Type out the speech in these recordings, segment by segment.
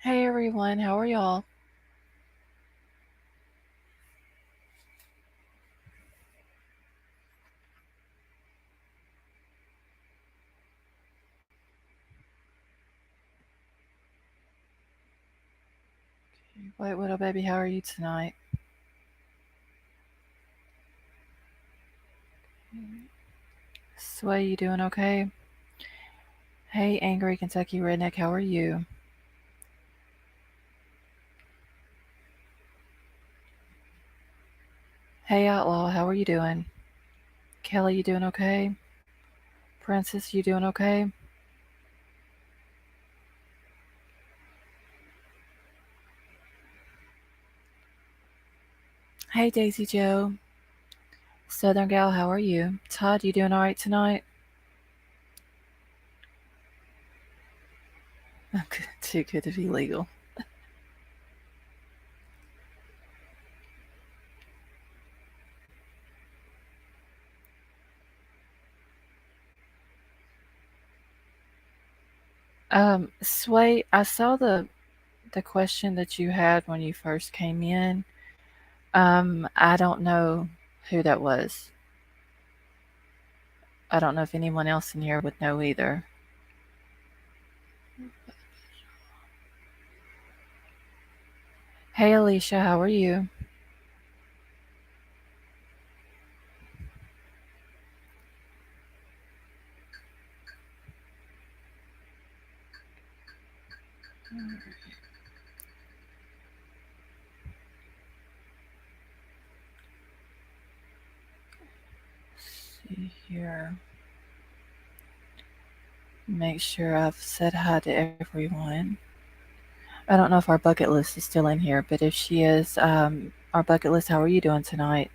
Hey everyone, how are y'all? Wait, little baby, how are you tonight? Sway, you doing okay? Hey, angry Kentucky redneck, how are you? Hey, outlaw, how are you doing? Kelly, you doing okay? Princess, you doing okay? Hey, Daisy Joe. Southern gal, how are you? Todd, you doing all right tonight? Too good to be legal. Sway, I saw the question that you had when you first came in. I don't know who that was. I don't know if anyone else in here would know either. Hey, Alicia, how are you? Let's see here. Make sure I've said hi to everyone. I don't know if our bucket list is still in here, but if she is, our bucket list, how are you doing tonight?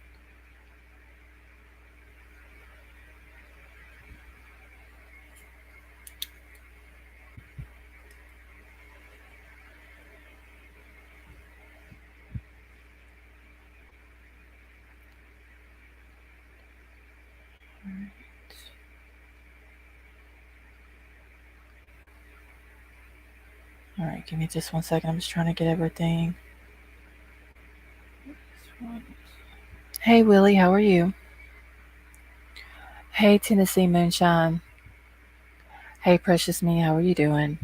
All right, give me just 1 second. I'm just trying to get everything. Hey, Willie, how are you? Hey, Tennessee Moonshine. Hey, Precious Me, how are you doing?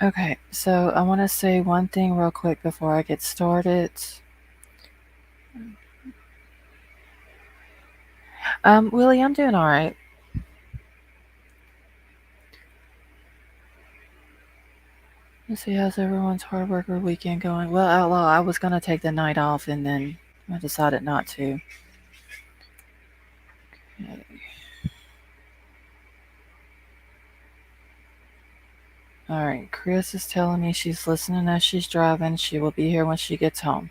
Okay, so I want to say one thing real quick before I get started. Willie, I'm doing all right. Let's see, how's everyone's hard work or weekend going? Well, Outlaw, I was going to take the night off and then I decided not to. Okay. All right, Chris is telling me she's listening as she's driving. She will be here when she gets home.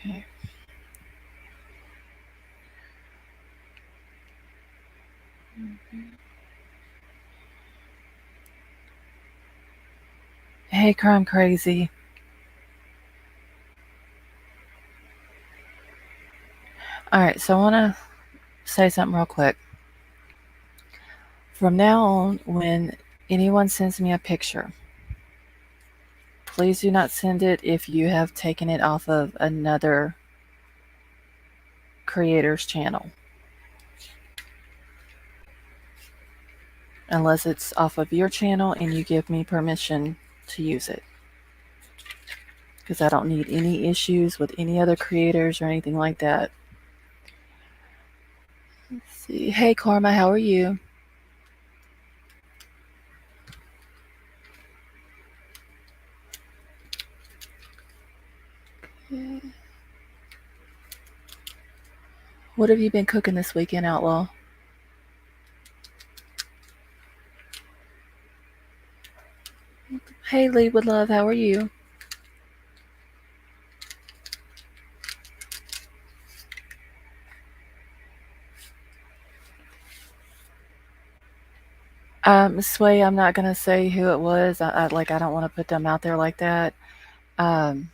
Okay. Hey, Crime Crazy. All right, so I want to say something real quick. From now on, when anyone sends me a picture, please do not send it if you have taken it off of another creator's channel. Unless it's off of your channel and you give me permission to use it. Because I don't need any issues with any other creators or anything like that. Let's see. Hey, Karma, how are you? What have you been cooking this weekend, Outlaw? Hey, Lee with Love, how are you? Sway, I'm not gonna say who it was. I don't want to put them out there like that. Um,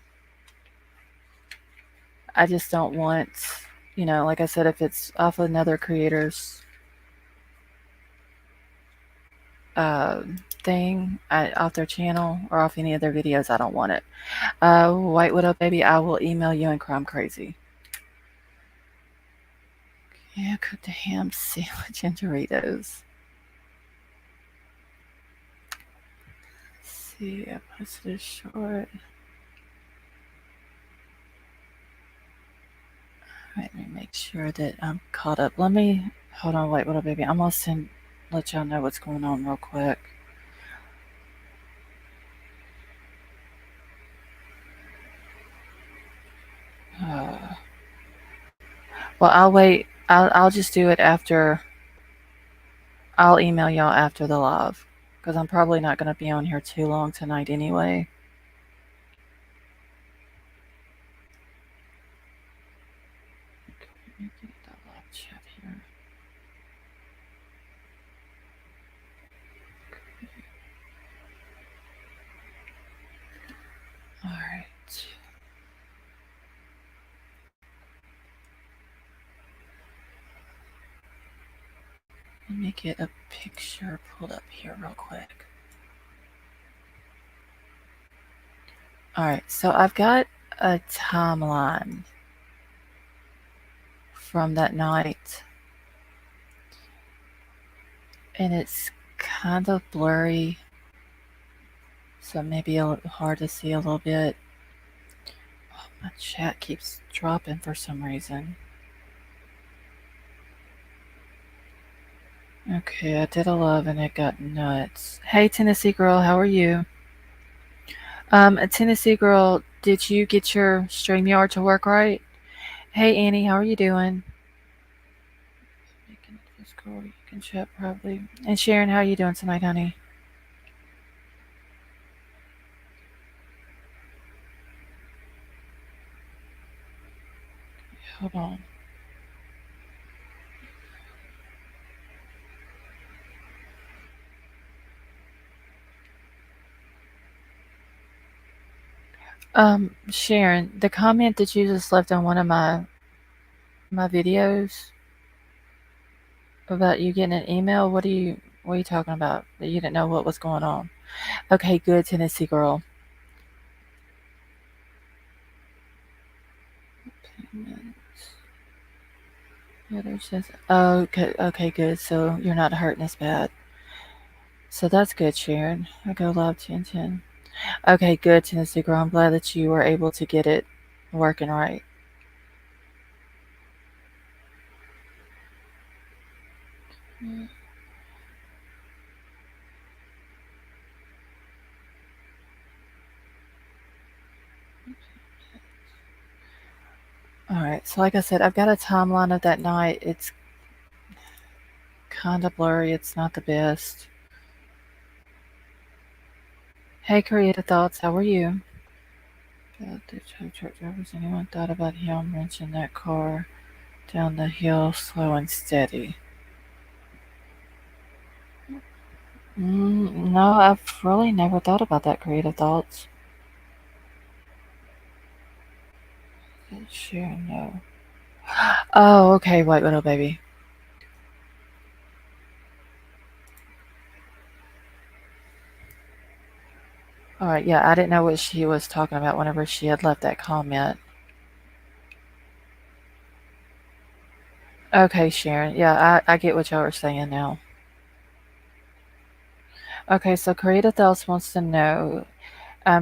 I just don't want, like I said, if it's off another creator's uh, thing, off their channel or off any of their videos, I don't want it. White Widow Baby, I will email you and cry I'm crazy. Yeah, cooked a ham sandwich and Doritos. Let's see, I posted a short. Alright, let me make sure that I'm caught up. Hold on, White Widow Baby. I'm gonna let y'all know what's going on real quick. Well, I'll wait. I'll just do it after. I'll email y'all after the live because I'm probably not going to be on here too long tonight anyway. Let me get that live chat here. All right. Let me get a picture pulled up here real quick. All right, so I've got a timeline from that night, and it's kind of blurry, so maybe a little hard to see a little bit. Oh, my chat keeps dropping for some reason. Okay, I did a love and it got nuts. Hey, Tennessee girl, how are you? Tennessee girl, did you get your StreamYard to work right? Hey, Annie, how are you doing? You can Discord, you can chat probably. And Sharon, how are you doing tonight, honey? Hold on. Sharon, the comment that you just left on one of my videos about you getting an email, what are you talking about? That you didn't know what was going on. Okay, good, Tennessee girl. Okay, good. So you're not hurting as bad. So that's good, Sharon. I go love 1010. Okay, good, Tennessee girl. I'm glad that you were able to get it working right. Alright, so like I said, I've got a timeline of that night. It's kind of blurry. It's not the best. Hey, Creative Thoughts, how are you? The truck drivers, anyone thought about him wrenching that car down the hill slow and steady? No, I've really never thought about that, Creative Thoughts. Sure, no. Oh, okay, White Widow Baby. Alright, yeah, I didn't know what she was talking about whenever she had left that comment. Okay, Sharon. Yeah, I get what y'all are saying now. Okay, so Creative Thoughts wants to know.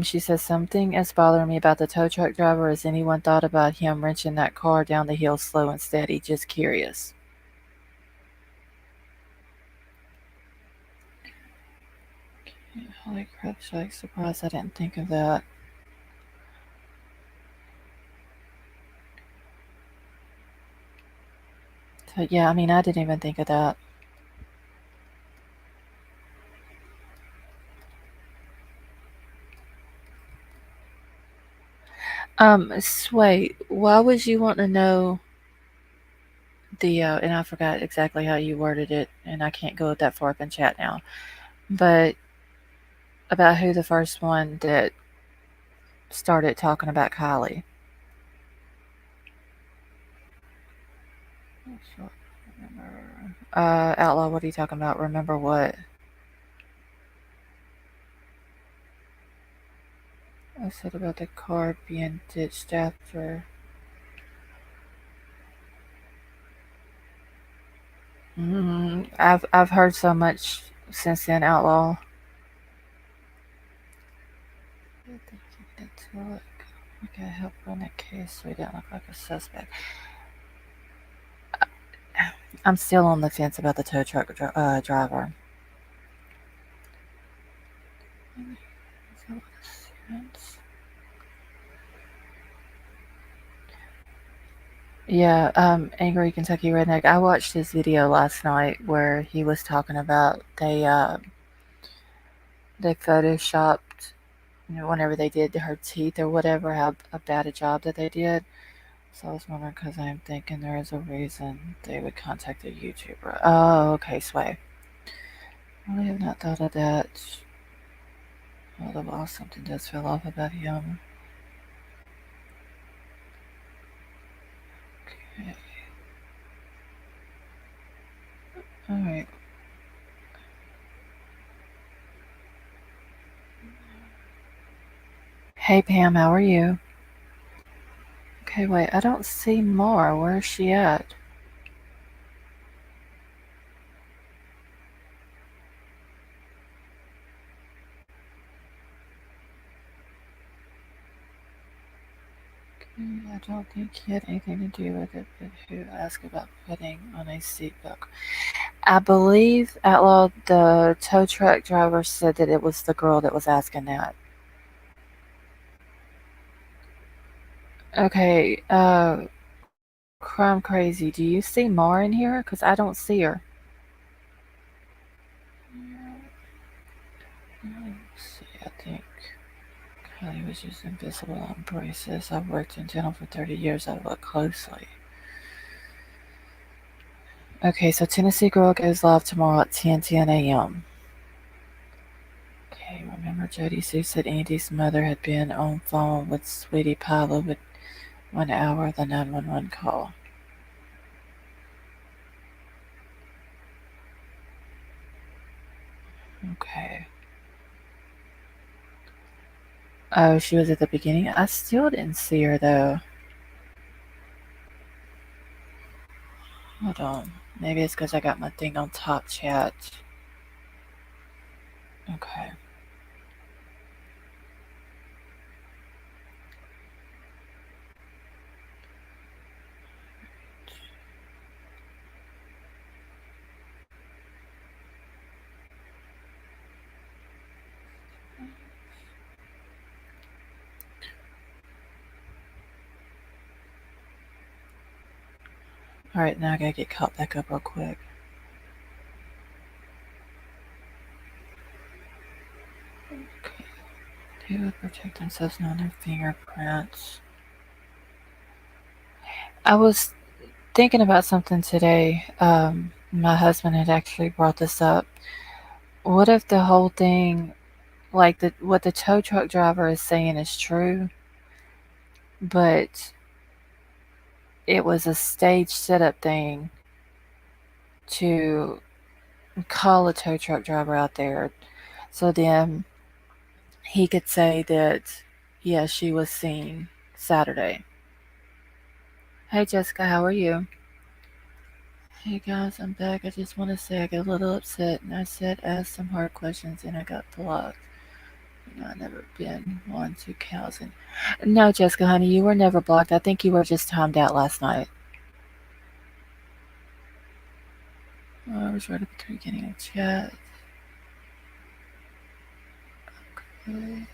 She says, something is bothering me about the tow truck driver. Has anyone thought about him wrenching that car down the hill slow and steady? Just curious. Holy crap, Shaq, surprised I didn't think of that. So, yeah, I mean, I didn't even think of that. Sway, why would you want to know and I forgot exactly how you worded it, and I can't go that far up in chat now. But about who the first one that started talking about KIELY. Outlaw, what are you talking about? Remember what? I said about the car being ditched after. I've heard so much since then, Outlaw. Okay, help run that case so he didn't look like a suspect. I'm still on the fence about the tow truck driver. Yeah, Angry Kentucky Redneck. I watched his video last night where he was talking about they photoshopped, whenever they did her teeth or whatever, how bad a job that they did. So I was wondering, because I'm thinking there is a reason they would contact a YouTuber. Oh, okay, Sway. I really have not thought of that. Although something does fell off about him. Okay. Alright. Hey Pam, how are you? Okay, wait, I don't see Mara. Where is she at? I don't think he had anything to do with it, but who asked about putting on a seatbelt? I believe, Outlaw, the tow truck driver said that it was the girl that was asking that. Okay, Crime Crazy, do you see Mar in here? Because I don't see her. Let's see, I think Kylie was just invisible on braces. I've worked in dental for 30 years. I look closely. Okay, so Tennessee Girl goes live tomorrow at 10 a.m. Okay, remember Jody Sue said Andy's mother had been on phone with Sweetie Pie with 1 hour of the 911 call. Okay. Oh, she was at the beginning? I still didn't see her though. Hold on. Maybe it's because I got my thing on top chat. Okay. Alright, now I gotta get caught back up real quick. Okay. They would protect themselves knowing their fingerprints. I was thinking about something today. My husband had actually brought this up. What if the whole thing, like what the tow truck driver is saying is true, but it was a stage setup thing to call a tow truck driver out there, so then he could say that, yeah, she was seen Saturday. Hey Jessica, how are you? Hey guys, I'm back. I just want to say I got a little upset and I said ask some hard questions and I got blocked. I've never been one to cows. And no, Jessica, honey, you were never blocked. I think you were just timed out last night. Oh, I was right at the beginning of chat. Okay.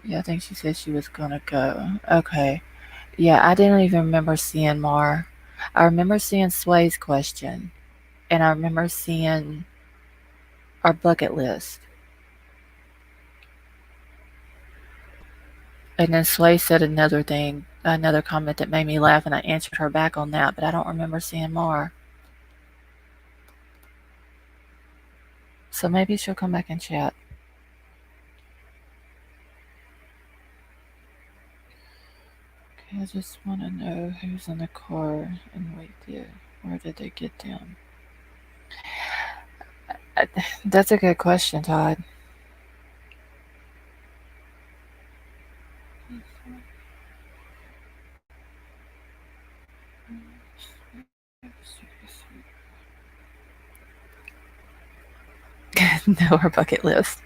Yeah, I think she said she was gonna go. Okay. Yeah, I didn't even remember seeing Mar. I remember seeing Sway's question, and I remember seeing our bucket list. And then Sway said another thing another comment that made me laugh, and I answered her back on that, but I don't remember seeing more. So maybe she'll come back and chat. Okay, I just want to know who's in the car and wait there. Where did they get them? That's a good question, Todd. No, our bucket list.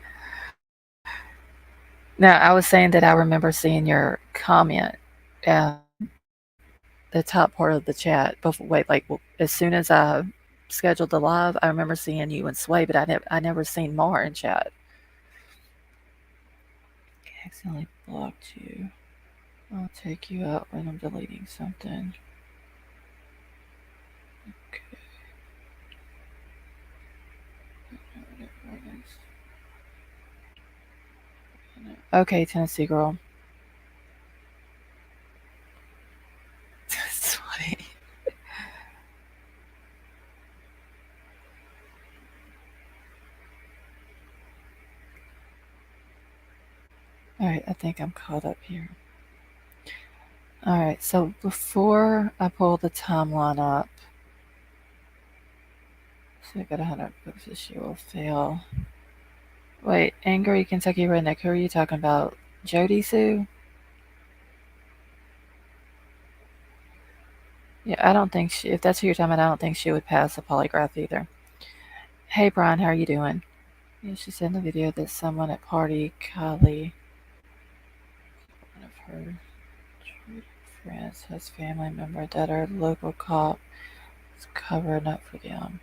No, I was saying that I remember seeing your comment at the top part of the chat. Before, wait, like as soon as I scheduled the live, I remember seeing you and Sway, but I never seen Mar in chat. I accidentally blocked you. I'll take you out when I'm deleting something. Okay. Okay, Tennessee girl. That's funny. Alright, I think I'm caught up here. Alright, so before I pull the timeline up, so I got 100 books this year will fail. Wait, Angry Kentucky Redneck, who are you talking about? Jody Sue? Yeah, I don't think if that's who you're talking about, I don't think she would pass a polygraph either. Hey Brian, how are you doing? Yeah, she said in the video that someone at party, KIELY, one of her friends, has family member that our local cop is covering up for them.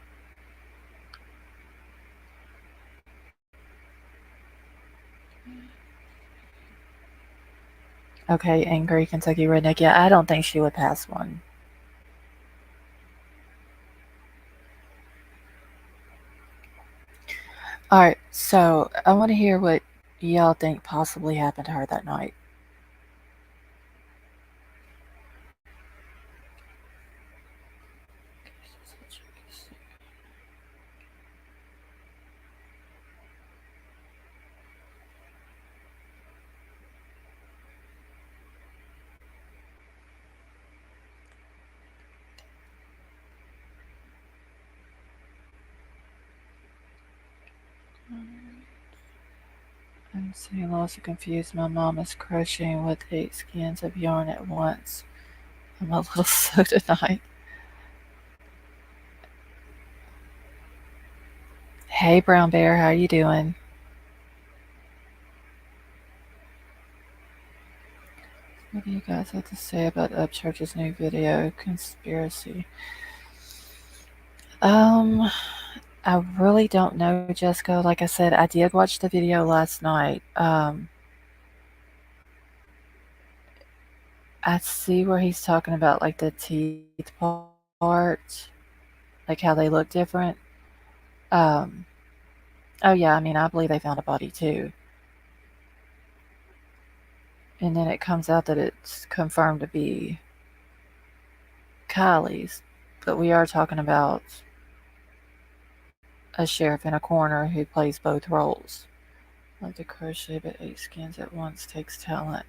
Okay, Angry Kentucky Redneck. Yeah, I don't think she would pass one. Alright, so I want to hear what y'all think possibly happened to her that night. I'm saying lost and confused. My mom is crocheting with 8 skeins of yarn at once. I'm a little slow tonight. Hey Brown Bear, how you doing? What do you guys have to say about Upchurch's new video, Conspiracy? I really don't know, Jessica. Like I said, I did watch the video last night. I see where he's talking about like the teeth part, like how they look different. Um, oh yeah, I mean, I believe they found a body too. And then it comes out that it's confirmed to be Kylie's, but we are talking about a sheriff in a corner who plays both roles. Like to crochet but 8 skins at once takes talent.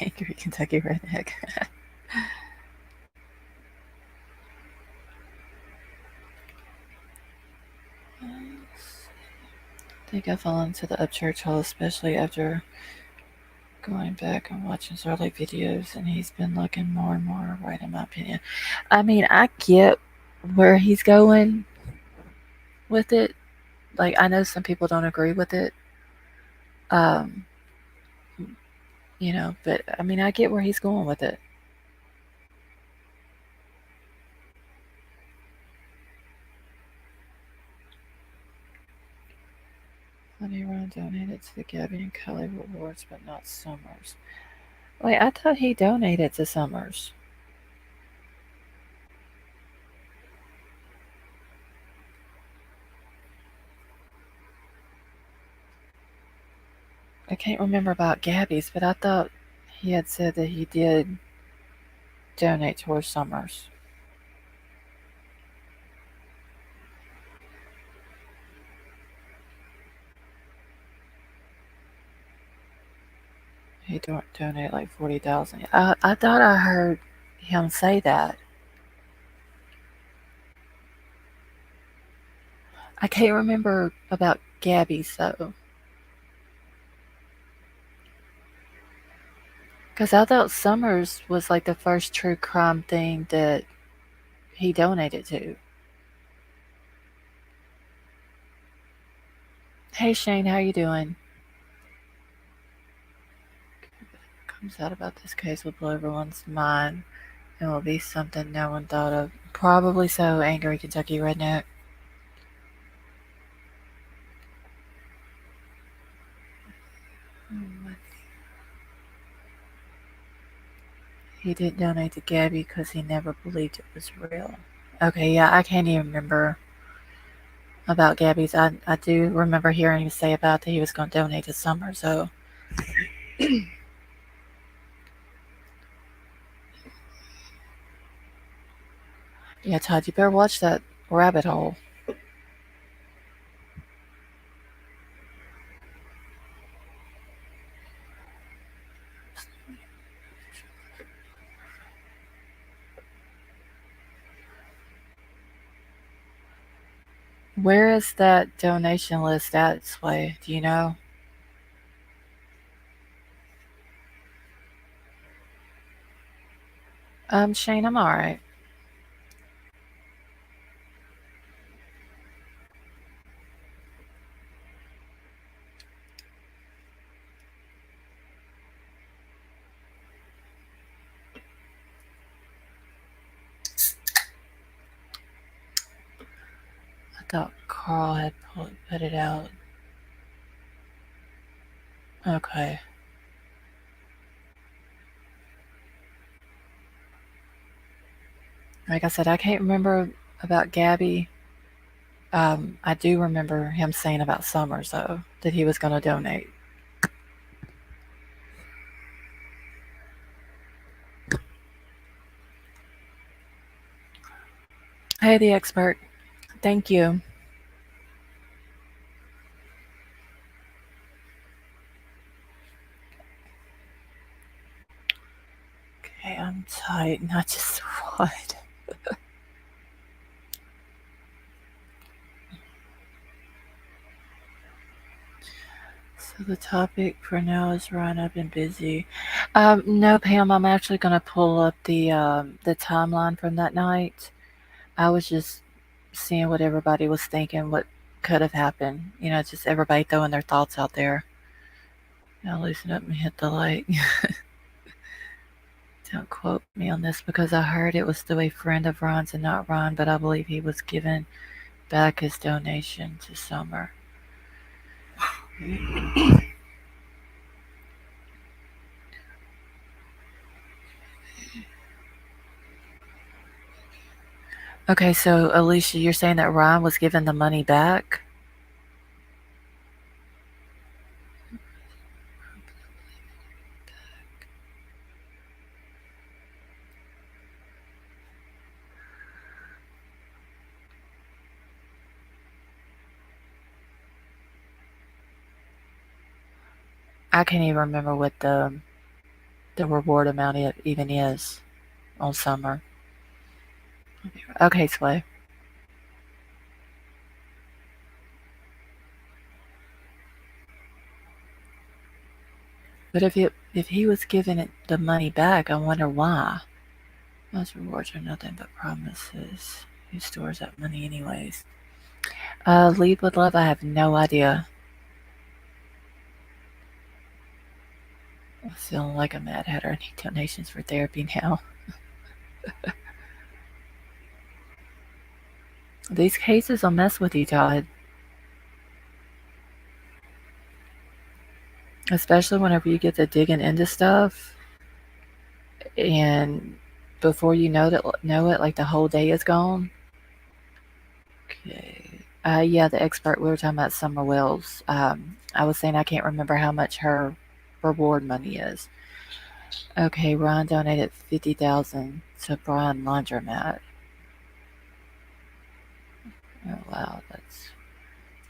Angry Kentucky Redneck. I think I fell into the Upchurch hole, especially after going back and watching his early videos, and he's been looking more and more right, in my opinion. I mean, I get where he's going with it. Like, I know some people don't agree with it. Um, but I mean, I get where he's going with it. Funny Run donated to the Gabby and Kelly Rewards, but not Summers. Wait, I thought he donated to Summers. I can't remember about Gabby's, but I thought he had said that he did donate towards Summers. He donated like 40,000. I thought I heard him say that. I can't remember about Gabby's though, because I thought Summers was like the first true crime thing that he donated to. Hey Shane, how you doing? Comes out about this case will blow everyone's mind. It will be something no one thought of. Probably so, angry Kentucky redneck. He didn't donate to Gabby because he never believed it was real. Okay, yeah, I can't even remember about Gabby's. I do remember hearing him say about that he was going to donate to Summer, so. Yeah, Todd, you better watch that rabbit hole. Where is that donation list at, Sway? Do you know? Shane, I'm alright. I thought Carl had put it out. Okay. Like I said, I can't remember about Gabby. I do remember him saying about Summers, though, that he was going to donate. Hey, the expert. Thank you. Okay, I'm tight, not just what. So the topic for now is Ryan. I've been busy. No, Pam. I'm actually going to pull up the timeline from that night. I was just seeing what everybody was thinking, what could have happened. You know, just everybody throwing their thoughts out there. Now loosen up and hit the like. Don't quote me on this because I heard it was through a friend of Ron's and not Ron, but I believe he was given back his donation to Summer. Okay, so Alicia, you're saying that Ron was given the money back? I can't even remember what the reward amount even is on Summer. Okay, Sway. But if he was given the money back, I wonder why. Most rewards are nothing but promises. Who stores that money anyways? Lead with love, I have no idea. I'm feeling like a mad hatter. I need donations for therapy now. These cases will mess with you, Todd. Especially whenever you get to digging into stuff and before you know it, like the whole day is gone. Okay. Yeah, the expert, we were talking about Summer Wells. I was saying I can't remember how much her reward money is. Okay, Ron donated 50,000 to Brian Laundromat. Oh wow,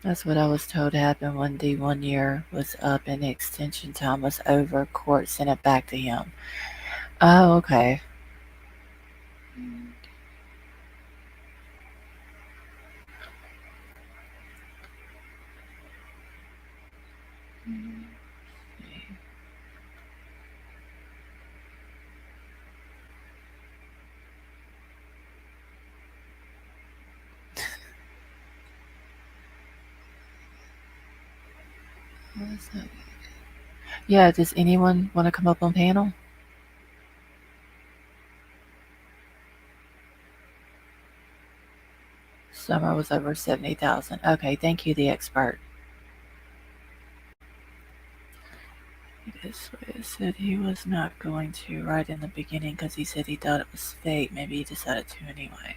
that's what I was told happened when the 1 year was up and the extension time was over. Court sent it back to him. Oh, okay. Yeah, does anyone want to come up on panel? Summer was over 70,000. Okay, thank you, the expert. This way said he was not going to right in the beginning because he said he thought it was fake. Maybe he decided to anyway.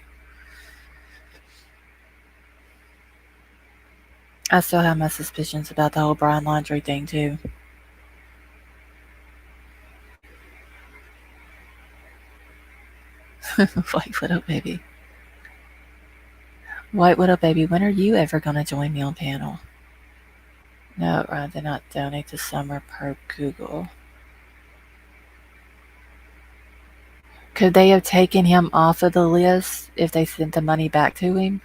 I still have my suspicions about the whole Brian Laundrie thing too. White Widow Baby. White Widow Baby, when are you ever going to join me on panel? No, Ryan did not donate to Summer per Google. Could they have taken him off of the list if they sent the money back to him?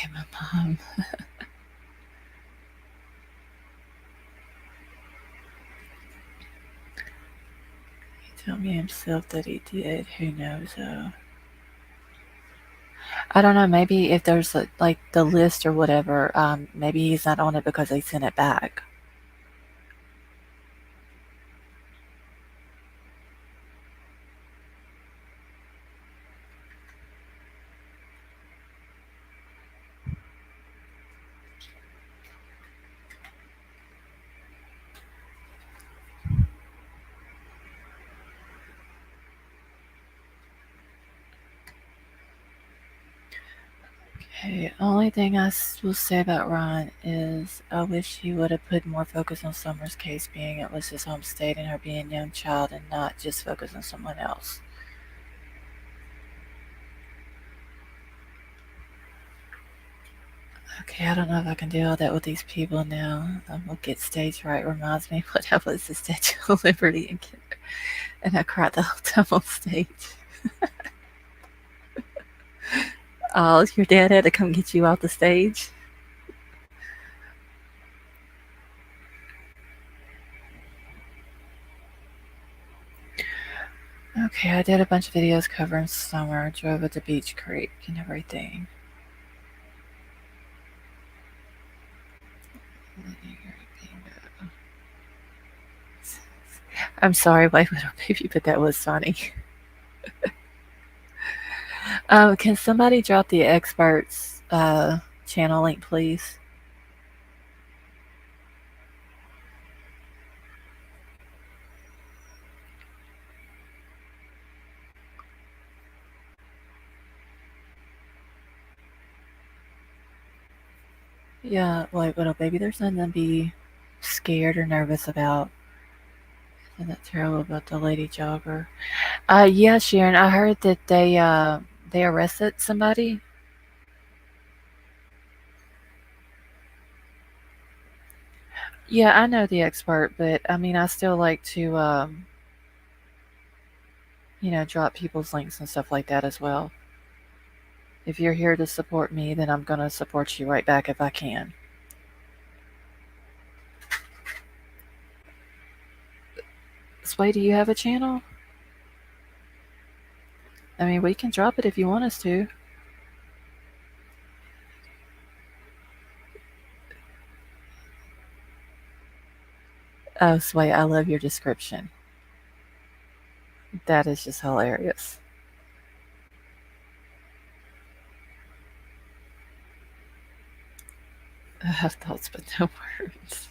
I'm a mom. He told me himself that he did. Who knows though? I don't know. Maybe if there's like the list or whatever, maybe he's not on it because they sent it back. Okay, only thing I will say about Ron is I wish he would have put more focus on Summer's case, being it was his home state and her being a young child, and not just focus on someone else. Okay, I don't know if I can do all that with these people now. We'll get stage right. Reminds me what I was the Statue of Liberty and I cried the whole time on stage. Oh, your dad had to come get you off the stage? Okay, I did a bunch of videos covering summer, drove it to Beach Creek and everything. I'm sorry, White Widow Baby, but that was funny. Can somebody drop the experts channel link, please? Yeah, White Widow Baby, there's nothing to be scared or nervous about. Isn't that terrible about the lady jogger? Yeah, Sharon, I heard that they arrested somebody. Yeah, I know the expert, but I mean, I still like to, drop people's links and stuff like that as well. If you're here to support me, then I'm gonna support you right back if I can. Sway, do you have a channel? I mean, we can drop it if you want us to. Oh, Sway, I love your description. That is just hilarious. I have thoughts but no words.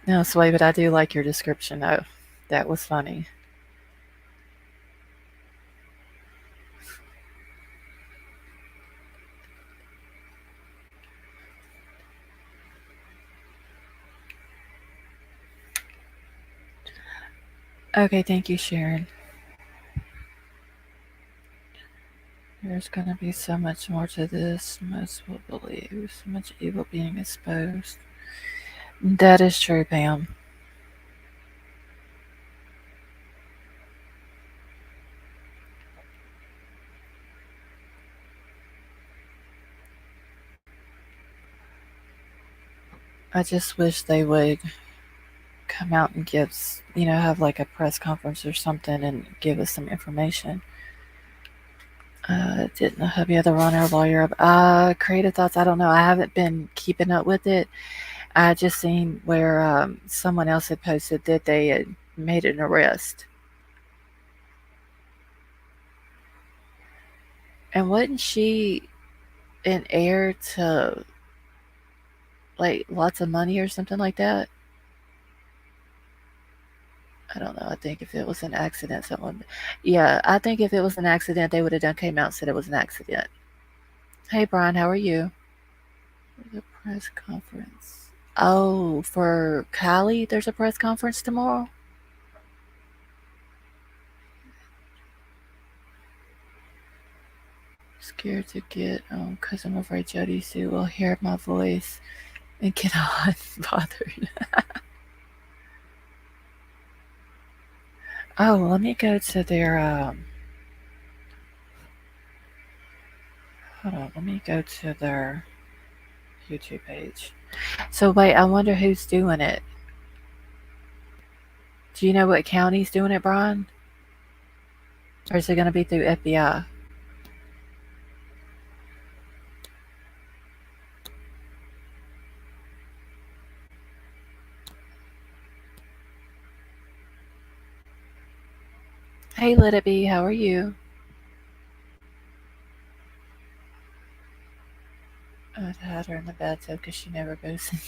No, Sway, but I do like your description though. That was funny. Okay, thank you, Sharon. There's going to be so much more to this. Most will believe. So much evil being exposed. That is true, Pam. I just wish they would come out and give, have like a press conference or something and give us some information. Didn't the hubby of the runner lawyer? Creative thoughts. I don't know. I haven't been keeping up with it. I just seen where someone else had posted that they had made an arrest. And wasn't she an heir to like lots of money or something like that? I don't know. I think if it was an accident, someone. Yeah, I think if it was an accident, they would have done came out and said it was an accident. Hey, Brian, how are you? The press conference. Oh, for KIELY, there's a press conference tomorrow? Scared to get because I'm afraid Jody Sue will hear my voice and get hot and bothered. Oh, let me go to their hold on, let me go to their YouTube page. So wait, I wonder who's doing it. Do you know what county's doing it, Brian? Or is it going to be through FBI? Hey, Let It Be, how are you? I'd had her in the bathtub because she never goes in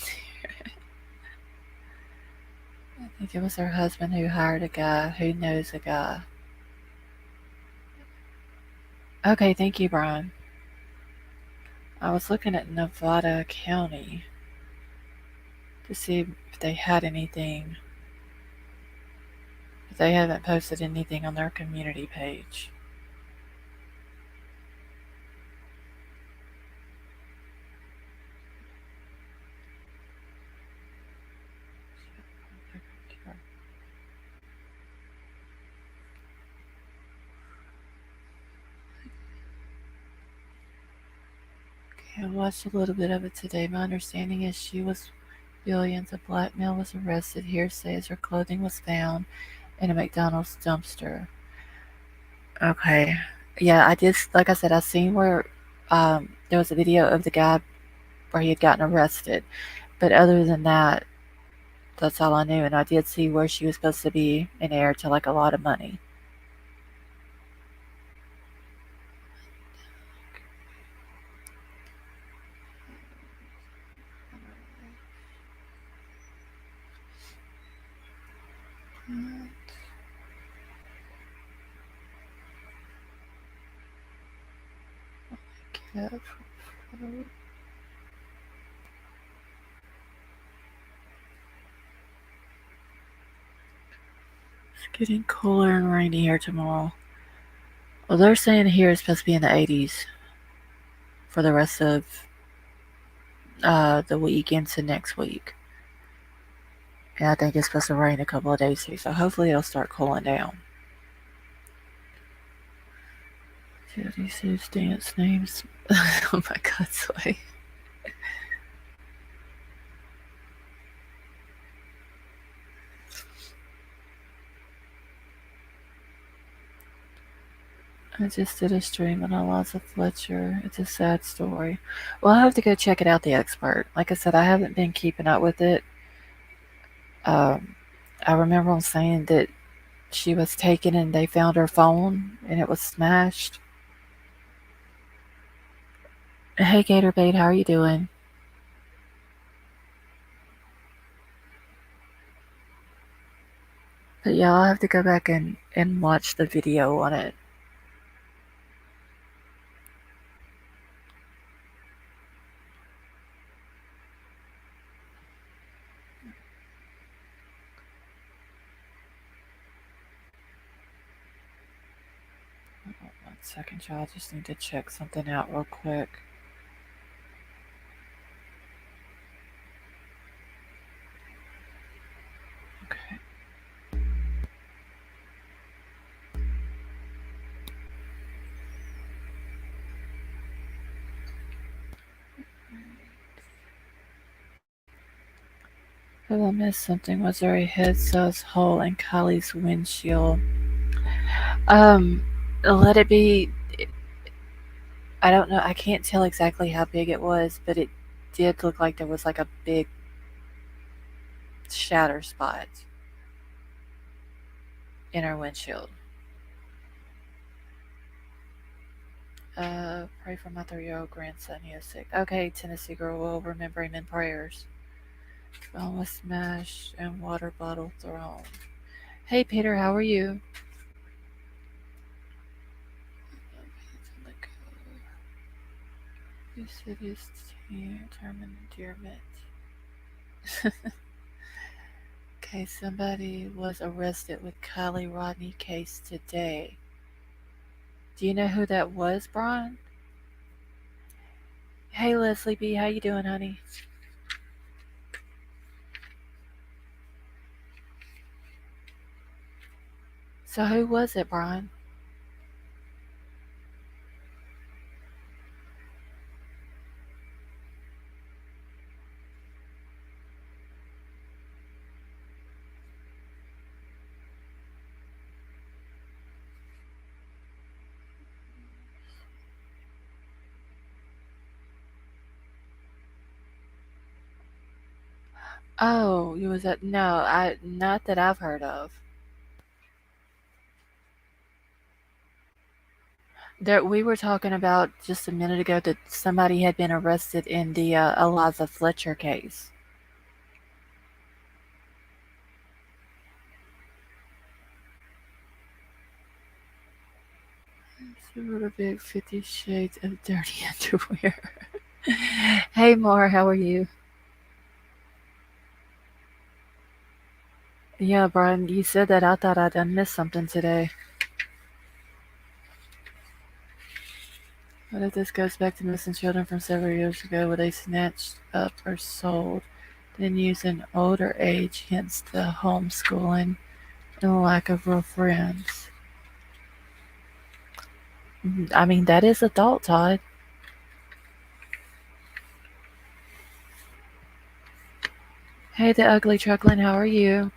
there. I think it was her husband who hired a guy who knows a guy. Okay, thank you, Brian. I was looking at Nevada County to see if they had anything. But they haven't posted anything on their community page. Okay, I watched a little bit of it today. My understanding is she was billions of blackmail, was arrested. Hearsay is her clothing was found in a McDonald's dumpster. Okay. Yeah, I just like I said, I seen where there was a video of the guy where he had gotten arrested. But other than that, that's all I knew. And I did see where she was supposed to be an heir to like a lot of money. It's getting cooler and rainy here tomorrow. Well, they're saying here it's supposed to be in the 80s for the rest of the week into next week. And I think it's supposed to rain a couple of days too, so hopefully it'll start cooling down. Jody Sue's dance names. Oh my god, Sway. I just did a stream on Eliza Fletcher. It's a sad story. Well, I have to go check it out, The Expert. Like I said, I haven't been keeping up with it. Um, I remember them saying that she was taken and they found her phone and it was smashed. Hey, Gatorbait, how are you doing? But yeah, I'll have to go back and watch the video on it. One second, y'all. I just need to check something out real quick. Okay. But I missed something. Was there a head size hole in Kylie's windshield? Um, let it be. I don't know. I can't tell exactly how big it was, but it did look like there was like a big shatter spot in her windshield. Pray for my 3-year-old grandson. He is sick. Okay, Tennessee girl, we'll remember him in prayers. Phone was smashed and water bottle thrown. Hey, Peter, how are you? You said his term endearment. Okay, somebody was arrested with KIELY-RODNI case today. Do you know who that was, Brian? Hey, Leslie B, how you doing, honey? So who was it, Brian? Oh, you was at no, I not that I've heard of. There, we were talking about just a minute ago that somebody had been arrested in the Eliza Fletcher case. What a big 50 Shades of Dirty Underwear. Hey, Mar, how are you? Yeah, Brian, you said that. I thought I'd missed something today. What if this goes back to missing children from several years ago where they snatched up or sold, then used an older age, hence the homeschooling and lack of real friends? I mean, that is a thought, Todd. Hey, the ugly truckling, how are you?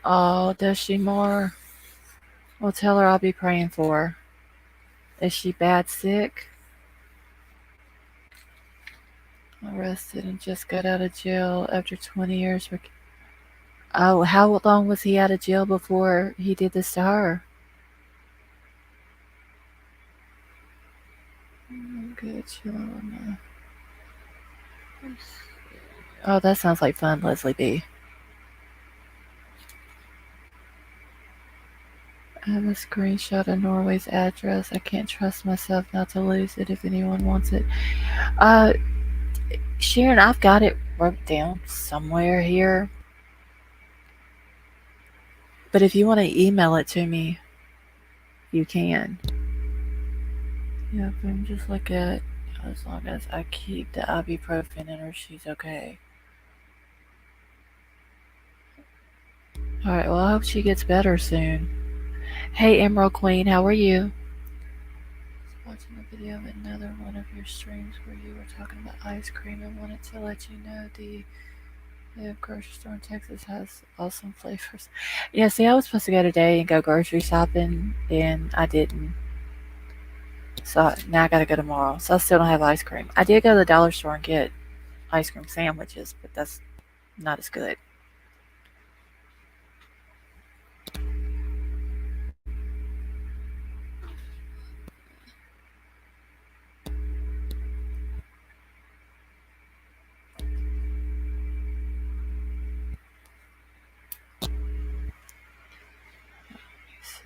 Oh, does she more? Well, tell her I'll be praying for her. Is she bad sick? Arrested and just got out of jail after 20 years for. Oh, how long was he out of jail before he did this to her? Good, chilling. Oh, that sounds like fun, Leslie B. I have a screenshot of Norway's address. I can't trust myself not to lose it if anyone wants it. Uh, Sharon, I've got it wrote down somewhere here. But if you want to email it to me, you can. Yeah, but I'm just like at as long as I keep the ibuprofen in her, she's okay. Alright, well, I hope she gets better soon. Hey, Emerald Queen, how are you? Watching a video of another one of your streams where you were talking about ice cream and wanted to let you know the grocery store in Texas has awesome flavors. Yeah, see, I was supposed to go today and go grocery shopping, and I didn't. So now I gotta go tomorrow. So I still don't have ice cream. I did go to the dollar store and get ice cream sandwiches, but that's not as good.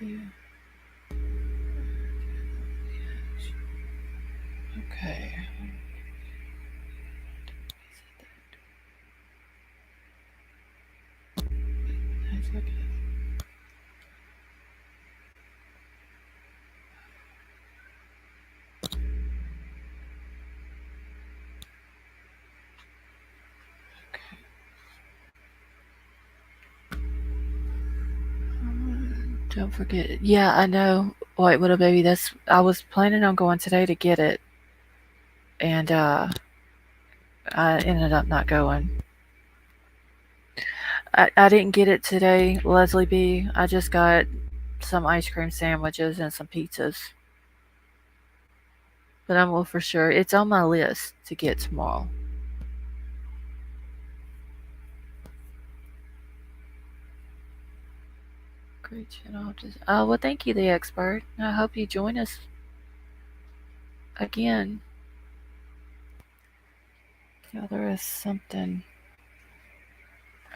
Okay. Don't forget. Yeah, I know. White Widow Baby. I was planning on going today to get it, and I ended up not going. I didn't get it today, Leslie B. I just got some ice cream sandwiches and some pizzas. But I will for sure. It's on my list to get tomorrow. Great channel. Well, thank you, the expert. I hope you join us again. Yeah, there is something.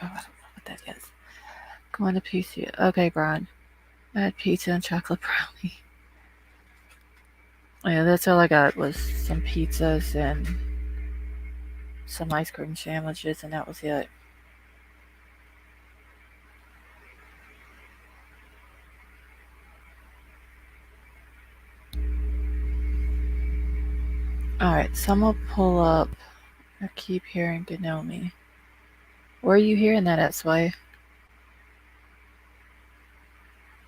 Oh, I don't know what that is. Going to pizza. Okay, Brian. I had pizza and chocolate brownie. Yeah, that's all I got was some pizzas and some ice cream sandwiches, and that was it. Alright, so I'm gonna pull up. I keep hearing Gnome. Where are you hearing that at, Sway?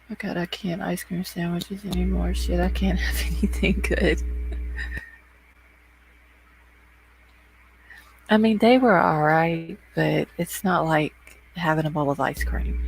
Oh god, I can't ice cream sandwiches anymore. Shit, I can't have anything good. I mean, they were alright, but it's not like having a bowl of ice cream.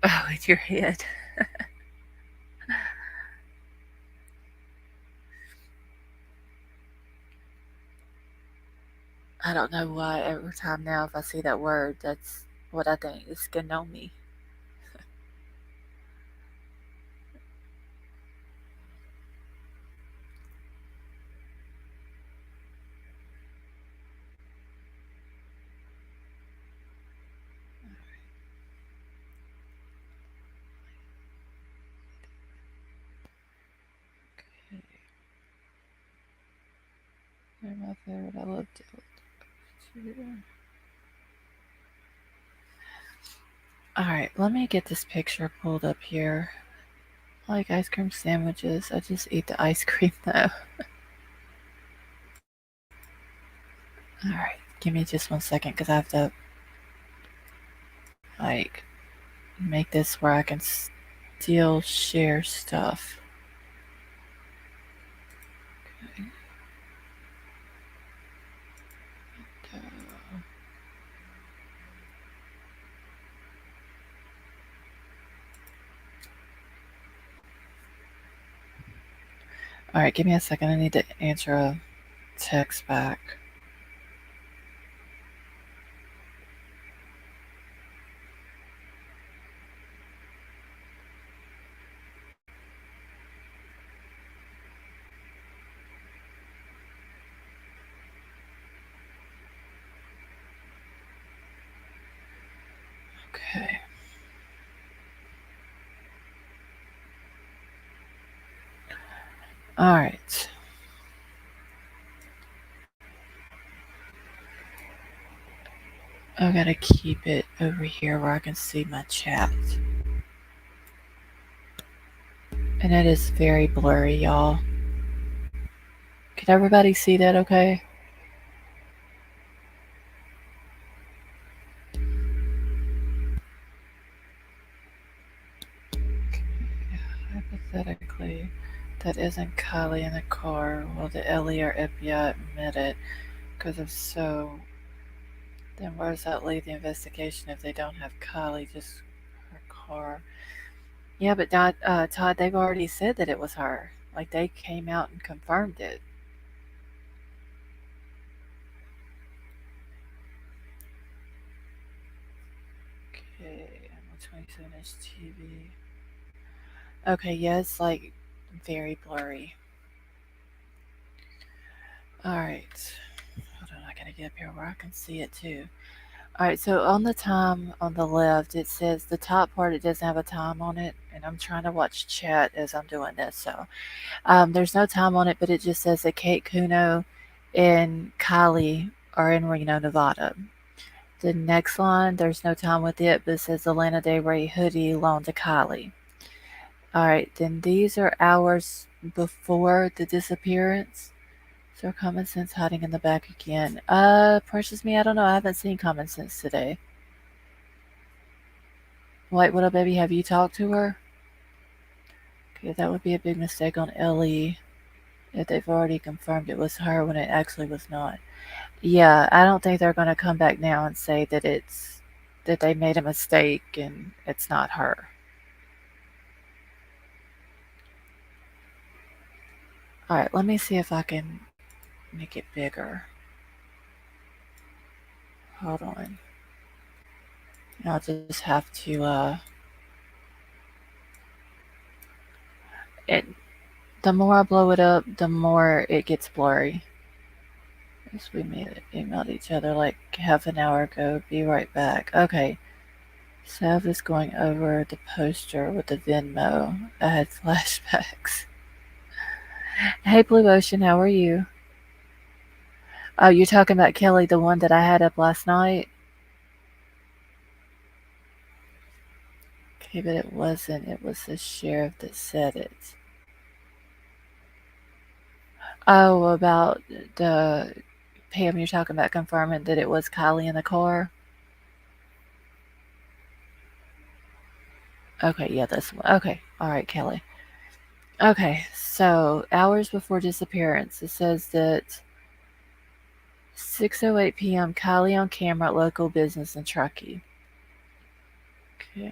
Oh, with your head. I don't know why every time now if I see that word, that's what I think is Gnome. Okay. They're my favorite. I love it. Alright, let me get this picture pulled up here. I like ice cream sandwiches. I just eat the ice cream though. Alright, give me just 1 second because I have to like make this where I can still share stuff. Okay. Alright, give me a second. I need to answer a text back. Okay. Alright. I gotta keep it over here where I can see my chat. And it is very blurry, y'all. Can everybody see that okay? Hypothetically, that isn't KIELY in the car. Will the Ellie or Ipia admit it? Because if so, then where does that leave the investigation if they don't have KIELY, just her car? Yeah, but Todd, they've already said that it was her. Like, they came out and confirmed it. Okay, 27-inch TV. Okay, yeah, it's like very blurry. Alright. Hold on, I gotta get up here where I can see it too. Alright, so on the time on the left, it says the top part, it doesn't have a time on it. And I'm trying to watch chat as I'm doing this. So there's no time on it, but it just says that Kate Kuno and KIELY are in Reno, Nevada. The next line, there's no time with it, but it says the Lana Del Rey hoodie loaned to KIELY. Alright, then these are hours before the disappearance. So Common Sense hiding in the back again. Precious Me, I don't know. I haven't seen Common Sense today. White Widow Baby, have you talked to her? Okay, that would be a big mistake on Ellie if they've already confirmed it was her when it actually was not. Yeah, I don't think they're going to come back now and say that that they made a mistake and it's not her. Alright, let me see if I can make it bigger. Hold on. I'll just have to, the more I blow it up, the more it gets blurry. Yes, we emailed each other like half an hour ago. Be right back. Okay. Sav is going over the poster with the Venmo. I had flashbacks. Hey, Blue Ocean, how are you? Oh, you're talking about Kelly, the one that I had up last night? Okay, but it wasn't. It was the sheriff that said it. Oh, about the Pam, you're talking about confirming that it was KIELY in the car? Okay, yeah, that's one. Okay, all right, Kelly. Okay, so hours before disappearance, it says that 6:08 p.m. KIELY on camera at local business in Truckee. Okay,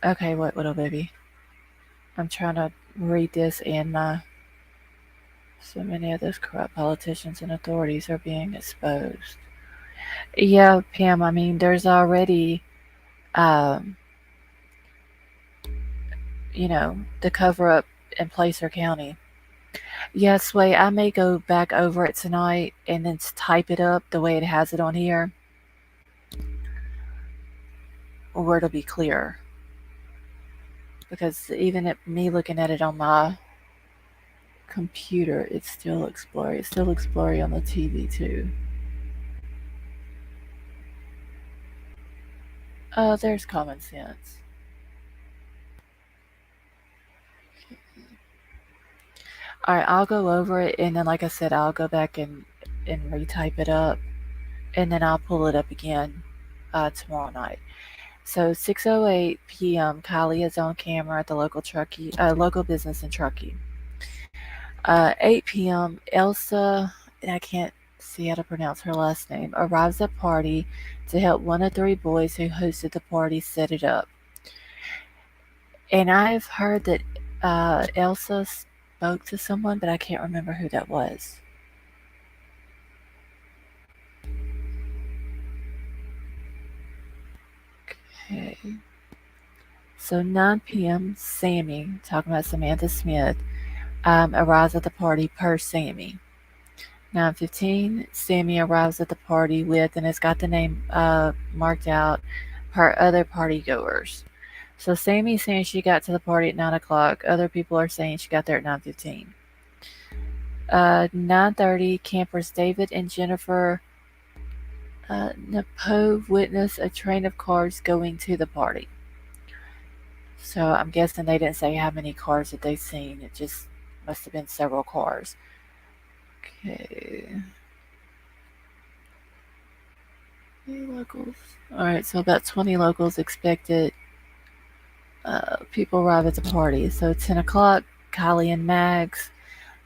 okay, what little baby? I'm trying to read this, and so many of those corrupt politicians and authorities are being exposed. Yeah, Pam. I mean, there's already, um, the cover up in Placer County. Yes, wait, I may go back over it tonight and then type it up the way it has it on here, or it'll be clear. Because even at me looking at it on my computer, it still looks blurry. It still looks blurry on the TV too. Oh, there's Common Sense. All right, I'll go over it, and then, like I said, I'll go back and retype it up, and then I'll pull it up again tomorrow night. So 6:08 p.m. KIELY is on camera at the local business in Truckee. 8 p.m. Elsa, I can't see how to pronounce her last name, arrives at party to help one of three boys who hosted the party set it up. And I've heard that Elsa spoke to someone, but I can't remember who that was. Okay. So 9 p.m. Sammy, talking about Samantha Smith, arrives at the party per Sammy. 9:15, Sammy arrives at the party with and has got the name marked out her other party goers. So Sammy's saying she got to the party at 9 o'clock. Other people are saying she got there at 9:15. 9:30, campers David and Jennifer Napove witness a train of cars going to the party. So I'm guessing they didn't say how many cars that they've seen. It just must have been several cars. Okay. Locals. Alright, so about 20 locals expected. People arrive at the party. So 10 o'clock, KIELY and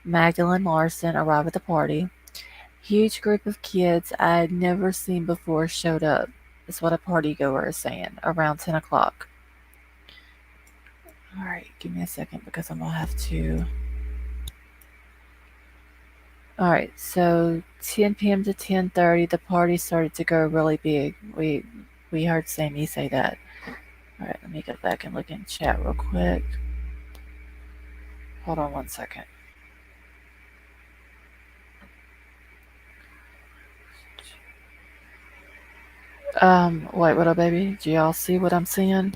Magdalene Larson arrive at the party. Huge group of kids I'd never seen before showed up. Is what a party goer is saying. Around 10 o'clock. Alright, give me a second because I'm going to have to. Alright, so 10 p.m. to 10:30, the party started to go really big. we heard Sammy say that. All right, let me go back and look in chat real quick. Hold on 1 second. Wait, what up, baby? Do y'all see what I'm seeing?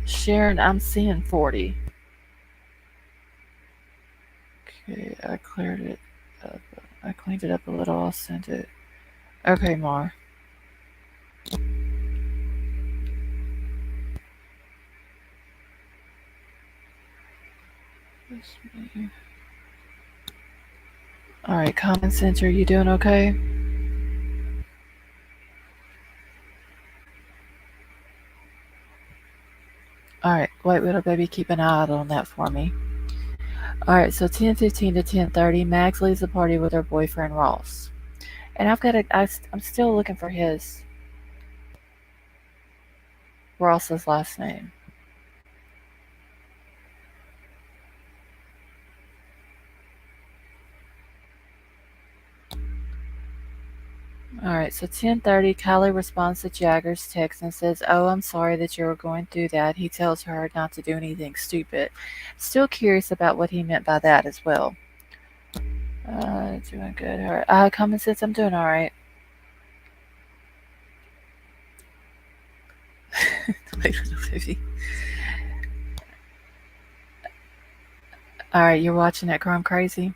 Sharon, I'm seeing 40. Okay, I cleared it up. I cleaned it up a little. I'll send it. Okay, Mar. All right, Common Center, you doing okay? All right, wait, little baby, keep an eye out on that for me. All right, so 10:15 to 10:30, Max leaves the party with her boyfriend Ross, and I'm still looking for Ross's last name. All right, so 10:30, Kylie responds to Jagger's text and says, "Oh, I'm sorry that you were going through that." He tells her not to do anything stupid. Still curious about what he meant by that as well. Doing good. All right. Common Sense, I'm doing all right. Wait, baby. All right, you're watching that Chrome Crazy?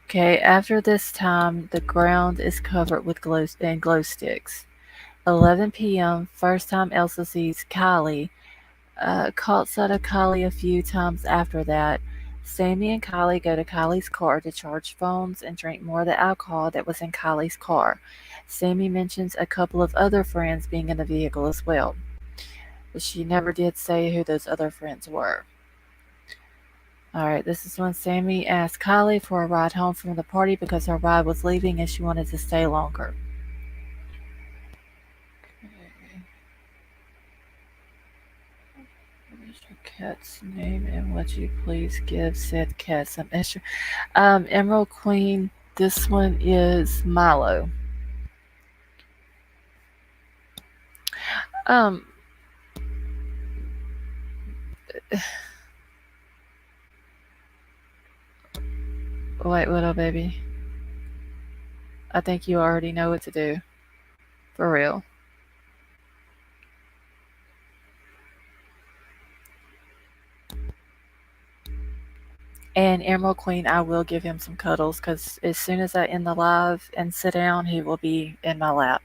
Okay, after this time, the ground is covered with glow sticks. 11 p.m., first time Elsa sees Kylie. Caught sight of Kylie a few times after that. Sammy and Kylie go to Kylie's car to charge phones and drink more of the alcohol that was in Kylie's car. Sammy mentions a couple of other friends being in the vehicle as well, but she never did say who those other friends were. Alright, this is when Sammy asked Kylie for a ride home from the party because her ride was leaving and she wanted to stay longer. Okay. What is your cat's name and would you please give said cat some extra? Emerald Queen, this one is Milo. Um, wait, little baby. I think you already know what to do. For real. And Emerald Queen, I will give him some cuddles because as soon as I end the live and sit down, he will be in my lap.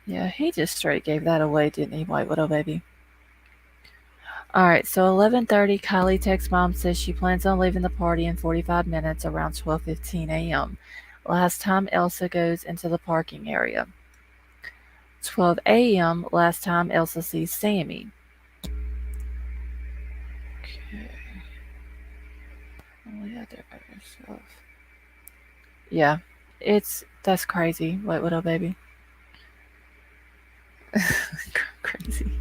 Yeah, he just straight gave that away, didn't he, White Widow baby? Alright, so 11:30, Kylie texts mom, says she plans on leaving the party in 45 minutes around 12:15 a.m. Last time Elsa goes into the parking area. 12 a.m., last time Elsa sees Sammy. Okay. Oh, yeah, there by yourself. Yeah, that's crazy, White Widow baby. Crazy.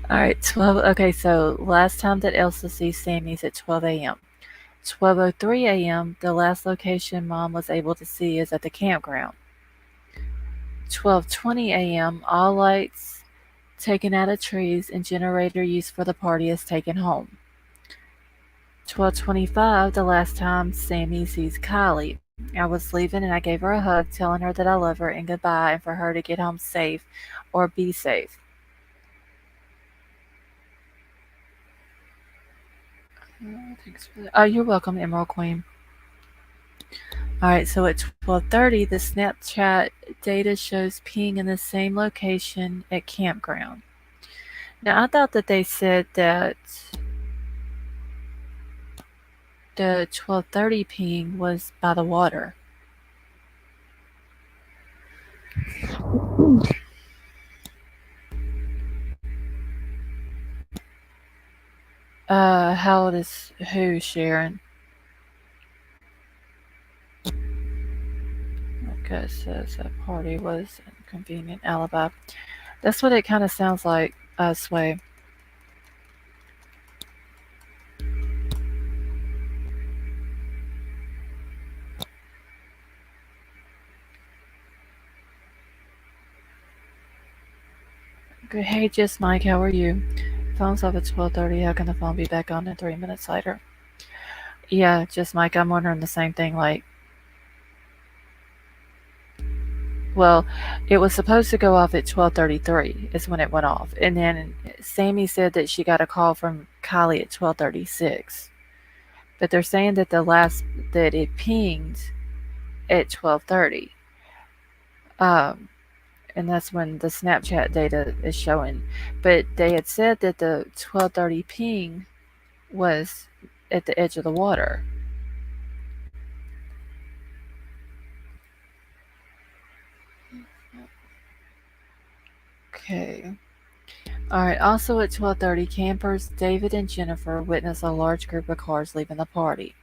All right, 12. Okay, so last time that Elsa sees Sammy is at 12 a.m. 12:03 a.m., the last location mom was able to see is at the campground. 12:20 a.m., all lights taken out of trees and generator used for the party is taken home. 12:25, the last time Sammy sees Kylie. I was leaving and I gave her a hug, telling her that I love her and goodbye and for her to get home safe or be safe. Thanks for that. Oh, you're welcome, Emerald Queen. Alright, so at 12:30, the Snapchat data shows peeing in the same location at campground. Now, I thought that they said that the 12:30 peeing was by the water. How old is who, Sharon? Okay, says that party was a convenient alibi. That's what it kind of sounds like, Sway. Okay, hey, just Mike, how are you? Phone's off at 12:30. How can the phone be back on in 3 minutes later? Yeah, just Mike, I'm wondering the same thing. Like, well, it was supposed to go off at 12:33 is when it went off, and then Sammy said that she got a call from Kylie at 12:36. But they're saying that that it pinged at 12:30. Um, and that's when the Snapchat data is showing. But they had said that the 12:30 ping was at the edge of the water. Okay. All right. Also at 12:30, campers David and Jennifer witness a large group of cars leaving the party.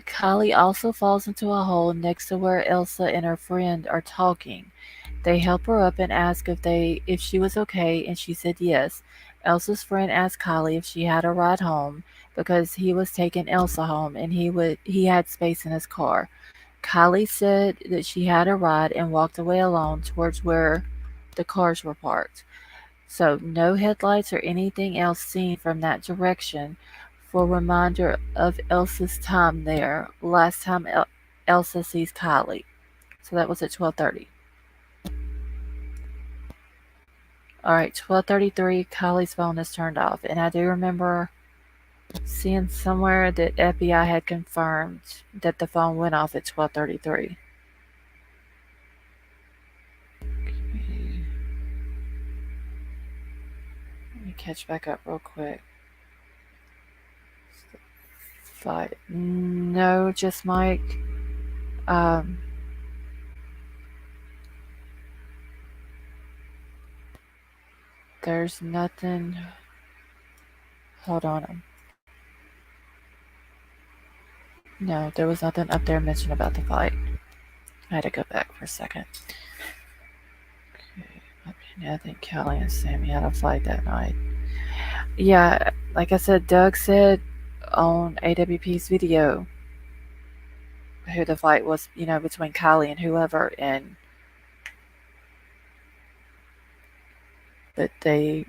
Kylie also falls into a hole next to where Elsa and her friend are talking. They help her up and ask if she was okay, and she said yes. Elsa's friend asked Kylie if she had a ride home because he was taking Elsa home and he had space in his car. Kylie said that she had a ride and walked away alone towards where the cars were parked. So no headlights or anything else seen from that direction for a reminder of Elsa's time there. Last time Elsa sees Kylie. So that was at 12:30. All right, 12:33. Kylie's phone is turned off, and I do remember seeing somewhere that FBI had confirmed that the phone went off at 12:33. Let me catch back up real quick. Fight. No, just Mike. Um, there's nothing. Hold on. No, there was nothing up there mentioned about the fight. I had to go back for a second. Okay. I think Kelly and Sammy had a fight that night. Yeah, like I said, Doug said on AWP's video who the fight was, between Kylie and whoever, and but they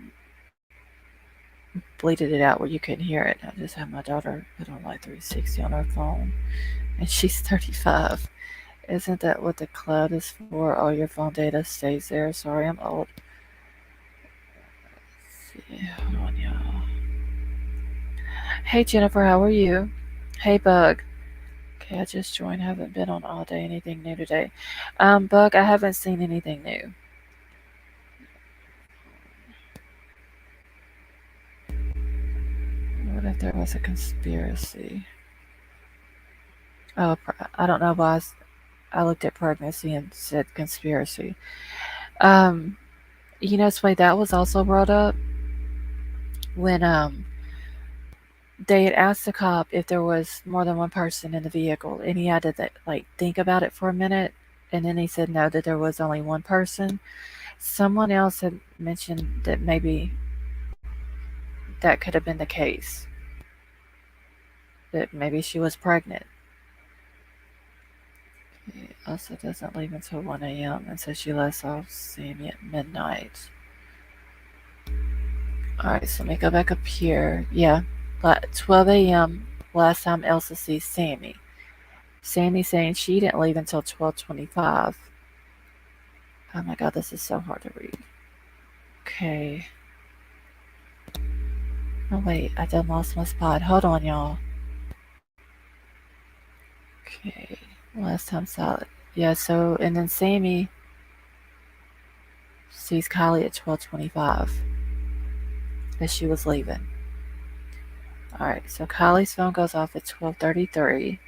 bleeded it out where you couldn't hear it. I just had my daughter put on like 360 on her phone, and she's 35. Isn't that what the cloud is for? All your phone data stays there. Sorry, I'm old. Let's see, hold on, y'all. Hey Jennifer, how are you? Hey Bug. Okay, I just joined. Haven't been on all day. Anything new today? Bug, I haven't seen anything new. What if there was a conspiracy? Oh, I don't know why I looked at pregnancy and said conspiracy. Um, Sway, that was also brought up when they had asked the cop if there was more than one person in the vehicle, and he had to think about it for a minute, and then he said no, that there was only one person. Someone else had mentioned that maybe that could have been the case, that maybe she was pregnant. He also doesn't leave until 1 a.m. and says she lets off Sammy at midnight. Alright, so let me go back up here. Yeah, 12 a.m. last time Elsa sees Sammy. Sammy saying she didn't leave until 12:25. Oh my god, this is so hard to read. Okay. Oh wait, I done lost my spot. Hold on, y'all. Okay, last time saw it. Yeah, so, and then Sammy sees Kylie at 12:25 as she was leaving. Alright, so Kylie's phone goes off at 12:33.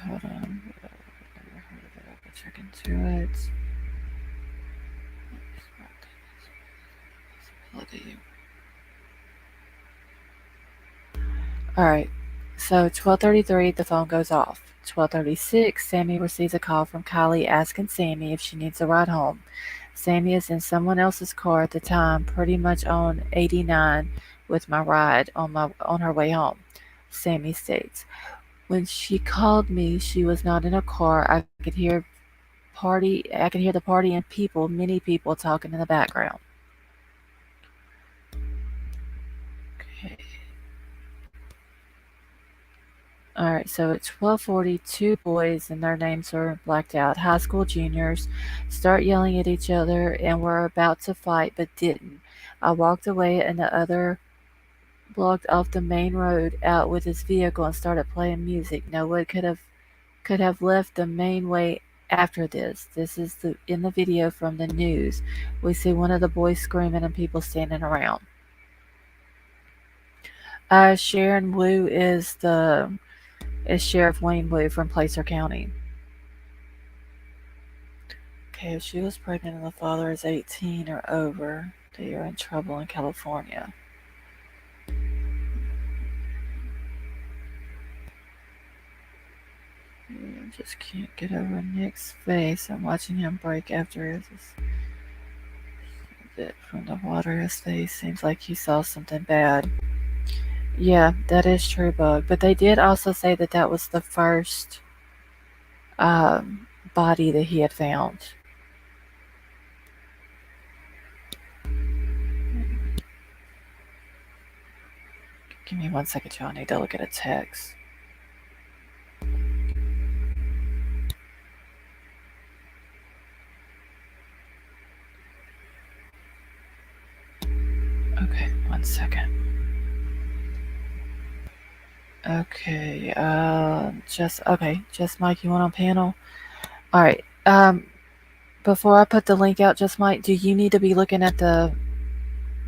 Hold on. I'll check into it. Alright, so 12:33, the phone goes off. 12:36, Sammy receives a call from Kylie asking Sammy if she needs a ride home. Sammy is in someone else's car at the time, pretty much on 89 with my ride on her way home. Sammy states, when she called me, she was not in a car. I could hear party. I can hear the party and people, many people talking in the background. Okay. All right, so at 12:40, two boys and their names are blacked out, high school juniors, start yelling at each other and were about to fight but didn't. I walked away and the other blocked off the main road out with his vehicle and started playing music. No one could have left the main way after this. This is in the video from the news. We see one of the boys screaming and people standing around. Sharon Wu is Sheriff Wayne Wu from Placer County. Okay, if she was pregnant and the father is 18 or over, they are in trouble in California. I just can't get over Nick's face. I'm watching him break after his bit from the water. His face seems like he saw something bad. Yeah, that is true, Bug. But they did also say that that was the first body that he had found. Give me 1 second, y'all. I need to look at a text. Okay, 1 second. Okay, just Mike, you want on panel? All right. Before I put the link out, just Mike, do you need to be looking at the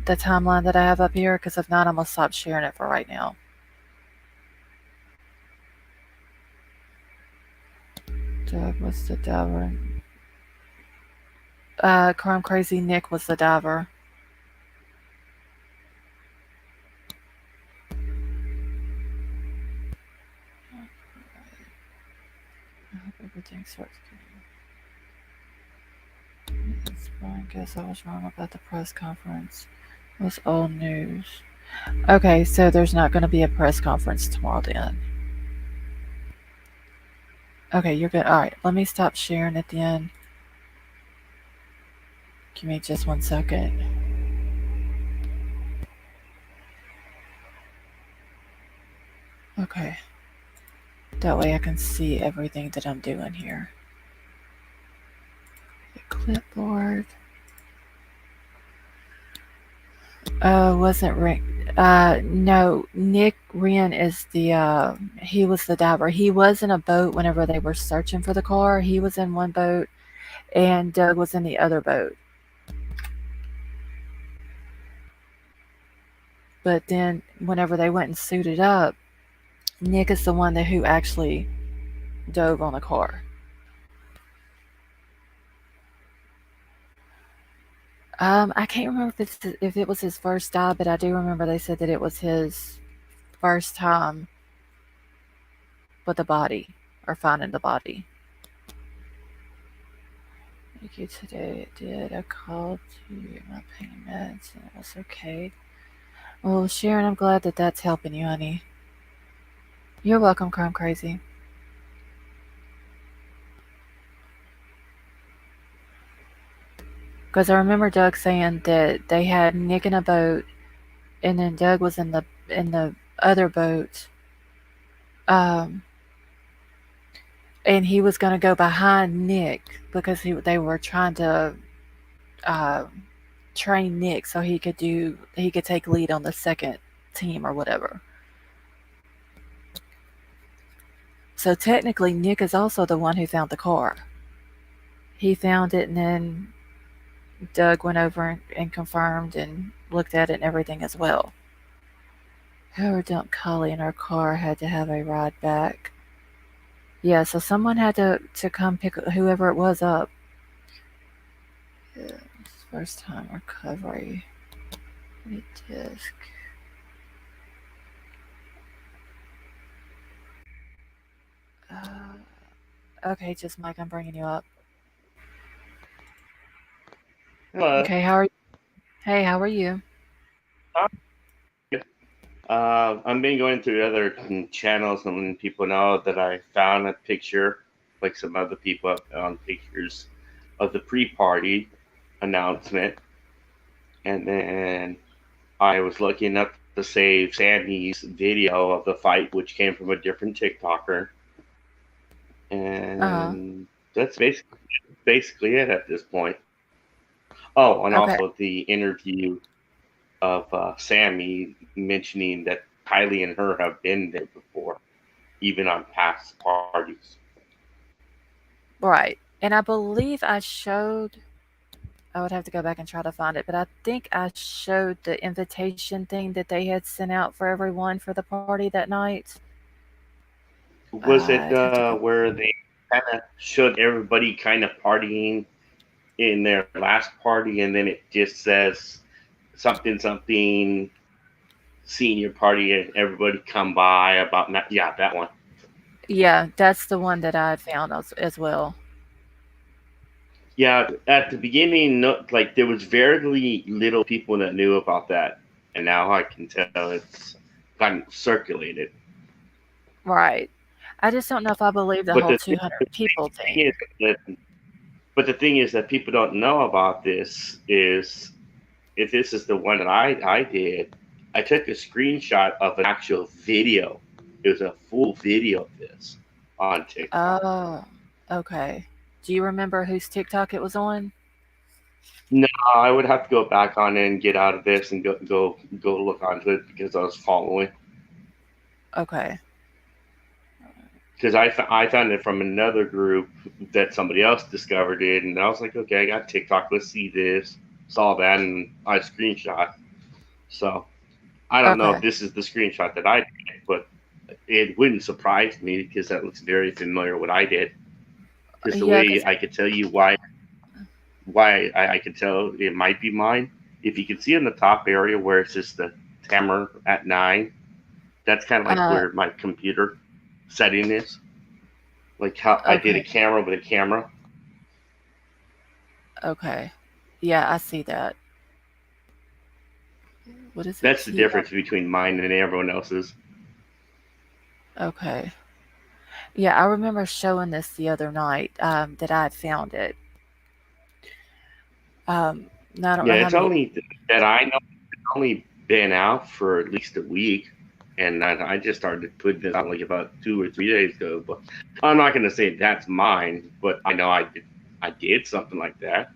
timeline that I have up here? Because if not, I'm gonna stop sharing it for right now. Doug was the diver. Crime Crazy Nick was the diver. I hope everything starts getting. Yes, Brian, guess I was wrong about the press conference. It was all news. Okay, so there's not going to be a press conference tomorrow then. Okay, you're good. All right, let me stop sharing it then. Give me just 1 second. Okay. That way I can see everything that I'm doing here. The clipboard. Wasn't Rick. No, Nick Wren is he was the diver. He was in a boat whenever they were searching for the car. He was in one boat and Doug was in the other boat. But then whenever they went and suited up, Nick is the one who actually dove on the car. I can't remember if it was his first dive, but I do remember they said that it was his first time with the body or finding the body. Thank you today. It did. I called you my pain meds and it was okay. Well, Sharon, I'm glad that that's helping you, honey. You're welcome, Crime Crazy. Because I remember Doug saying that they had Nick in a boat, and then Doug was in the other boat, and he was going to go behind Nick because they were trying to train Nick so he could take lead on the second team or whatever. So technically, Nick is also the one who found the car. He found it, and then Doug went over and confirmed and looked at it and everything as well. Whoever dumped Kylie in her car had to have a ride back. Yeah, so someone had to come pick whoever it was up. Yeah, first time recovery. Disc. Okay, just Mike, I'm bringing you up. Hello. Okay, how are you? Hey, how are you? I've been going through other channels and letting people know that I found a picture like some other people have on pictures of the pre-party announcement, and then I was lucky enough to save Sammy's video of the fight, which came from a different TikToker, Uh-huh. and that's basically it at this point. Oh, and Okay. also the interview of Sammy mentioning that Kylie and her have been there before, even on past parties. Right. And I believe I showed, I would have to go back and try to find it, but I think I showed the invitation thing that they had sent out for everyone for the party that night. Was it I'd have to go. where they kind of showed everybody kind of partying in their last party, and then it just says something something senior party, and everybody come by about not, yeah, that one. Yeah, that's the one that I had found as well. Yeah, at the beginning, no, like there was very little people that knew about that, and now I can tell it's gotten circulated. Right. I just don't know if I believe the But whole 200 people thing thing. is that, but the thing is that people don't know about this is if this is the one that I did, I took a screenshot of an actual video. It was a full video of this on TikTok. Oh, okay. Do you remember whose TikTok it was on? No, I would have to go back on it and get out of this and go look onto it because I was following. Okay. Because I found it from another group that somebody else discovered it, and I was like, okay, I got TikTok. Let's see this. Saw that, and I screenshot. So I don't know Okay. if this is the screenshot that I did, but it wouldn't surprise me because that looks very familiar what I did. Because the Yeah, way because I could tell you why I could tell it might be mine. If you can see in the top area where it says the timer at 9, that's kind of like uh where my computer setting is. Like how I did a okay. camera with a camera. Okay. Yeah, I see that. What is it? That's the difference between mine and everyone else's. Okay. Yeah, I remember showing this the other night, that I had found it. Um, now I don't Yeah, know how it's many. only that I know it's only been out for at least a week, and I just started putting it out like about 2 or 3 days ago. But I'm not gonna say that's mine, but I know I did something like that.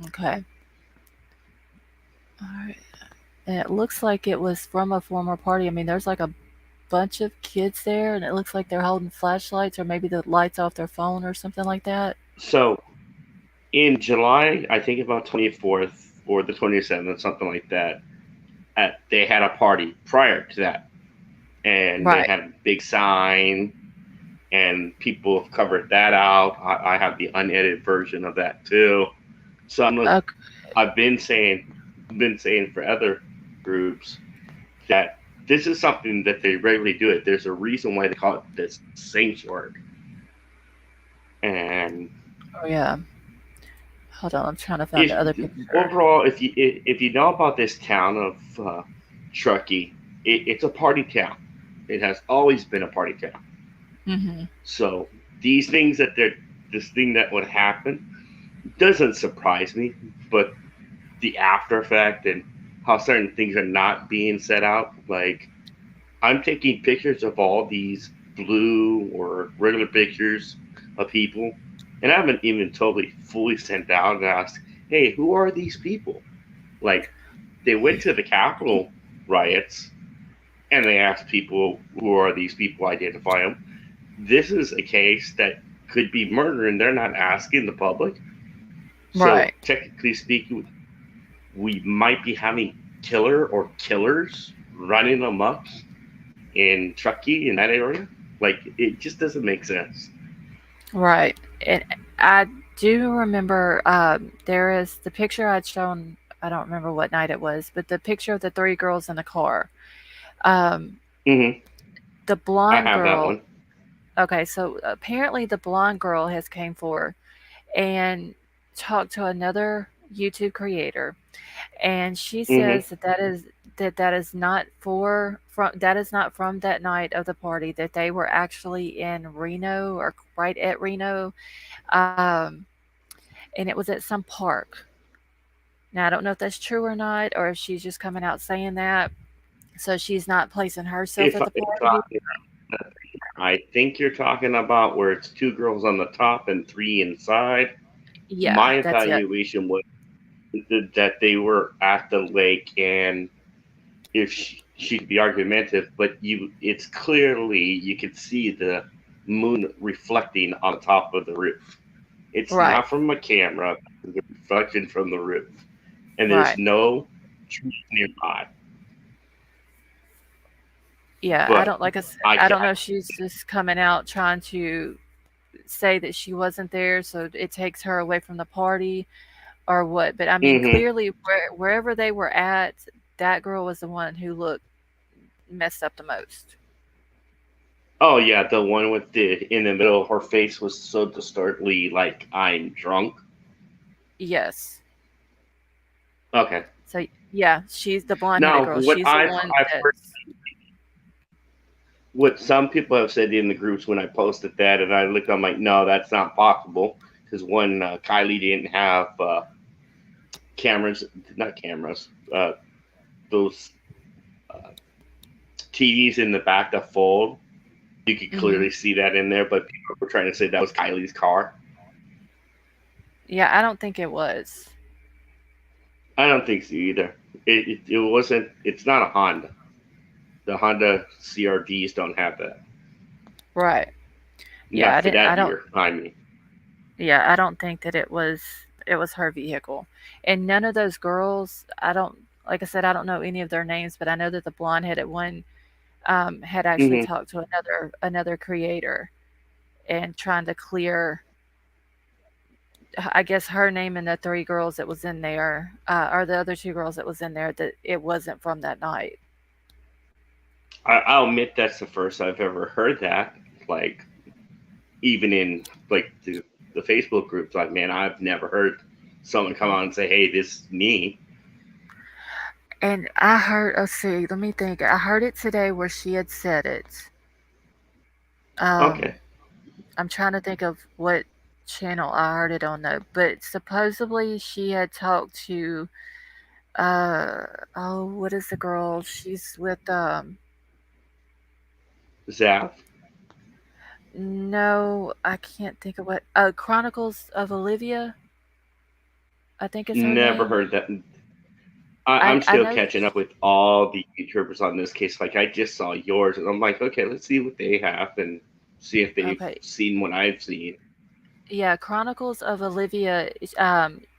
Okay. All right. And it looks like it was from a former party. I mean, there's like a bunch of kids there, and it looks like they're holding flashlights or maybe the lights off their phone or something like that. So in July, I think about 24th or the 27th, something like that. They had a party prior to that, and they Right. had a big sign, and people have covered that out. I have the unedited version of that too. So Okay. I've been saying for other groups that this is something that they regularly do it. There's a reason why they call it this sanctuary, and Oh yeah. Hold on, I'm trying to find if the other picture. overall, if you know about this town of Truckee, it's a party town. It has always been a party town. Mm-hmm. So these things that they're this thing that would happen doesn't surprise me, but the after effect and how certain things are not being set out, like I'm taking pictures of all these blue or regular pictures of people, and I haven't even totally fully sent out and asked, hey, who are these people? Like, they went to the Capitol riots and they asked people, who are these people, identify them. This is a case that could be murder, and they're not asking the public. So, Right. technically speaking, we might be having killer or killers running amok in Truckee in that area. Like it just doesn't make sense. Right. And I do remember, there is the picture I'd shown. I don't remember what night it was, but the picture of the three girls in the car. Um, Hmm. the I blonde have that girl. one. Okay, so apparently the blonde girl has came forward and talked to another YouTube creator, and she Hmm. says that that is that is not that is not from that night of the party. That they were actually in Reno or right at Reno, um, and it was at some park. Now I don't know if that's true or not, or if she's just coming out saying that so she's not placing herself If at the if party. I think you're talking about where it's two girls on the top and three inside. Yeah, My that's it. evaluation was that they were at the lake, and if she could be argumentative, but it's clearly you could see the moon reflecting on top of the roof. It's Right, not from a camera, the reflection from the roof, and there's right. no trees nearby. Yeah, I But don't like I said, I I can don't know if she's just coming out trying to say that she wasn't there, so it takes her away from the party or what. But I mean, mm-hmm. clearly, wherever they were at, that girl was the one who looked messed up the most. Oh yeah, the one with the in the middle, her face was so distortedly like I'm drunk. Yes. Okay. So yeah, she's the blonde-headed Now girl. She's the one I've heard that's. what some people have said in the groups when I posted that, and I looked, I'm like, no, that's not possible because one, Kylie didn't have cameras, not cameras, those uh, TVs in the back that fold. You could Hmm. clearly see that in there, but people were trying to say that was Kylie's car. Yeah, I don't think it was. I don't think so either. It wasn't. It's not a Honda. The Honda CRVs don't have that. Right. Yeah, Not for I that don't. year. I mean, Yeah, I don't think that it was her vehicle. And none of those girls, I don't like I said, I don't know any of their names, but I know that the blonde-headed one had actually hmm talked to another creator and trying to clear, I guess, her name and the three girls that was in there, or the other two girls that was in there, that it wasn't from that night. I'll admit that's the first I've ever heard that. Like even in like the Facebook groups, like man, I've never heard someone come Mm. on and say, "Hey, this is me." And I heard, let's see, let me think. I heard it today where she had said it. Um, Okay. I'm trying to think of what channel I heard it on though, but supposedly she had talked to, uh, oh, what is the girl? She's with, Zaf, no, I can't think of what, Chronicles of Olivia, I think is her never name. heard that. I'm I still know that catching up with all the YouTubers on this case. Like I just saw yours, and I'm like, okay, let's see what they have and see if they've okay. seen what I've seen. Yeah, Chronicles of Olivia,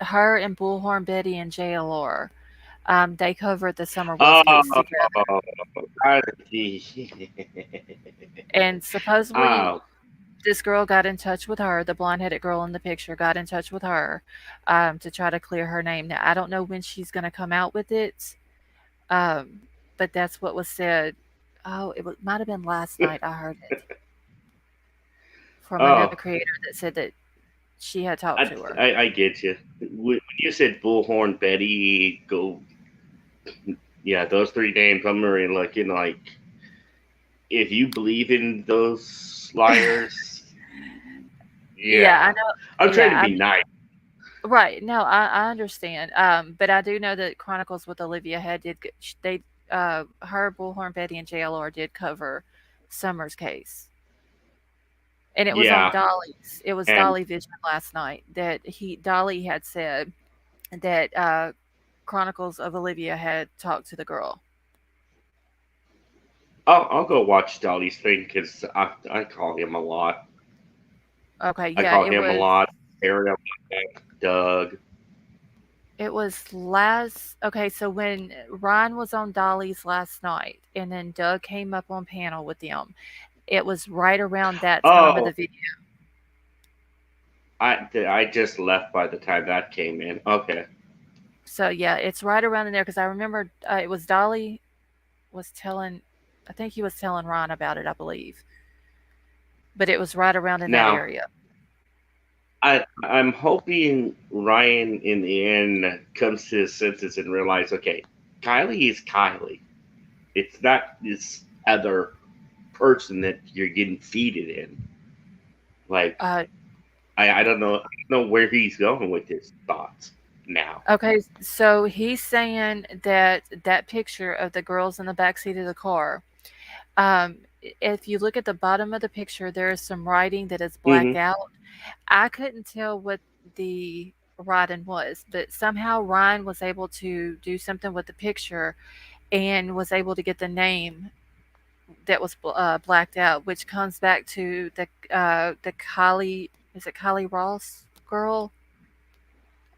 her and Bullhorn Betty and JLR. They covered the Summer Woods Oh, case together. I, And supposedly oh, this girl got in touch with her, the blonde-headed girl in the picture got in touch with her to try to clear her name. Now, I don't know when she's going to come out with it, um, but that's what was said. Oh, might have been last night I heard it from another oh, creator that said that she had talked to her. I get you. When you said Bullhorn, Betty, go, yeah, those three names. I'm really looking like if you believe in those liars, Yeah, I yeah. know. I'm trying to Yeah, be nice. right. No, I understand. But I do know that Chronicles with Olivia had they her Bullhorn Betty and JLR did cover Summer's case, and it was on Yeah, Dolly's. It was and Dolly Vision last night that Dolly had said that Chronicles of Olivia had talked to the girl. I'll go watch Dolly's thing because I call him a lot. Okay, I yeah, call him a lot. Ariel, Doug. it was last. Okay, so when Ryan was on Dolly's last night, and then Doug came up on panel with them, it was right around that time of Oh, the video. I just left by the time that came in. Okay. So yeah, it's right around in there because I remember it was Dolly was telling, I think he was telling Ron about it, I believe, but it was right around in that Now area. I'm hoping Ryan in the end comes to his senses and realize, okay, Kylie is Kylie. It's not this other person that you're getting feeded in. Like Uh, I don't know where he's going with his thoughts now. okay, so he's saying that that picture of the girls in the backseat of the car, if you look at the bottom of the picture, there is some writing that is blacked Hmm. out. I couldn't tell what the writing was, but somehow Ryan was able to do something with the picture and was able to get the name that was blacked out, which comes back to the Kylie, is it Kylie Ross girl?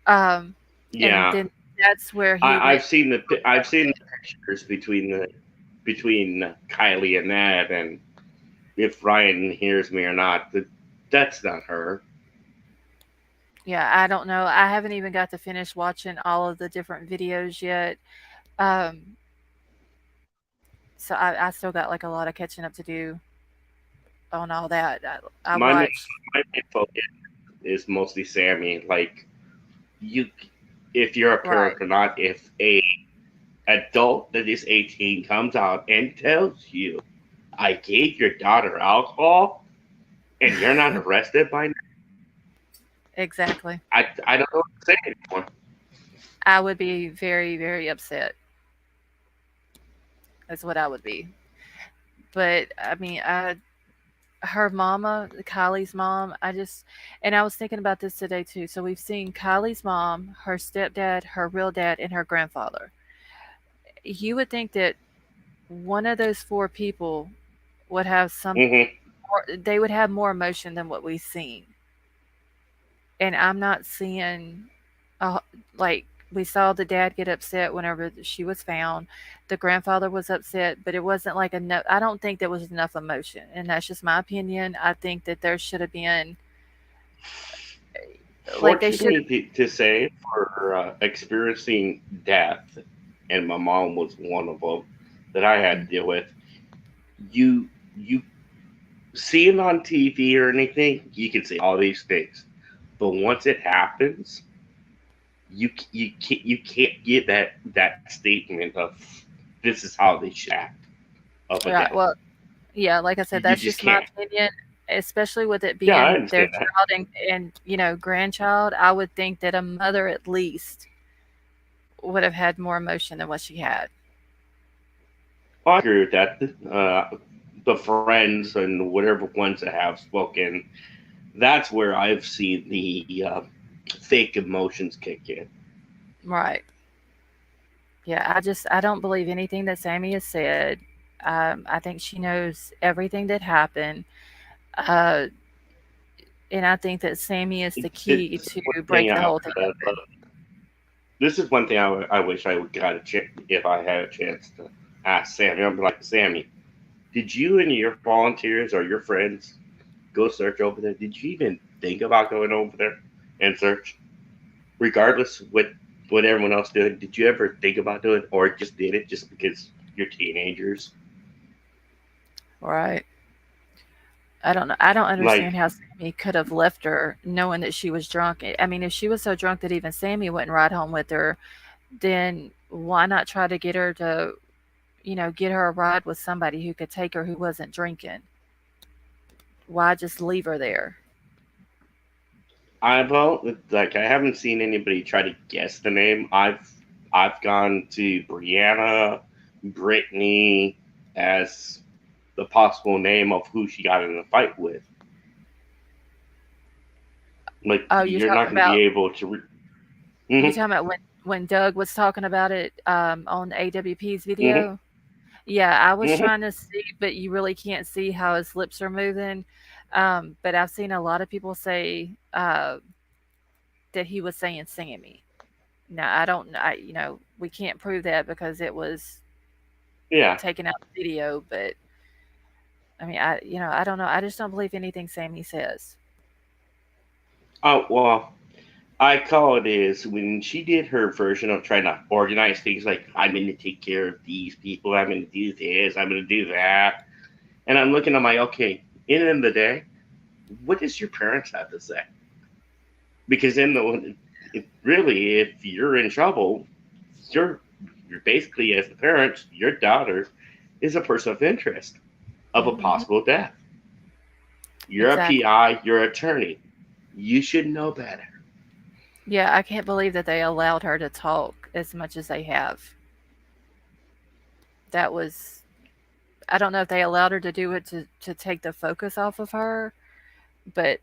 Um, and Yeah, then that's where he went. I've seen the pictures between Kylie and that, and if Ryan hears me or not, that's not her. Yeah, I don't know. I haven't even got to finish watching all of the different videos yet. Um, so I still got like a lot of catching up to do on all that. I My main watched. my main focus is mostly Sammy. Like you, if you're a Right. parent or not, if a adult that is 18 comes out and tells you, "I gave your daughter alcohol," and you're not arrested by now, Exactly. I don't know what to say anymore. I would be very, very upset. That's what I would be. But I mean, her mama, Kylie's mom, and I was thinking about this today too. So we've seen Kylie's mom, her stepdad, her real dad, and her grandfather. You would think that one of those four people would have Hmm. they would have more emotion than what we've seen. And I'm not seeing, uh, like, we saw the dad get upset whenever she was found. The grandfather was upset, but it wasn't like enough. I don't think there was enough emotion. And that's just my opinion. I think that there should have been, like, they should Fortunately, to say for experiencing death, and my mom was one of them that I had have. to deal with. You see it on TV or anything, you can say all these things, but once it happens, you can't get that statement of this is how they should act of a Right. death. Well, yeah, like I said, You that's just just my can't. opinion, especially with it Yeah, I being their understand that. child and grandchild. I would think that a mother at least would have had more emotion than what she had. Well, I agree with that. The friends and whatever ones that have spoken, that's where I've seen the fake emotions kick in. Right. Yeah, I don't believe anything that Sammy has said. I think she knows everything that happened. Uh, and I think that Sammy is the key This is to one thing break the whole thing open. this is one thing I wish I would got a chance if I had a chance to ask Sammy. I'm like, Sammy, did you and your volunteers or your friends go search over there? Did you even think about going over there and search, regardless what everyone else did? Did you ever think about doing it, or just did it just because you're teenagers? Right. I don't know. I don't understand Like, how Sammy could have left her knowing that she was drunk. I mean, if she was so drunk that even Sammy wouldn't ride home with her, then why not try to get her to, get her a ride with somebody who could take her who wasn't drinking? Why just leave her there? I haven't seen anybody try to guess the name. I've gone to Brianna, Brittany as the possible name of who she got in a fight with. Like, Oh, you're not going to be able to. you're Hmm. talking about when Doug was talking about it on AWP's Hmm. video? Yeah, I was Hmm. trying to see, but you really can't see how his lips are moving. But I've seen a lot of people say that he was saying Sammy. Now I don't, we can't prove that because it was Yeah. taken out of the video. But I mean, I don't know. I just don't believe anything Sammy says. Oh well, I call it is when she did her version of trying to organize things. Like, I'm going to take care of these people. I'm going to do this. I'm going to do that. And I'm looking at my okay. In the end of the day, what does your parents have to say? Because really, if you're in trouble, you're you're basically, as the parents, your daughter is a person of interest of a Hmm. possible death. You're a Exactly. PI, you're an attorney. You should know better. Yeah, I can't believe that they allowed her to talk as much as they have. That was, I don't know if they allowed her to do it to take the focus off of her, but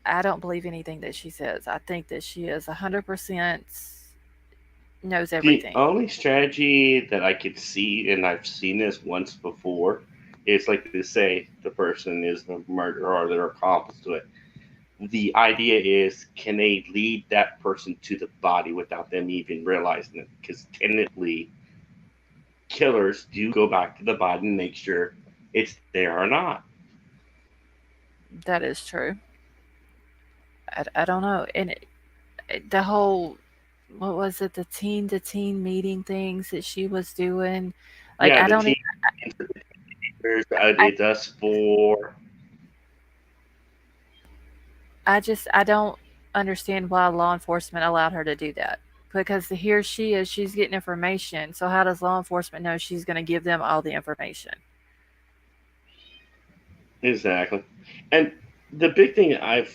I don't believe anything that she says. I think that she is 100% knows The everything. only strategy that I could see, and I've seen this once before, is like they say the person is the murderer or their accomplice to it. The idea is, can they lead that person to the body without them even realizing it? Because technically, killers do go back to the body and make sure it's there or not. That is true. I don't know. And the whole, what was it, the teen to teen meeting things that she was doing? Like, Yeah, I the don't even, teenagers, I, it's us for. I don't understand why law enforcement allowed her to do that. Because here she is, she's getting information. So how does law enforcement know she's going to give them all the information? Exactly. And the big thing I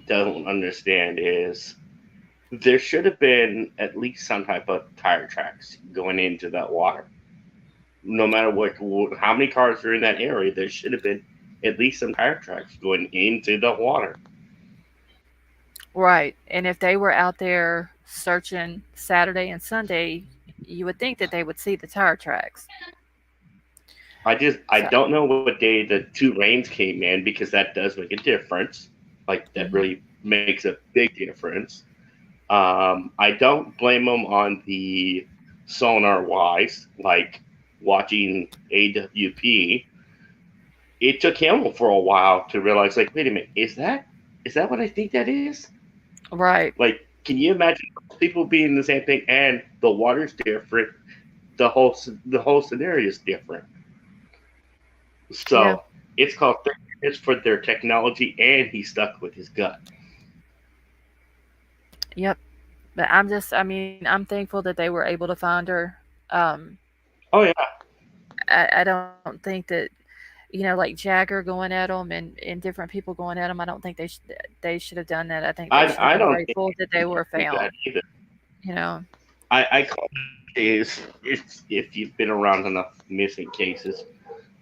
don't understand is there should have been at least some type of tire tracks going into that water. No matter how many cars are in that area, there should have been at least some tire tracks going into the water. Right. And if they were out there searching Saturday and Sunday, you would think that they would see the tire tracks. I So, don't know what day the two rains came in because that does make a difference. Like that mhm. really makes a big difference. I don't blame them on the sonar wise, like watching AWP. It took him for a while to realize, like, wait a minute, is that what I think that is? Right. Like, can you imagine people being the same thing and the water's different, the whole scenario is different. Yeah. So it's called it's for their technology, and he stuck with his gut. Yep. But I'm just, I mean, I'm thankful that they were able to find her. Um, Oh yeah, I don't think that, like Jagger going at them and different people going at them. I don't think they should have done that. I think they should have I been don't think grateful that they were do found. that either. You know. I call it is it's if you've been around enough missing cases,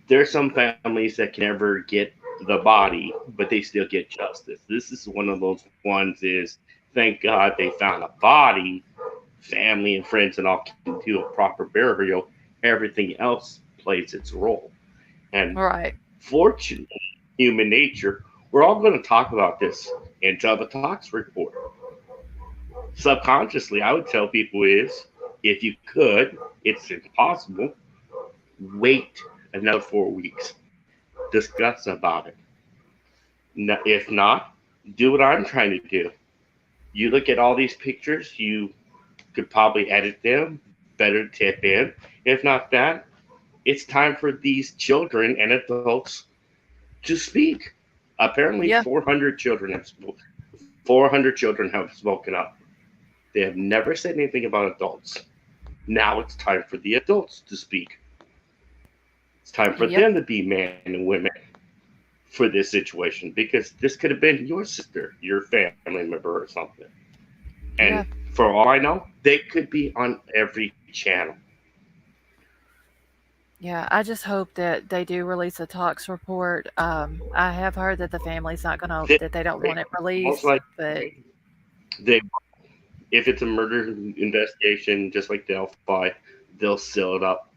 there's some families that can never get the body, but they still get justice. This is one of those ones is thank God they found a body, family and friends and all can do a proper burial. Everything else plays its role. And Right. fortunately, human nature, we're all going to talk about this until the talks report. Subconsciously, I would tell people is if you could, it's impossible, wait another 4 weeks. Discuss about it. If not, do what I'm trying to do. You look at all these pictures, you could probably edit them, better tip in. If not that, it's time for these children and adults to speak. Apparently, Yeah. 400 children have spoken up. They have never said anything about adults. Now it's time for the adults to speak. It's time for Yep. them to be men and women for this situation because this could have been your sister, your family member, or something. And Yeah. for all I know, they could be on every channel. Yeah, I just hope that they do release a talks report. I have heard that the family's not gonna, They, that they don't want it most released, likely, but they if it's a murder investigation, just like Delphi, they'll seal it up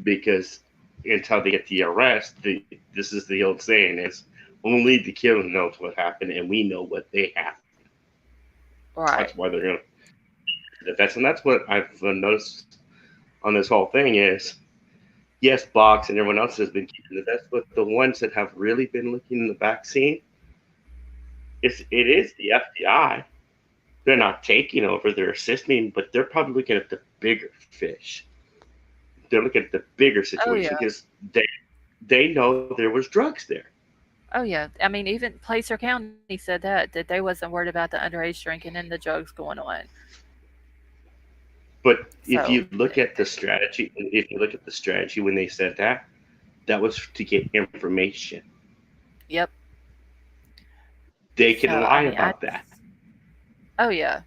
because until they get the arrest, this is the old saying is only the killer knows what happened, and we know what they have. right, That's why they're gonna defense, and that's what I've noticed on this whole thing is yes, Box and everyone else has been keeping the best, but the ones that have really been looking in the vaccine, it is the FBI. They're not taking over; they're assisting, but they're probably looking at the bigger fish. They're looking at the bigger oh situation yeah, because they know there was drugs there. oh yeah. I mean, even Placer County said that they wasn't worried about the underage drinking and the drugs going on. But if So, you look at the strategy, if you look at the strategy when they said that, that was to get information. yep. They can So, lie about that. oh yeah,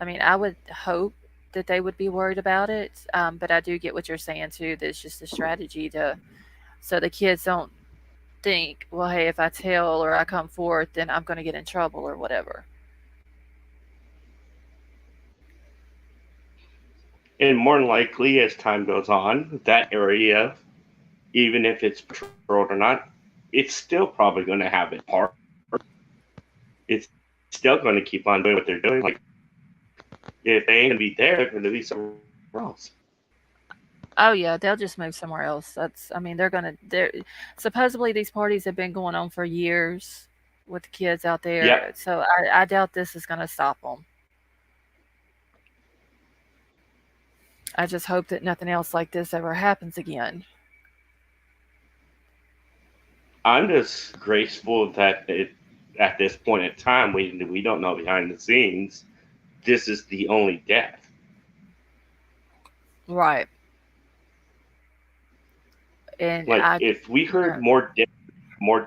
I mean, I would hope that they would be worried about it. But I do get what you're saying too. That it's just a strategy to so the kids don't think, well, hey, if I tell or I come forth, then I'm going to get in trouble or whatever. And more than likely, as time goes on, that area, even if it's patrolled or not, it's still probably going to have its part. It's still going to keep on doing what they're doing. Like, if they ain't going to be there, they're going to be somewhere else. Oh yeah, they'll just move somewhere else. I mean, they're supposedly these parties have been going on for years with the kids out Yep. there. So I doubt this is going to stop them. I just hope that nothing else like this ever happens again. I'm just graceful that at this point in time, we don't know behind the scenes. This is the only death. Right. And Like, I, if we heard uh, more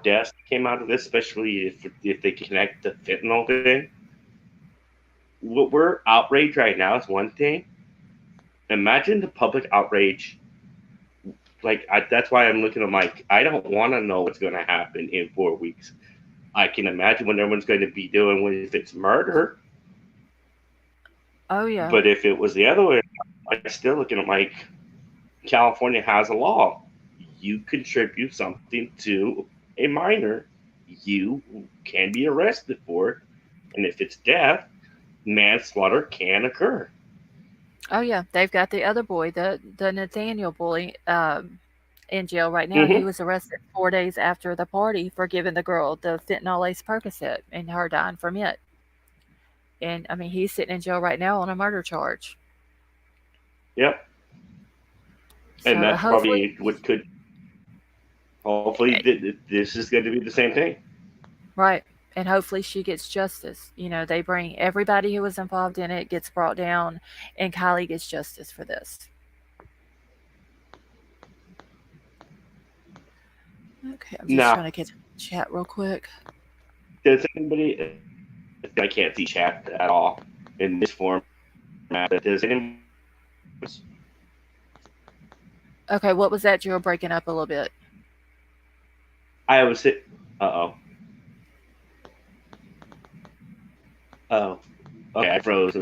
deaths came out of this, especially if they connect the fentanyl thing, what we're outraged right now is one thing. Imagine the public outrage. Like, that's why I'm looking at Mike. I don't want to know what's going to happen in 4 weeks. I can imagine what everyone's going to be doing if it's murder. oh yeah, But if it was the other way, I'm still looking at Mike. California has a law. You contribute something to a minor, you can be arrested for it. And if it's death, manslaughter can occur. oh yeah. They've got the other boy, the Nathaniel boy, in jail right now. He Mm-hmm. was arrested 4 days after the party for giving the girl the fentanyl lace Percocet and her dying from it. And I mean, he's sitting in jail right now on a murder charge. Yep. And So that's hopefully, probably what could. Hopefully, this is going to be the same thing. right. And hopefully she gets justice. You know, they bring everybody who was involved in it gets brought down, and Kylie gets justice for this. Okay, I'm just Now, trying to get to the chat real quick. does anybody? I can't see chat at all in this format. But does anybody? Okay, what was that? You were breaking up a little bit. I was it. Uh oh. Oh. Okay, I froze.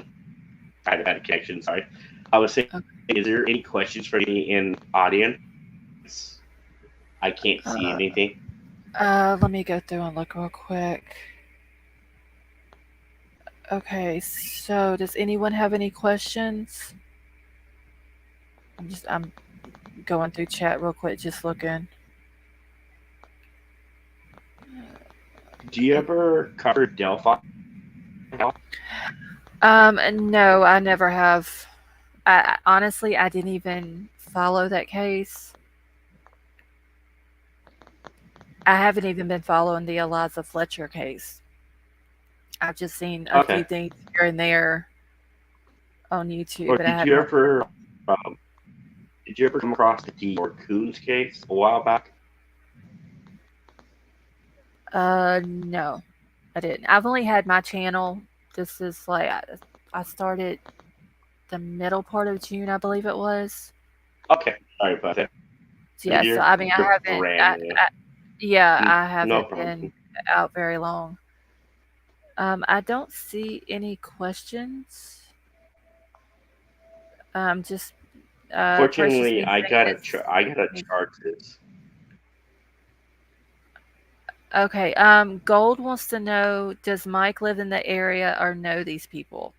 I had a connection. Sorry. I was saying, Okay. is there any questions for me in audience? I can't see Uh, anything. let me go through and look real quick. Okay, so does anyone have any questions? I'm going through chat real quick, just looking. Do you ever cover Delphi? No, I never have. Honestly, I didn't even follow that case. I haven't even been following the Eliza Fletcher case. I've just seen a Okay. few things here and there on YouTube, Or but I haven't. um, did you ever come across the Dior Coons case a while back? No, I didn't. I've only had my channel. This is like I started the middle part of June, I believe it was. Okay. Sorry about that. Yeah, so You're I mean, I you're haven't. brand new. Yeah, I No haven't problem. been out very long. I don't see any questions. Just Precious Fortunately, being I saying gotta it's I gotta charge this. okay. Gold wants to know: does Mike live in the area or know these people?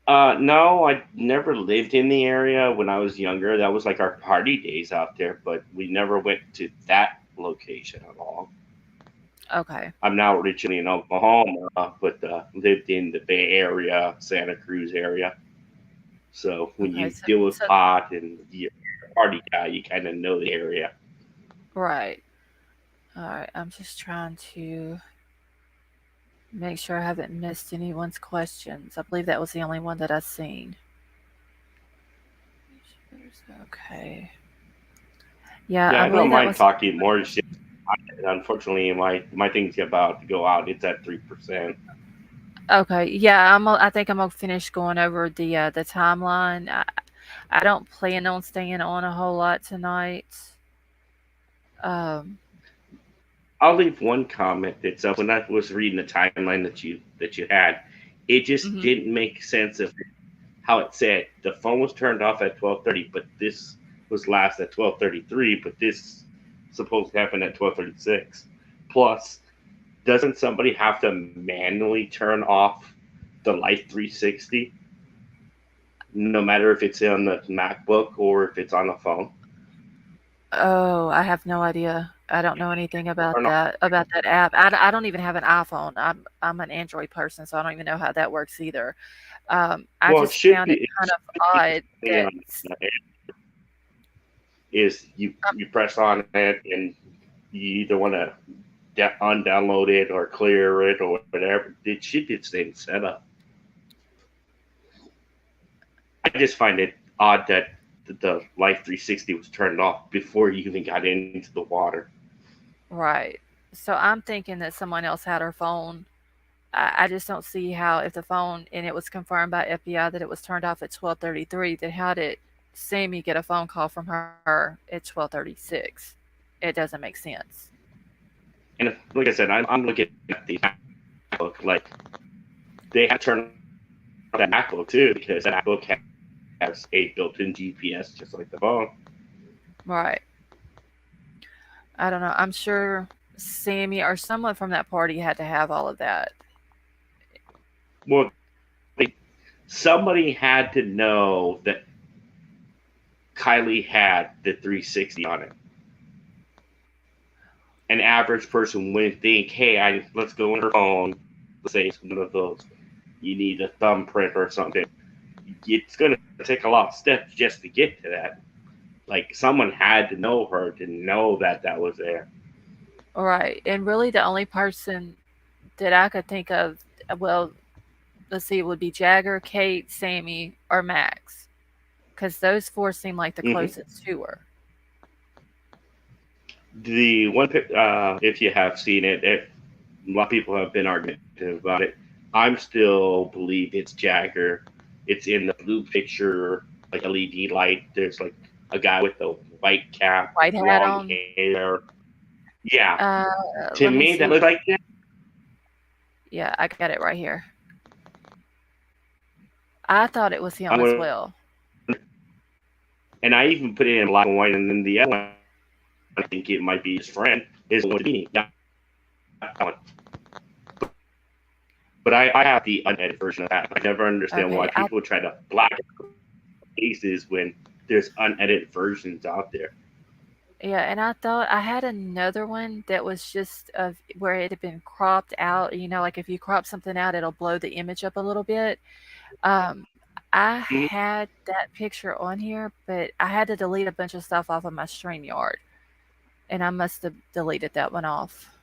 No, I never lived in the area when I was younger. That was like our party days out there, but we never went to that location at all. Okay. I'm now originally in Oklahoma, but lived in the Bay Area, Santa Cruz area. So when Okay. you So, deal with so pot and you're a party guy, you kind of know the area. right. All right. I'm just trying to Make sure I haven't missed anyone's questions. I believe that was the only one that I seen. Okay. Yeah, Yeah, I I don't believe that mind was talking more. It's just, unfortunately, my thing's about to go out. It's at 3%. okay. Yeah, I think I'm gonna finish going over the timeline. I don't plan on staying on a whole lot tonight. Um. I'll leave one comment that's up. When I was reading the timeline that you had, it just Mhm. didn't make sense of how it said the phone was turned off at 12:30, but this was last at 12:33, but this supposed to happen at 12:36. Plus, doesn't somebody have to manually turn off the Life 360, no matter if it's on the MacBook or if it's on the phone? Oh, I have no idea. I don't know anything about Turn off. that app. I don't even have an iPhone. I'm an Android person, so I don't even know how that works either. I Well, it just should found it be. It kind of should be odd the thing that on is you press on it and you either want to undownload it or clear it or whatever. It should be the same setup. I just find it odd that the Life 360 was turned off before you even got into the water. right. So I'm thinking that someone else had her phone. I just don't see how if the phone and it was confirmed by FBI that it was turned off at 12:33, then how did Sammy get a phone call from her at 12:36? It doesn't make sense. And if, like I said, I'm looking at the MacBook. Like they had to turn on that MacBook too because that MacBook has a built-in GPS just like the phone. Right. I don't know. I'm sure Sammy or someone from that party had to have all of that. Well, they, somebody had to know that Kylie had the 360 on it. An average person wouldn't think, "Hey, let's go on her phone. Let's say it's one of those. You need a thumbprint or something. It's going to take a lot of steps just to get to that. Like someone had to know her to know that that was there. Right. And really, the only person that I could think of, well, let's see, it would be Jagger, Kate, Sammy, or Max. Because those four seem like the Mm-hmm. closest to her. The one, if you have seen it, a lot of people have been argumentative about it. I'm still believe it's Jagger. It's in the blue picture, like LED light. There's like a guy with a white cap, White hat long on. hair. Yeah, Uh, to let me me that looks see. like that. Yeah, I got it right here. I thought it was him I'm as gonna, well. and I even put it in black and white, and then the other one, I think it might be his friend, is the one with the beanie. Yeah, that one. But I have the unedited version of that. I never understand why Okay. people try to black faces when there's unedited versions out there. Yeah, and I thought I had another one that was just of where it had been cropped out. You know, like if you crop something out, it'll blow the image up a little bit. Um, I Mhm. had that picture on here, but I had to delete a bunch of stuff off of my StreamYard, and I must have deleted that one off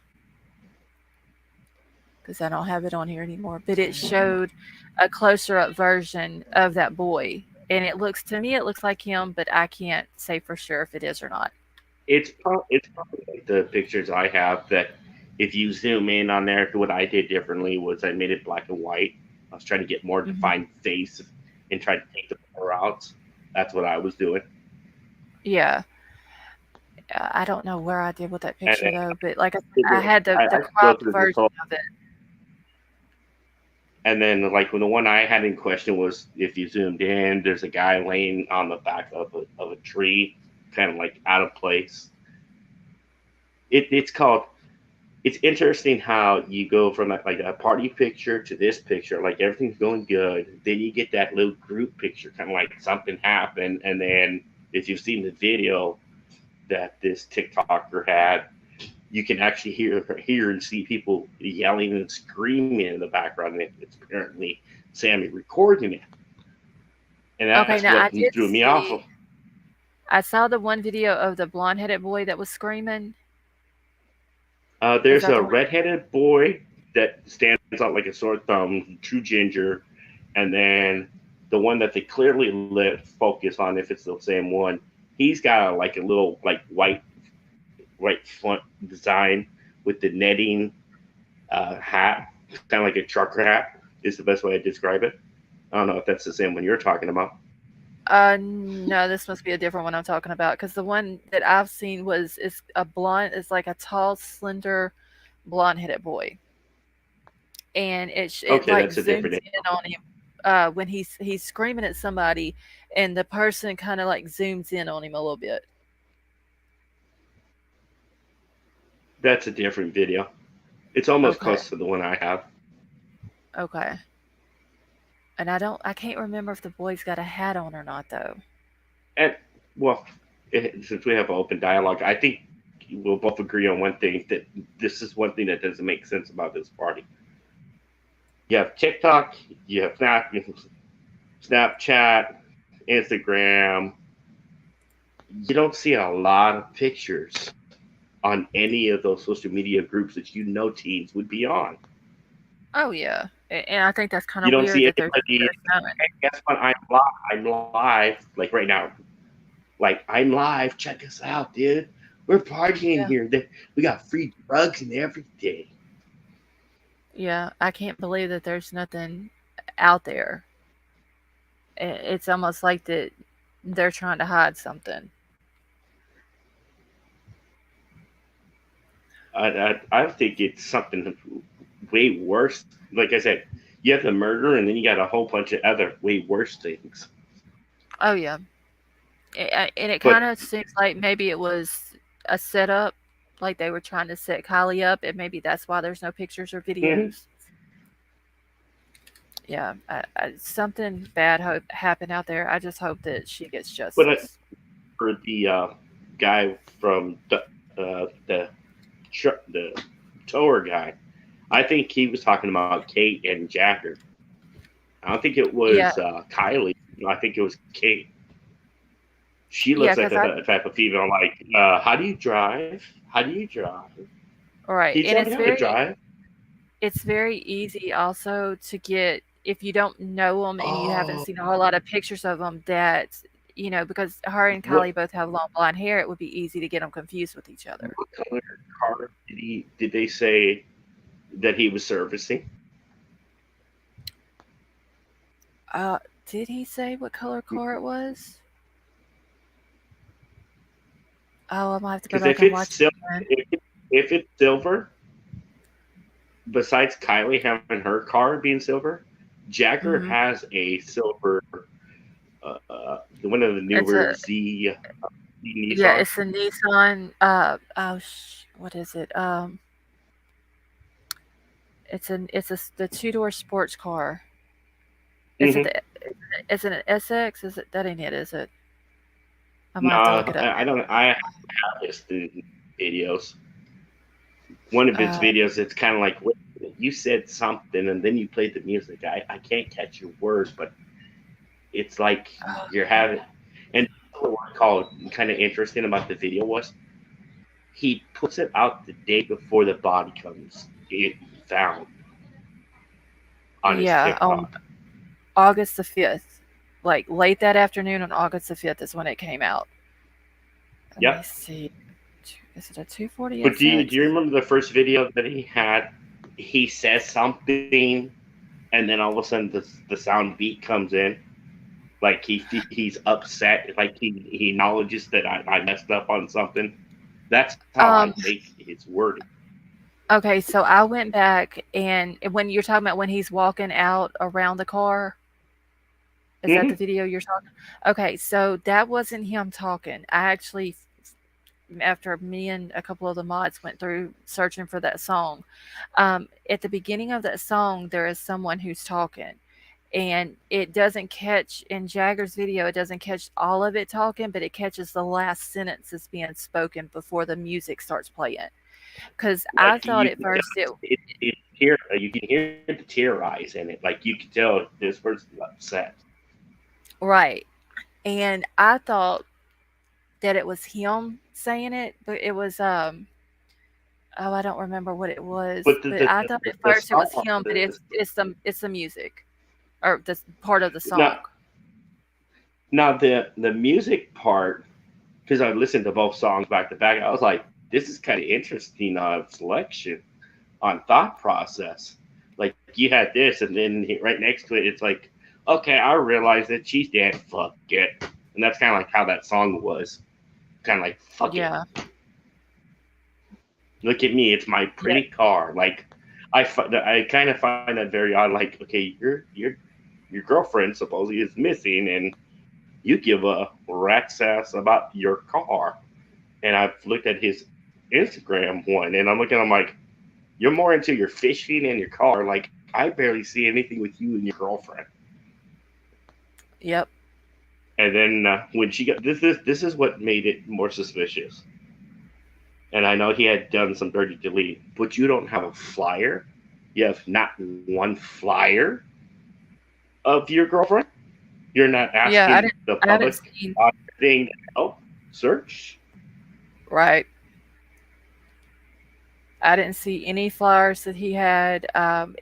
because I don't have it on here anymore. But it showed a closer up version of that boy, and it looks to me it looks like him, but I can't say for sure if it is or not. It's probably like the pictures I have that if you zoom in on there, what I did differently was I made it black and white. I was trying to get more Hmm. defined face and try to take the blur out. That's what I was doing. Yeah. I don't know where I did with that And picture then though, but like I said, I had the I go cropped through this version whole, of it. and then like when the one I had in question was if you zoomed in, there's a guy laying on the back of a tree, kind of like out of place. It's called it's interesting how you go from like a party picture to this picture, like everything's going good. Then you get that little group picture, kind of like something happened. And then if you've seen the video that this TikToker had, you can actually hear and see people yelling and screaming in the background. And it's apparently Sammy recording it, and Okay, that's now what I did threw me off. see. I saw the one video of the blonde-headed boy that was screaming. Is There's that a the one? redheaded boy. that stands out like a sore thumb, true ginger, and then the one that they clearly lit focus on, if it's the same one, he's got like a little like white front design with the netting hat, kind of like a trucker hat is the best way to describe it. I don't know if that's the same one you're talking about. No, this must be a different one I'm talking about because the one that I've seen is a blonde. It's like a tall, slender, blonde-headed boy, and it Okay, like that's a different zooms name. in on him when he's screaming at somebody, and the person kind of like zooms in on him a little bit. That's a different video. It's almost Okay, close to the one I have. okay. And I can't remember if the boy's got a hat on or not though. And well, since we have an open dialogue, I think we'll both agree on one thing, that this is one thing that doesn't make sense about this party. You have TikTok, you have Snapchat, Instagram. You don't see a lot of pictures on any of those social media groups that you know teens would be on. Oh yeah, and I think that's kind You of don't weird see that anybody. they're showing. Hey, guess what? I'm live. Like right now. Like I'm live. Check us out, dude. We're partying Yeah, here. We got free drugs and everything. yeah. I can't believe that there's nothing out there. It's almost like that they're trying to hide something. I think it's something way worse. Like I said, you have the murder, and then you got a whole bunch of other way worse things. Oh yeah, and it kind But of seems like maybe it was a setup, like they were trying to set Kylie up, and maybe that's why there's no pictures or mhm. videos. Yeah, something bad happened out there. I just hope that she gets but justice. for the guy from the tower guy, I think he was talking about Kate and Jacker. I don't think it Yeah, was Kylie. I think it was Kate. She yeah, looks like because I the type of female like, how do you drive? How do you drive? right, Can you and tell me how to drive? it's very easy also to get if you don't know them and you haven't Oh, seen a whole lot of pictures of them that because her and what Kylie both have long blonde hair, it would be easy to get them confused with each other. what color car did they say that he was servicing? Uh, did he say what color car it was? Oh, I might have to go Because back if and it's watch it silver, again. if it's silver, besides Kylie having her car being silver, Jagger Hmm. has a silver, one of the It's newer a yeah, Nissan. it's a Nissan. What is it? The two-door sports car. Is it Mm-hmm. the? Is it an SX? Is it that ain't it? Is it? I might No, have to look it up. I don't. I have this in videos. One of his Uh, videos, it's kind of like, wait, you said something and then you played the music. I can't catch your words, but it's like you're having. And what called kind of interesting about the video was he puts it out the day before the body comes it found on his yeah, on TikTok. August the 5th, like late that afternoon on August the 5th is when it came out. Let me Yep. see. Is it a 240 But do SX? you remember the first video that he had? He says something, and then all of a sudden the sound beat comes in. Like he's upset. Like he acknowledges that I messed up on something. That's how I Um, take his wording. okay, so I went back and when you're talking about when he's walking out around the car, is that Mm-hmm. the video you're talking? Okay, so that wasn't him talking. I actually after me and a couple of the mods went through searching for that song. At the beginning of that song, there is someone who's talking, and it doesn't catch in Jagger's video. It doesn't catch all of it talking, but it catches the last sentence that's being spoken before the music starts playing. Because I Like thought you at can tell first it you can hear the tear eyes in it. Like you can tell this person's upset. right, and I thought that it was him saying it, but it was Oh, I don't remember what it was, But the but the, I the, thought the, at the first it was song him, but the, it's the music or this part of the song. now now the music part, because I listened to both songs back to back, I was like, this is kind of interesting selection on thought process. Like you had this, and then right next to it, it's like, okay, I realize that she's dead. Fuck it, and that's kind of like how that song was. Kind of like, fuck it. Yeah. Look at me, it's my Yeah. pretty car. Like I kind of find that very odd. Like, okay, your girlfriend supposedly is missing, and you give a rat's ass about your car. And I've looked at his Instagram one, and I'm looking. I'm like, you're more into your fishing and your car. Like, I barely see anything with you and your girlfriend. Yep. And then when she got this is what made it more suspicious. And I know he had done some dirty delete, but you don't have a flyer. You have not one flyer of your girlfriend. You're not Yeah, asking the I haven't public seen thing to help search. right. I didn't see any flyers that he had.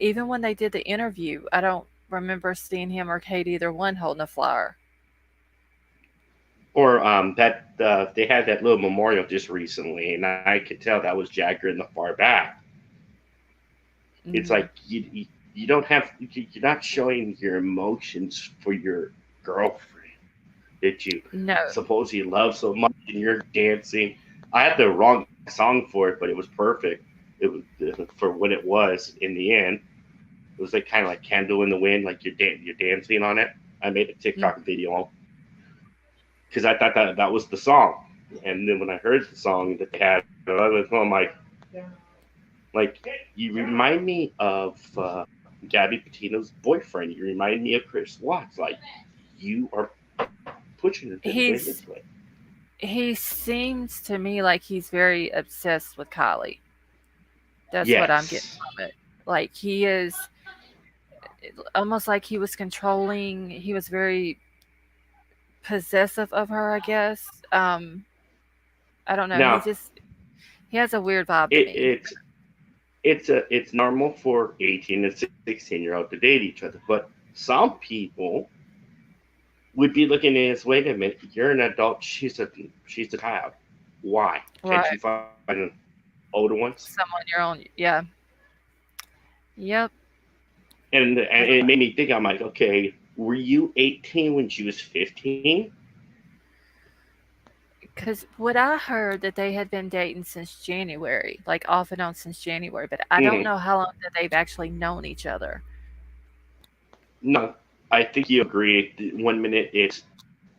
Even when they did the interview, I don't remember seeing him or Kate either one holding a flyer. Or that they had that little memorial just recently, and I could tell that was Jagger in the far back. It's like Hmm. you don't have you're not showing your emotions for your girlfriend that you No. suppose you love so much, and you're dancing. I had the wrong song for it, but it was perfect. It was for what it was in the end. It was like kind of like "Candle in the Wind," like you're dancing on it. I made a Mm. TikTok video because I thought that was the song, and then when I heard the song that they had, I was like, you remind me of Gabby Petito's boyfriend. You remind me of Chris Watts. Like you are pushing it in a way He's this way. he seems to me like he's very obsessed with Kylie. That's what I'm getting Yes. from it. Like he is almost like he was controlling. He was very possessive of her, I guess. I don't know. Now He has a weird vibe to it, me. it's it's normal for 18 and 16-year-old to date each other, but some people would be looking at this. Wait a minute, you're an adult. She's a child. Why can't Right. you find older ones? Someone your own. Yeah. Yep. And it made me think. I'm like, okay, were you 18 when she was 15? Because what I heard that they had been dating since January, like off and on since January, but I don't Mm-hmm. know how long that they've actually known each other. No, I think you agree. 1 minute it's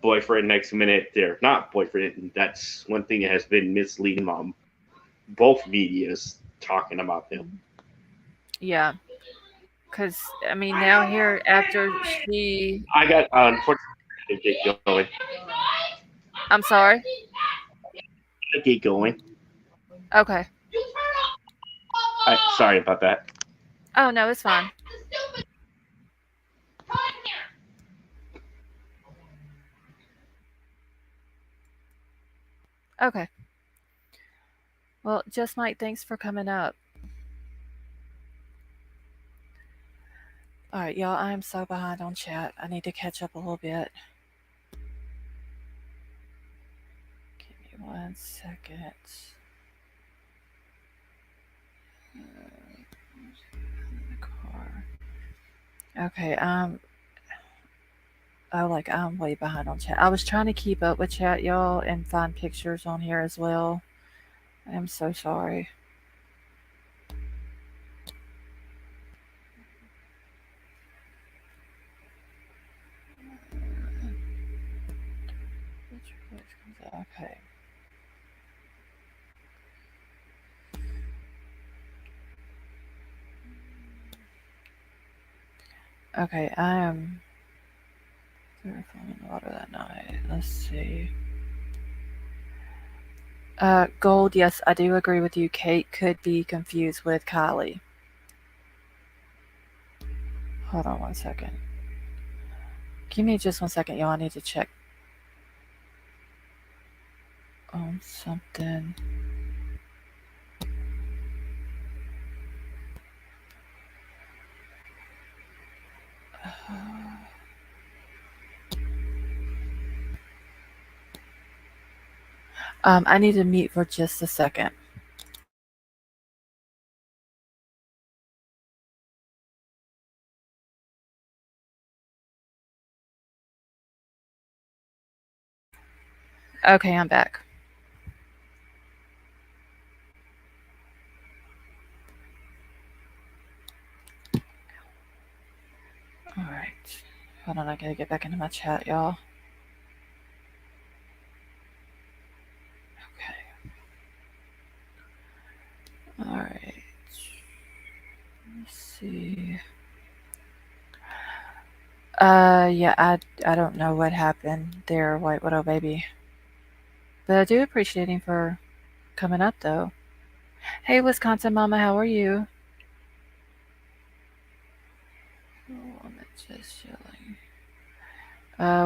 boyfriend, next minute they're not boyfriend. And that's one thing that has been misleading on both medias talking about them. Yeah. Because, I mean, now here after she. I got unfortunately get going. I'm sorry. Get going. Okay. Sorry about that. Oh, no, it's fine. Okay. Well, Just Mike, thanks for coming up. All right, y'all, I am so behind on chat. I need to catch up a little bit. Give me 1 second. In the car. Okay, I'm way behind on chat. I was trying to keep up with chat, y'all, and find pictures on here as well. I am so sorry. Okay. Okay, I am in the water that night. Let's see. Gold, yes, I do agree with you. Kate could be confused with Kylie. Hold on 1 second. Give me just 1 second, y'all. I need to check on something. I need to mute for just a second. Okay, I'm back. All right. Hold on, I gotta get back into my chat, y'all. Okay. All right. Let's see. Yeah, I don't know what happened there, White Widow baby, but I do appreciate him for coming up though. Hey, Wisconsin Mama, how are you? Woman just yelling.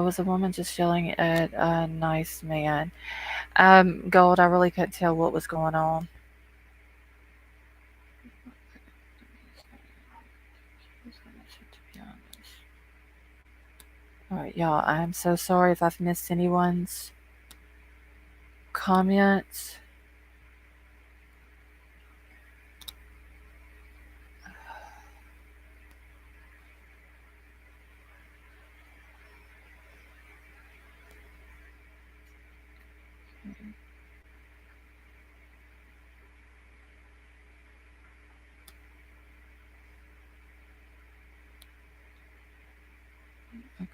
Was a woman just yelling at a nice man? Gold, I really couldn't tell what was going on. Alright, y'all, I'm so sorry if I've missed anyone's comments. Okay.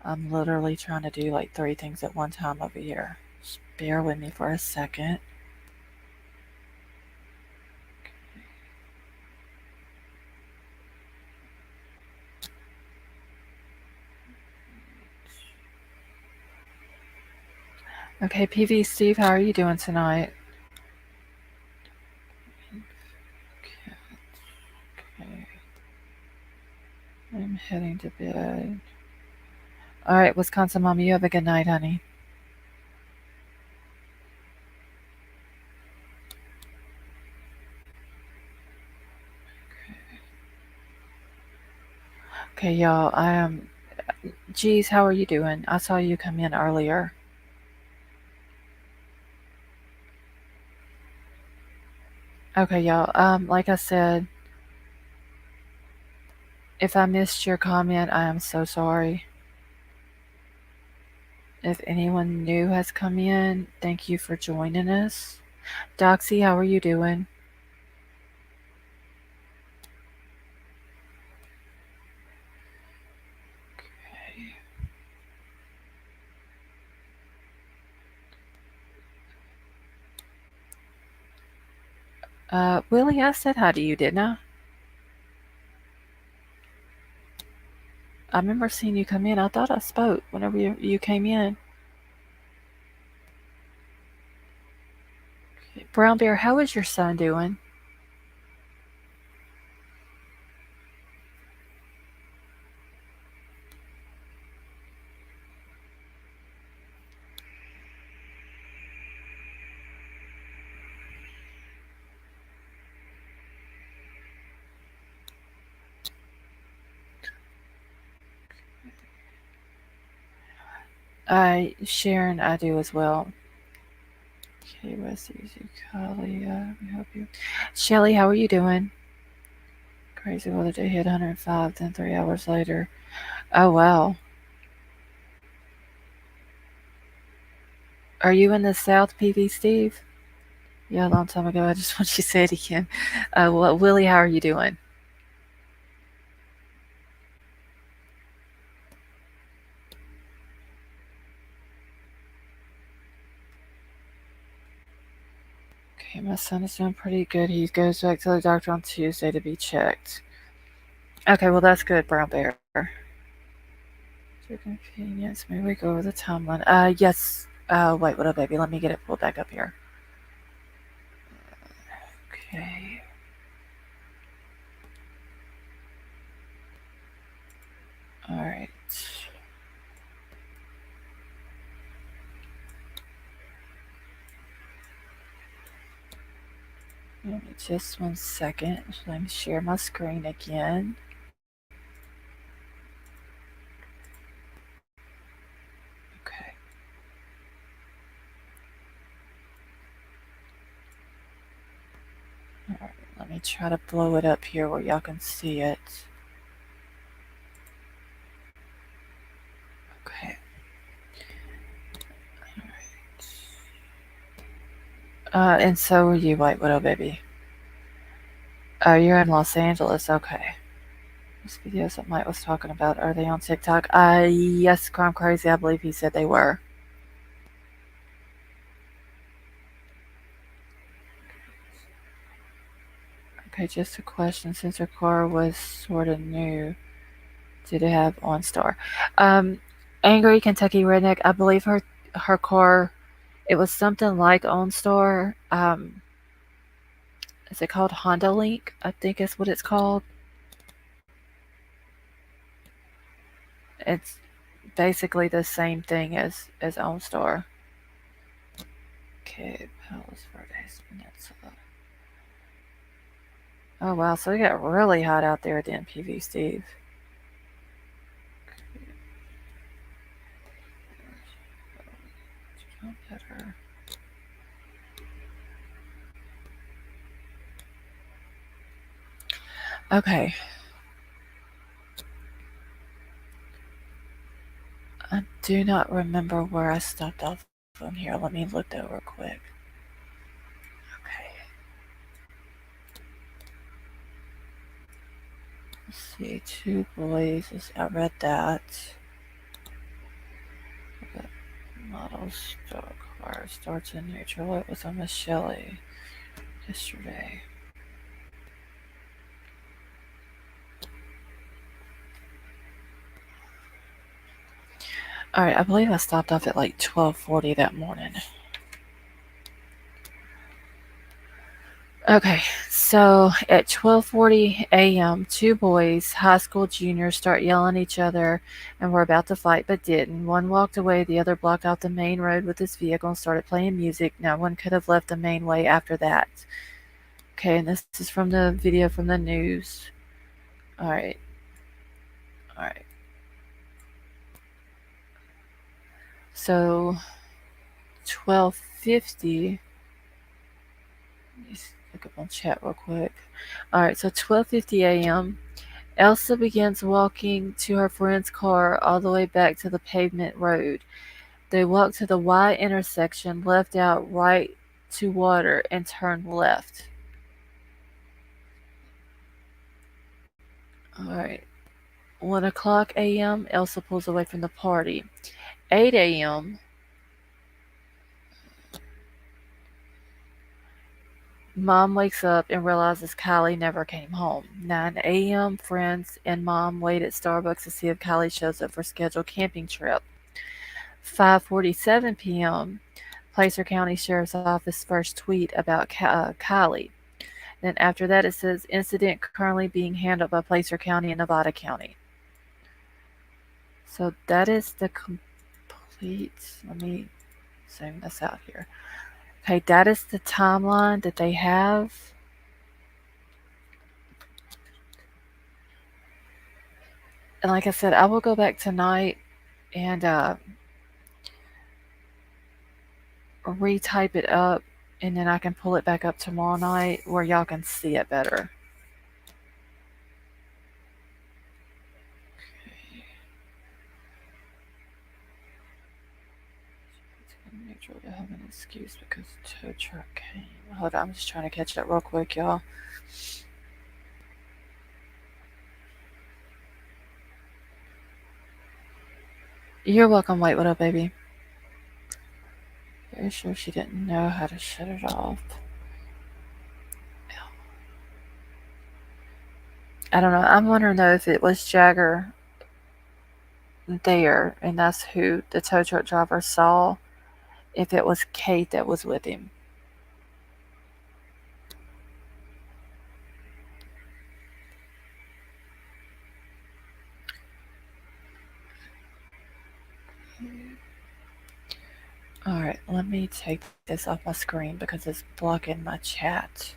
I'm literally trying to do like 3 things at one time over here. Just bear with me for a second. Okay, PV Steve, how are you doing tonight? Okay. I'm heading to bed. Alright, Wisconsin Mama, you have a good night, honey. Okay, y'all, I am. Geez, how are you doing? I saw you come in earlier. Okay, y'all. Like I said, if I missed your comment, I am so sorry. If anyone new has come in, thank you for joining us. Doxy, how are you doing? Willie, I said hi to you, didn't I? I remember seeing you come in. I thought I spoke whenever you came in. Okay. Brown Bear, how is your son doing? Sharon, I do as well. Okay, rest easy, Kylie. We help you. Shelly, how are you doing? Crazy weather day hit 105, then 3 hours later. Oh, wow. Are you in the South, PV Steve? Yeah, a long time ago. I just want you to say it again. Well, Willie, how are you doing? Okay, my son is doing pretty good. He goes back to the doctor on Tuesday to be checked. Okay, well, that's good, Brown Bear. For convenience, maybe we go over the timeline. Yes. Wait, what up, baby? Let me get it pulled back up here. Okay. All right. Just 1 second. Let me share my screen again. try to blow it up here where y'all can see it. Okay. And so are you, White Widow Baby. Oh, you're in Los Angeles. Okay. Those videos that Mike was talking about, are they on TikTok? Yes, Crime Crazy, I believe he said they were. Okay, just a question. Since her car was sort of new, did it have OnStar? Angry Kentucky Redneck, I believe her car, it was something like OnStar. Is it called Honda Link? I think is what it's called. It's basically the same thing as OnStar. Okay, Palos Verdes Peninsula. Oh wow, so it got really hot out there at the NPV, Steve. Better. Okay. I do not remember where I stopped off on here. Let me look that real quick. Okay. Let's see. Two boys. I read that. Model stock car starts in neutral. It was on Miss Shelley yesterday. Alright, I believe I stopped off at like 12:40 that morning. Okay, so at 12:40 a.m., two boys, high school juniors, start yelling at each other and were about to fight but didn't. One walked away, the other blocked off the main road with his vehicle and started playing music. No one could have left the main way after that. Okay, and this is from the video from the news. Alright. Alright. So 12:50. Let me look up on chat real quick. Alright, so 12:50 a.m. Elsa begins walking to her friend's car all the way back to the pavement road. They walk to the Y intersection, left out right to water, and turn left. Alright. 1 o'clock a.m., Elsa pulls away from the party. 8 a.m., Mom wakes up and realizes Kylie never came home. 9 a.m., friends and Mom wait at Starbucks to see if Kylie shows up for scheduled camping trip. 5:47 p.m., Placer County Sheriff's Office first tweet about Kylie. Then after that it says incident currently being handled by Placer County and Nevada County. So that is the complete, let me zoom this out here. Okay, that is the timeline that they have. And like I said, I will go back tonight and retype it up, and then I can pull it back up tomorrow night where y'all can see it better. Neutral to have an excuse because the tow truck came. Hold on, I'm just trying to catch up real quick, y'all. You're welcome, White Widow Baby. Very sure she didn't know how to shut it off. I don't know. I'm wondering though if it was Jagger there, and that's who the tow truck driver saw, if it was Kate that was with him. Alright, let me take this off my screen because it's blocking my chat.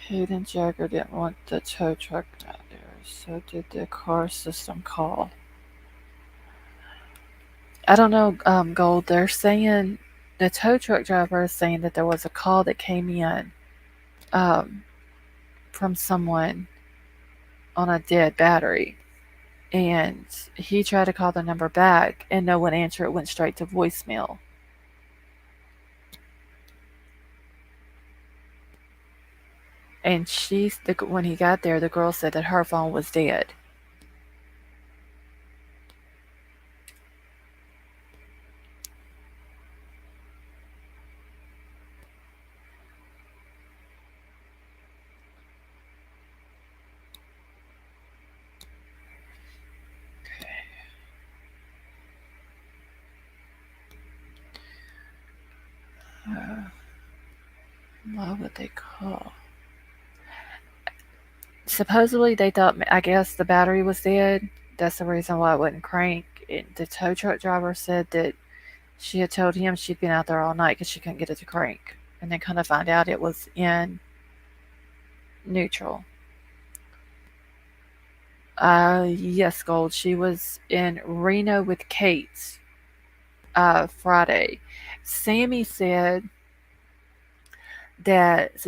Hayden Jagger didn't want the tow truck out there, so did the car system call. I don't know, Gold. They're saying the tow truck driver is saying that there was a call that came in um, from someone on a dead battery, and he tried to call the number back, and no one answered. It went straight to voicemail. And when he got there, the girl said that her phone was dead. Uh, why would they call? Supposedly, they thought, I guess, the battery was dead. That's the reason why it wouldn't crank. The tow truck driver said that she had told him she'd been out there all night because she couldn't get it to crank. And then kind of find out it was in neutral. Yes, Gold. She was in Reno with Kate Friday. Sammy said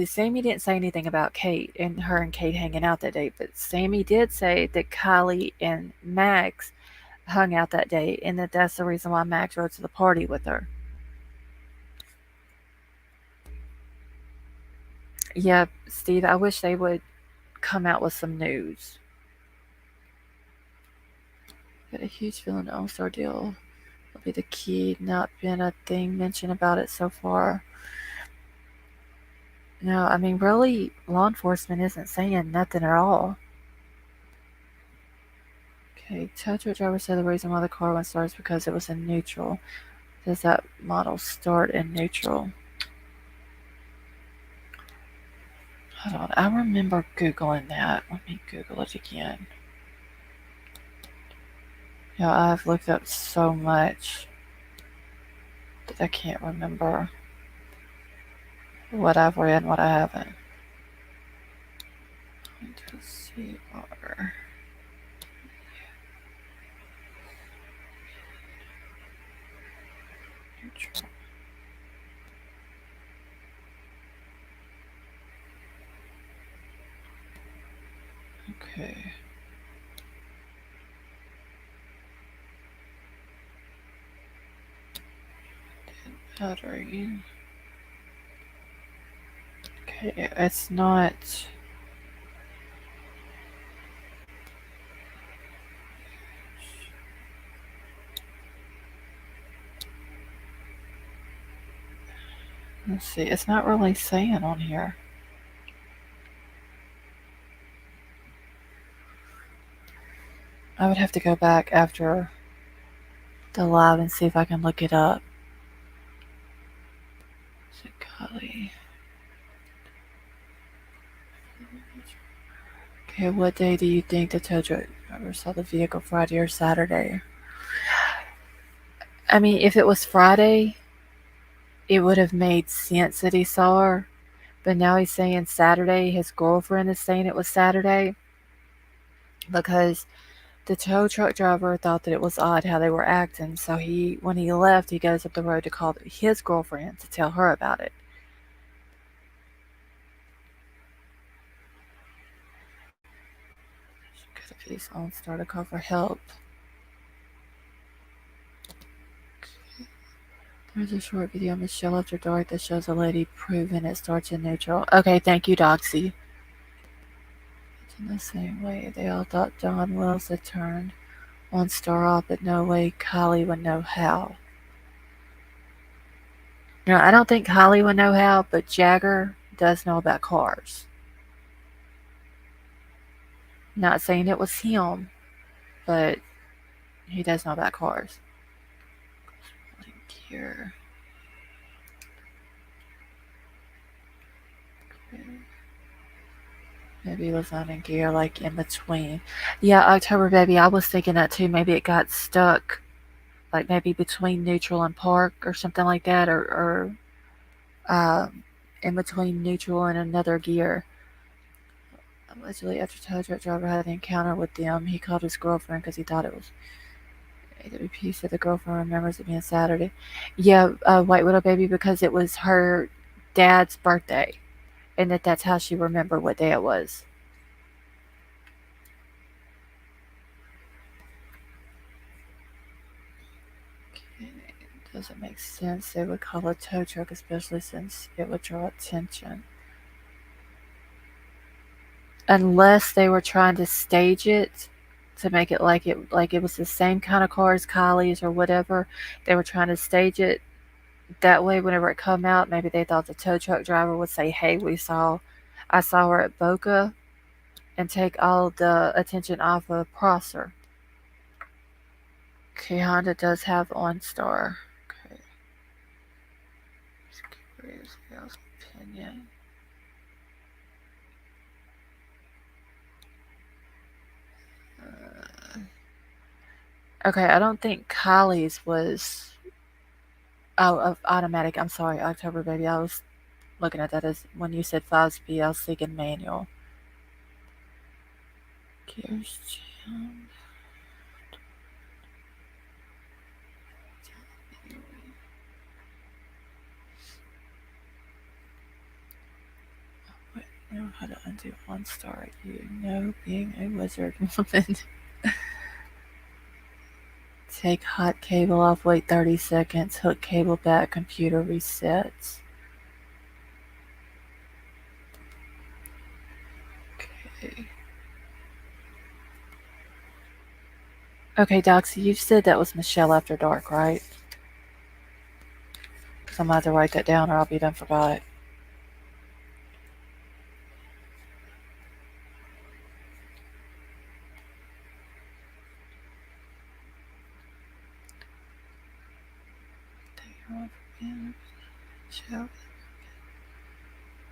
Sammy didn't say anything about Kate and her and Kate hanging out that day, but Sammy did say that Kylie and Max hung out that day and that's the reason why Max rode to the party with her. Yeah, Steve, I wish they would come out with some news. Got a huge feeling the All-Star deal will be the key. Not been a thing mentioned about it so far. No, I mean, really, law enforcement isn't saying nothing at all. Okay, tow truck driver said the reason why the car went start is because it was in neutral. Does that model start in neutral? Hold on, I remember Googling that. Let me Google it again. Yeah, I've looked up so much that I can't remember what I've read and what I haven't. CR. Neutral. Okay. Battery. Okay, it's not. Let's see, it's not really saying on here. I would have to go back after the live and see if I can look it up. Golly. Okay, what day do you think the tow truck driver saw the vehicle, Friday or Saturday? I mean, if it was Friday, it would have made sense that he saw her. But now he's saying Saturday. His girlfriend is saying it was Saturday because the tow truck driver thought that it was odd how they were acting. So when he left, he goes up the road to call his girlfriend to tell her about it. Could have his own start a call for help. There's a short video of Michelle After Dark that shows a lady proving it starts in neutral. Okay, thank you, Doxy. It's in the same way. They all thought Don Wells had turned one star off, but no way Kylie would know how. No, I don't think Kylie would know how, but Jagger does know about cars. Not saying it was him, but he does know about cars. Link here. Maybe it was on a gear like in between. Yeah, October baby, I was thinking that too. Maybe it got stuck, like maybe between neutral and park or something like that, or in between neutral and another gear. Allegedly, after tow truck driver had an encounter with them, he called his girlfriend because he thought it was AWP. Said the girlfriend remembers it being Saturday. Yeah, White Widow Baby, because it was her dad's birthday, and that's how she remembered what day it was. Okay. Doesn't make sense. They would call a tow truck, especially since it would draw attention. Unless they were trying to stage it to make it like it was the same kind of car as Kylie's or whatever. They were trying to stage it that way. Whenever it come out, maybe they thought the tow truck driver would say, "Hey, I saw her at Boca," and take all the attention off of Prosser. Okay, Honda does have OnStar. Okay. Curious opinion. Okay, I don't think Kylie's was. Oh, of automatic. I'm sorry, October Baby. I was looking at that as when you said 5-speed, I was thinking manual. Gears jam. Know how to undo OnStar. You know, being a wizard woman. Take hot cable off, wait 30 seconds, hook cable back, computer resets. Okay. Okay, Doxy, you said that was Michelle After Dark, right? So I'm going to have to write that down or I'll be done forgot.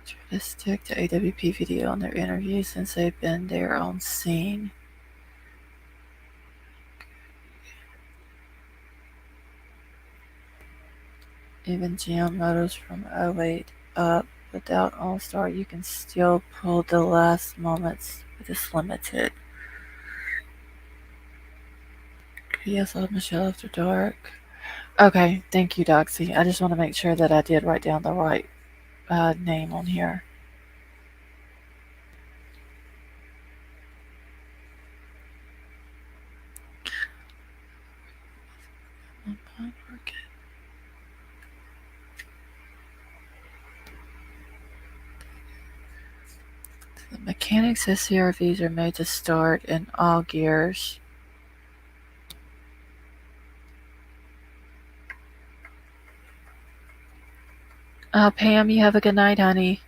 Try to stick to AWP video on their interviews since they've been there on scene. Even GM motos from '08 up without All-Star, you can still pull the last moments with this limited. Yes, I Michelle After Dark. Okay, thank you, Doxy. I just want to make sure that I did write down the right name on here. The mechanics of CRVs are made to start in all gears. Pam, you have a good night, honey.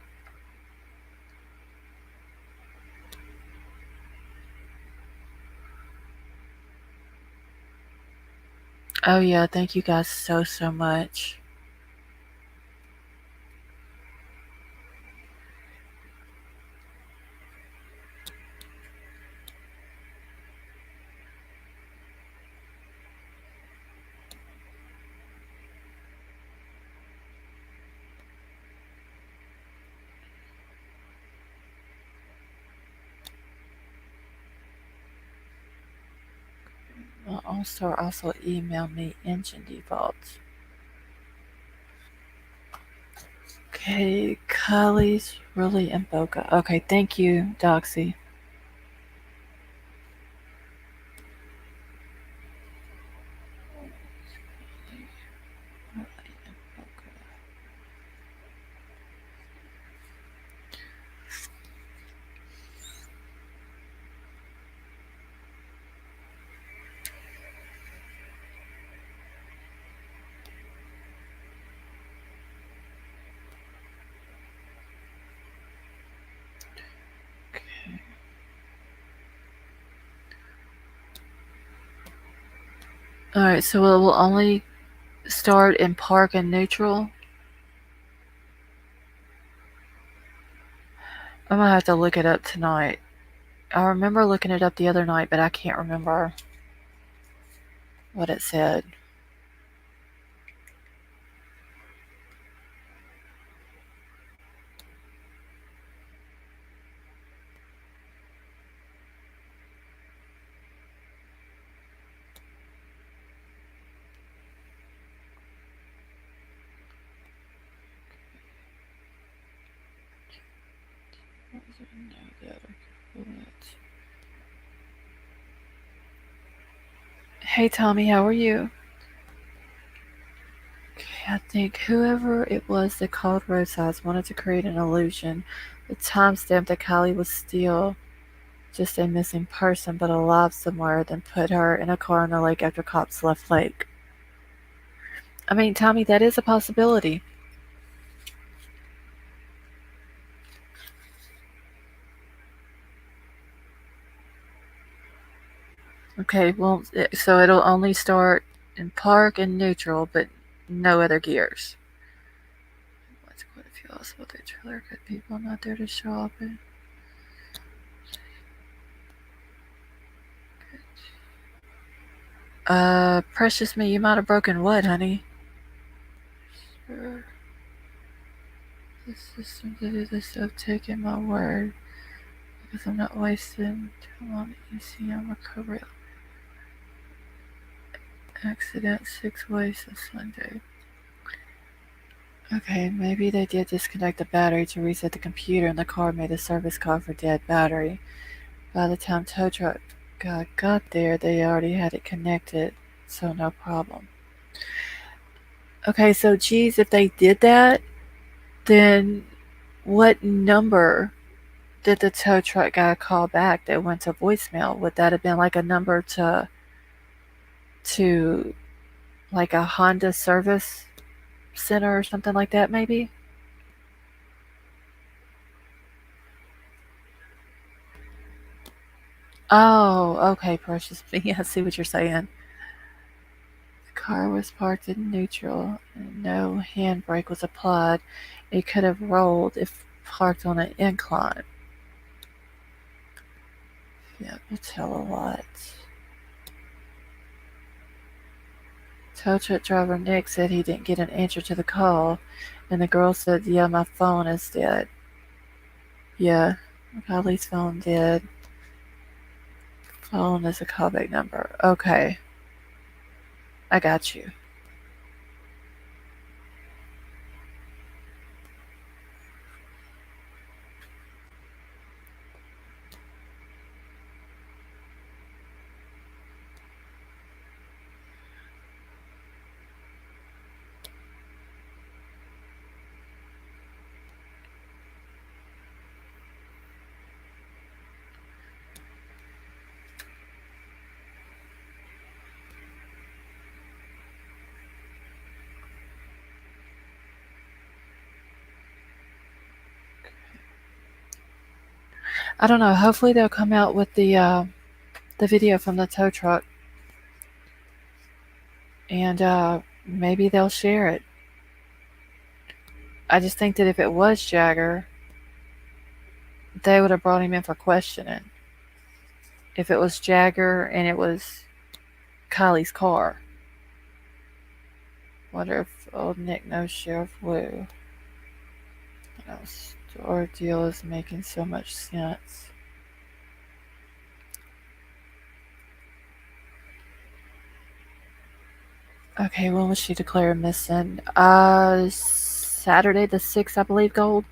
Oh, yeah, thank you guys so much. Well, All-Star also emailed me engine defaults. Okay, Kylie's really in Boca. Okay, thank you, Doxy. Alright, so it will only start in park and neutral. I'm gonna have to look it up tonight. I remember looking it up the other night, but I can't remember what it said. No data coolant. Hey Tommy, how are you? Okay, I think whoever it was that called Roadsides wanted to create an illusion, the timestamp that Kylie was still just a missing person but alive somewhere, then put her in a car in the lake after cops left lake. I mean, Tommy, that is a possibility. Okay, well, so it'll only start in park and neutral, but no other gears. What's quite a few also the trailer got people not there to show up and precious me, you might have broken what, honey? Sure. The system to do this stuff, taking my word. Because I'm not wasting time on ECM recovery. Accident 6 ways of Sunday. Okay, maybe they did disconnect the battery to reset the computer and the car made a service call for dead battery. By the time tow truck got there, they already had it connected, so no problem. Okay, so geez, if they did that, then what number did the tow truck guy call back that went to voicemail? Would that have been like a number to like a Honda service center or something like that, maybe? Oh, okay, precious me. I see what you're saying. The car was parked in neutral and no handbrake was applied. It could have rolled if parked on an incline. Yeah, will tell a lot. Tow truck driver Nick said he didn't get an answer to the call, and the girl said, "Yeah, my phone is dead." Yeah, Kylie's phone dead. Phone is a callback number. Okay, I got you. I don't know. Hopefully they'll come out with the video from the tow truck, and maybe they'll share it. I just think that if it was Jagger, they would have brought him in for questioning. If it was Jagger and it was Kylie's car. Wonder if old Nick knows Sheriff Wu. The ordeal is making so much sense. Okay, when was she declared missing? Saturday the 6th, I believe, Gold.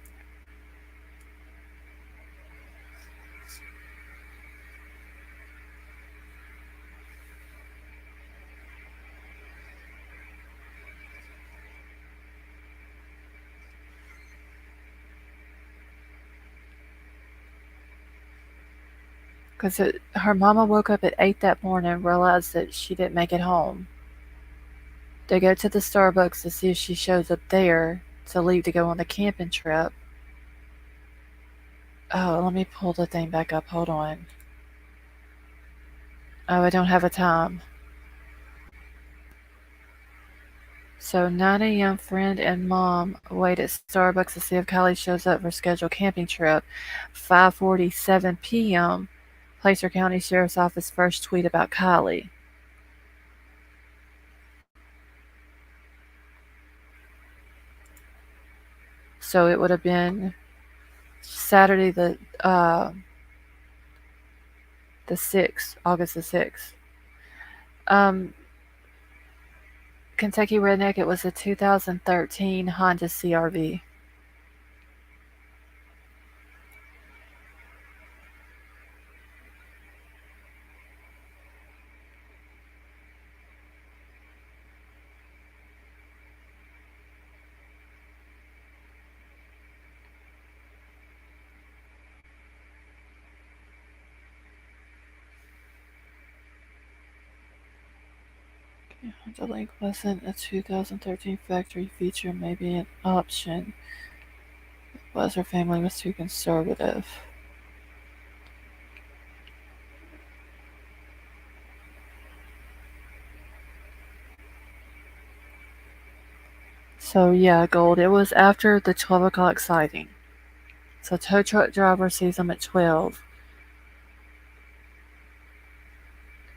Because her mama woke up at 8 that morning and realized that she didn't make it home. They go to the Starbucks to see if she shows up there to leave to go on the camping trip. Oh, let me pull the thing back up. Hold on. Oh, I don't have a time. So 9 a.m. friend and mom wait at Starbucks to see if Kylie shows up for scheduled camping trip. 5:47 p.m. Placer County Sheriff's Office first tweet about Kylie. So it would have been Saturday the 6th, August the 6th. Kentucky Redneck, it was a 2013 Honda CRV. The link wasn't a 2013 factory feature, maybe an option. It was her family was too conservative. So yeah, Gold. It was after the 12 o'clock sighting. So tow truck driver sees him at 12,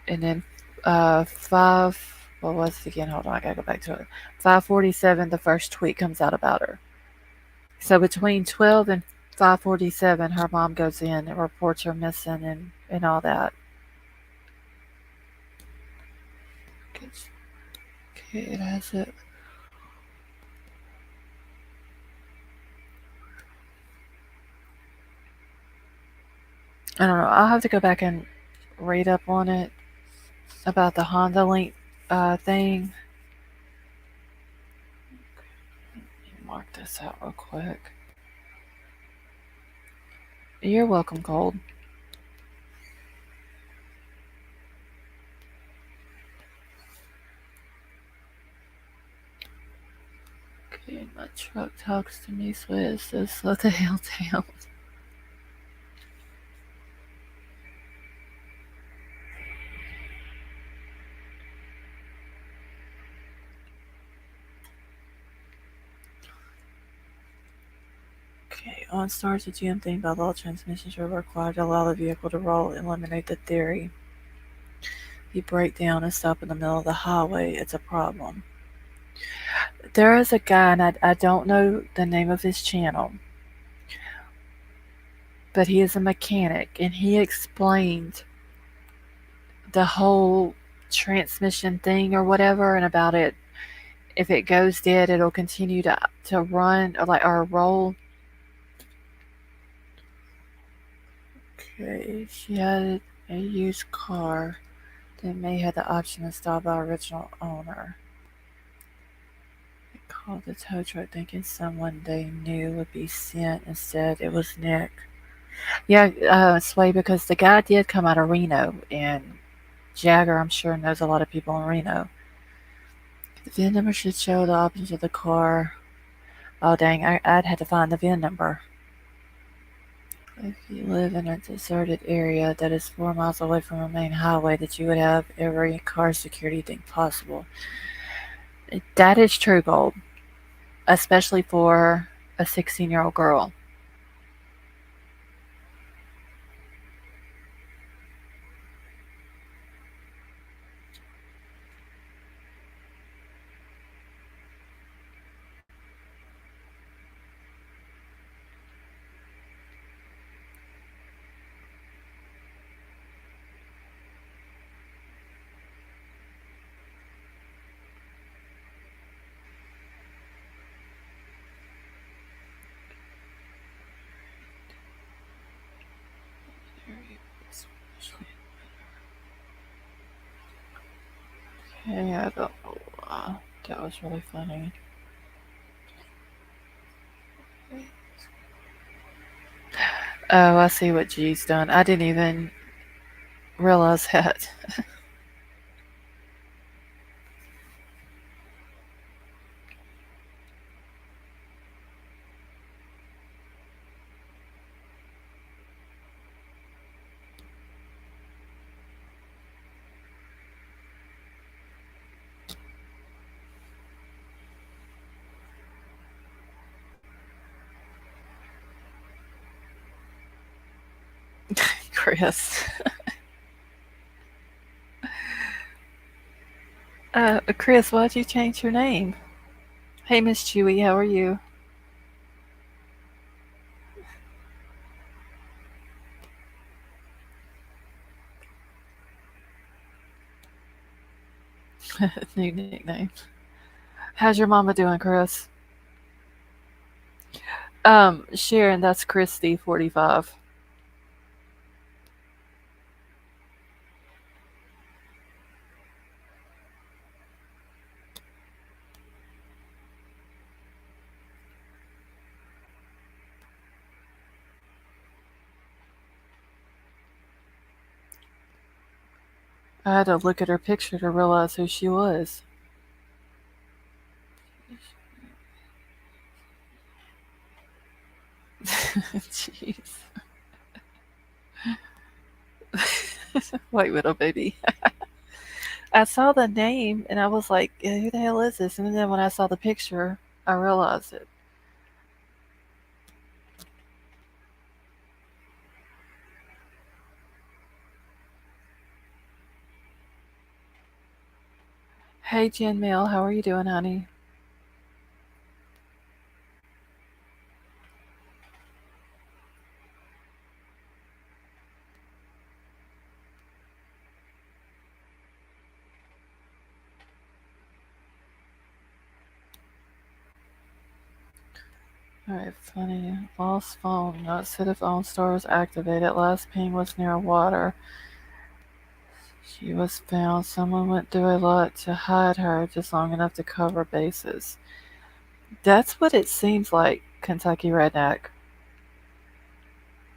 and then 5. What was it again? Hold on, I gotta go back to it. 5:47. The first tweet comes out about her. So between 12 and 5:47, her mom goes in and reports her missing and all that. Okay, it has it. I don't know. I'll have to go back and read up on it about the Honda Link thing. Mark this out real quick. You're welcome, Gold. Okay, my truck talks to me, so it says slow the hell down. Okay, OnStar's a GM thing by law. Transmissions are required to allow the vehicle to roll, eliminate the theory. If you break down and stop in the middle of the highway, it's a problem. There is a guy, and I don't know the name of his channel, but he is a mechanic, and he explained the whole transmission thing or whatever, and about it. If it goes dead, it'll continue to run or roll. Okay, she had a used car that may have the option installed by original owner. They called the tow truck thinking someone they knew would be sent. Instead, it was Nick. Yeah, Sway, because the guy did come out of Reno, and Jagger, I'm sure, knows a lot of people in Reno. The VIN number should show the options of the car. Oh, dang, I'd had to find the VIN number. If you live in a deserted area that is 4 miles away from a main highway, that you would have every car security thing possible. That is true, Gold, especially for a 16-year-old girl. Yeah, I don't know. That was really funny. Oh, I see what G's done. I didn't even realize that. Chris. Chris, why'd you change your name? Hey, Miss Chewy, how are you? New nickname. How's your mama doing, Chris? Sharon, that's Christy, 45. I had to look at her picture to realize who she was. Jeez. White Widow baby. I saw the name and I was like, who the hell is this? And then when I saw the picture, I realized it. Hey, Jen Mail, how are you doing, honey? Alright, funny. Lost phone. Not set if OnStar was activated. Last ping was near water. She was found. Someone went through a lot to hide her just long enough to cover bases. That's what it seems like, Kentucky Redneck.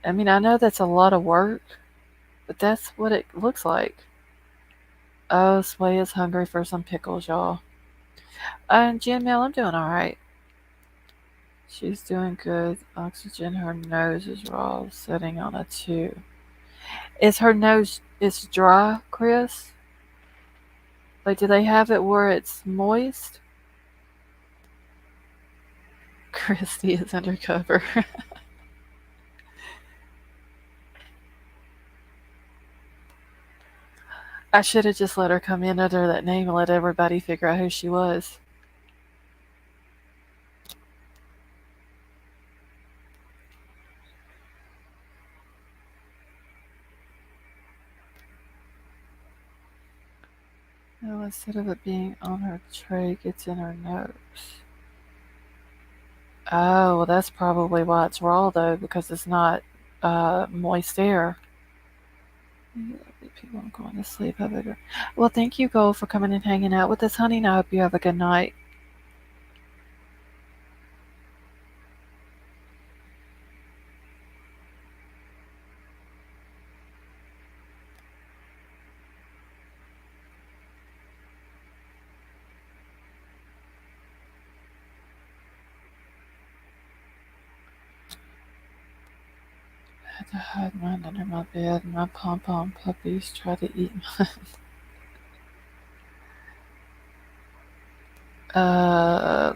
I mean, I know that's a lot of work, but that's what it looks like. Oh, Sway is hungry for some pickles, y'all. Jen Mail, I'm doing alright. She's doing good. Oxygen, her nose is raw, sitting on a 2. Is her nose is dry, Chris? Like, do they have it where it's moist? Christy is undercover. I should have just let her come in under that name and let everybody figure out who she was. No, instead of it being on her tray, it's in her nose. Oh, well, that's probably why it's raw, though, because it's not moist air. People are going to sleep. Well, thank you, Gold, for coming and hanging out with us, honey, and I hope you have a good night. I had to hide mine under my bed. My pom-pom puppies try to eat mine.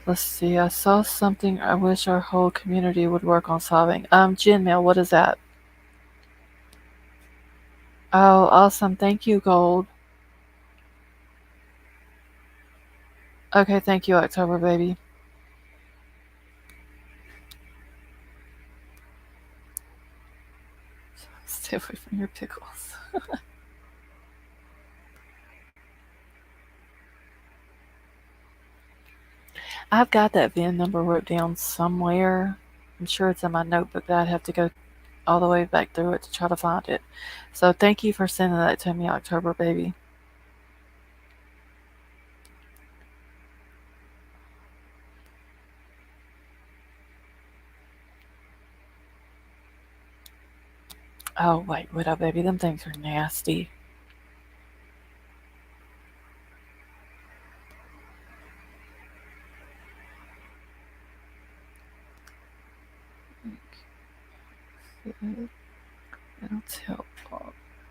Let's see. I saw something I wish our whole community would work on solving. Gin Mail, what is that? Oh, awesome. Thank you, Gold. Okay, thank you, October baby. Stay away from your pickles. I've got that VIN number wrote down somewhere. I'm sure it's in my notebook, but I'd have to go all the way back through it to try to find it. So thank you for sending that to me, October baby. Oh, wait, Widow baby, them things are nasty. It'll tell.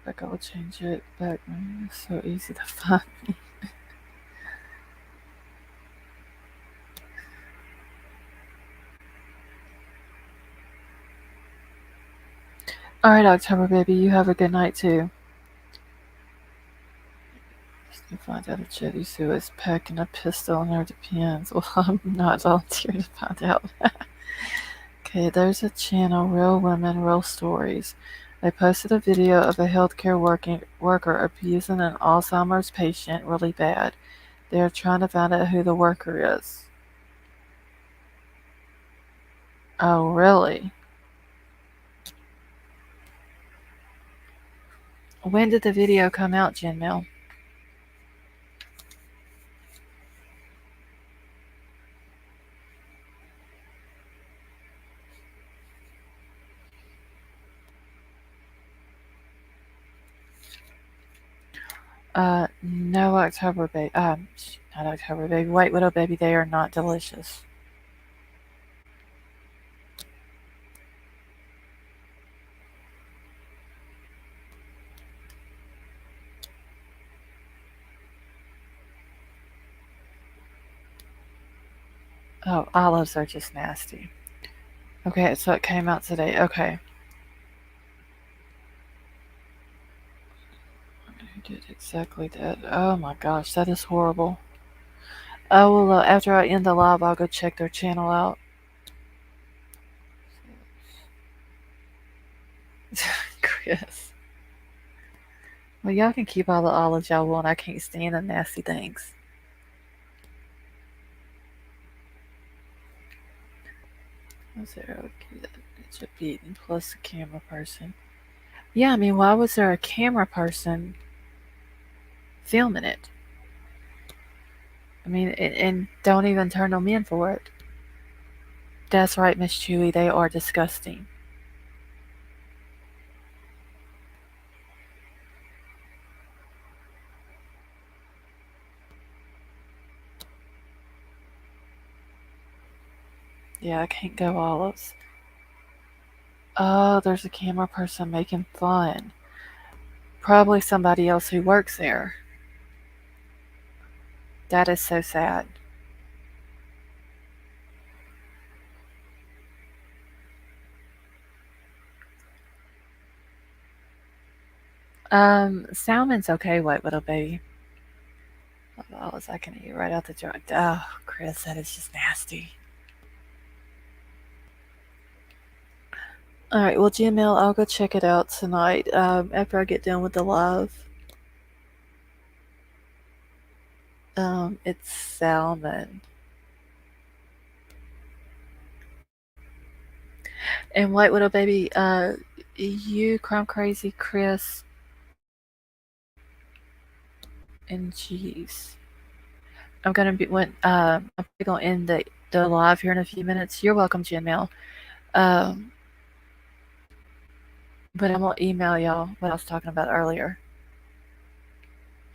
Like I'll change it back. It's so easy to find me. Alright, October baby, you have a good night too. Just to find out if Jetty Sue is packing a pistol in her depends. Well, I'm not volunteering to find out. Okay, there's a channel, Real Women, Real Stories. They posted a video of a healthcare worker abusing an Alzheimer's patient really bad. They are trying to find out who the worker is. Oh, really? When did the video come out, Jen Mill? No October baby. Not October baby. White widow baby. They are not delicious. Oh, olives are just nasty. Okay, so it came out today. Okay. Who did exactly that? Oh my gosh, that is horrible. Oh well, after I end the live, I'll go check their channel out. Chris. Well, y'all can keep all the olives y'all want. I can't stand the nasty things. Was there it's a beaten plus a camera person? Yeah, I mean, why was there a camera person filming it? I mean, and don't even turn them in for it. That's right, Miss Chewy. They are disgusting. Yeah, I can't go olives. Oh, there's a camera person making fun. Probably somebody else who works there. That is so sad. Salmon's okay, white little baby. Olives I can eat right out the jar. Oh, Chris, that is just nasty. All right, well, Gmail, I'll go check it out tonight after I get done with the live. It's salmon. And White Widow Baby, you, Crime Crazy, Chris, and Cheese. I'm gonna be I'm gonna end the live here in a few minutes. You're welcome, Gmail. Um, but I'm gonna email y'all what I was talking about earlier.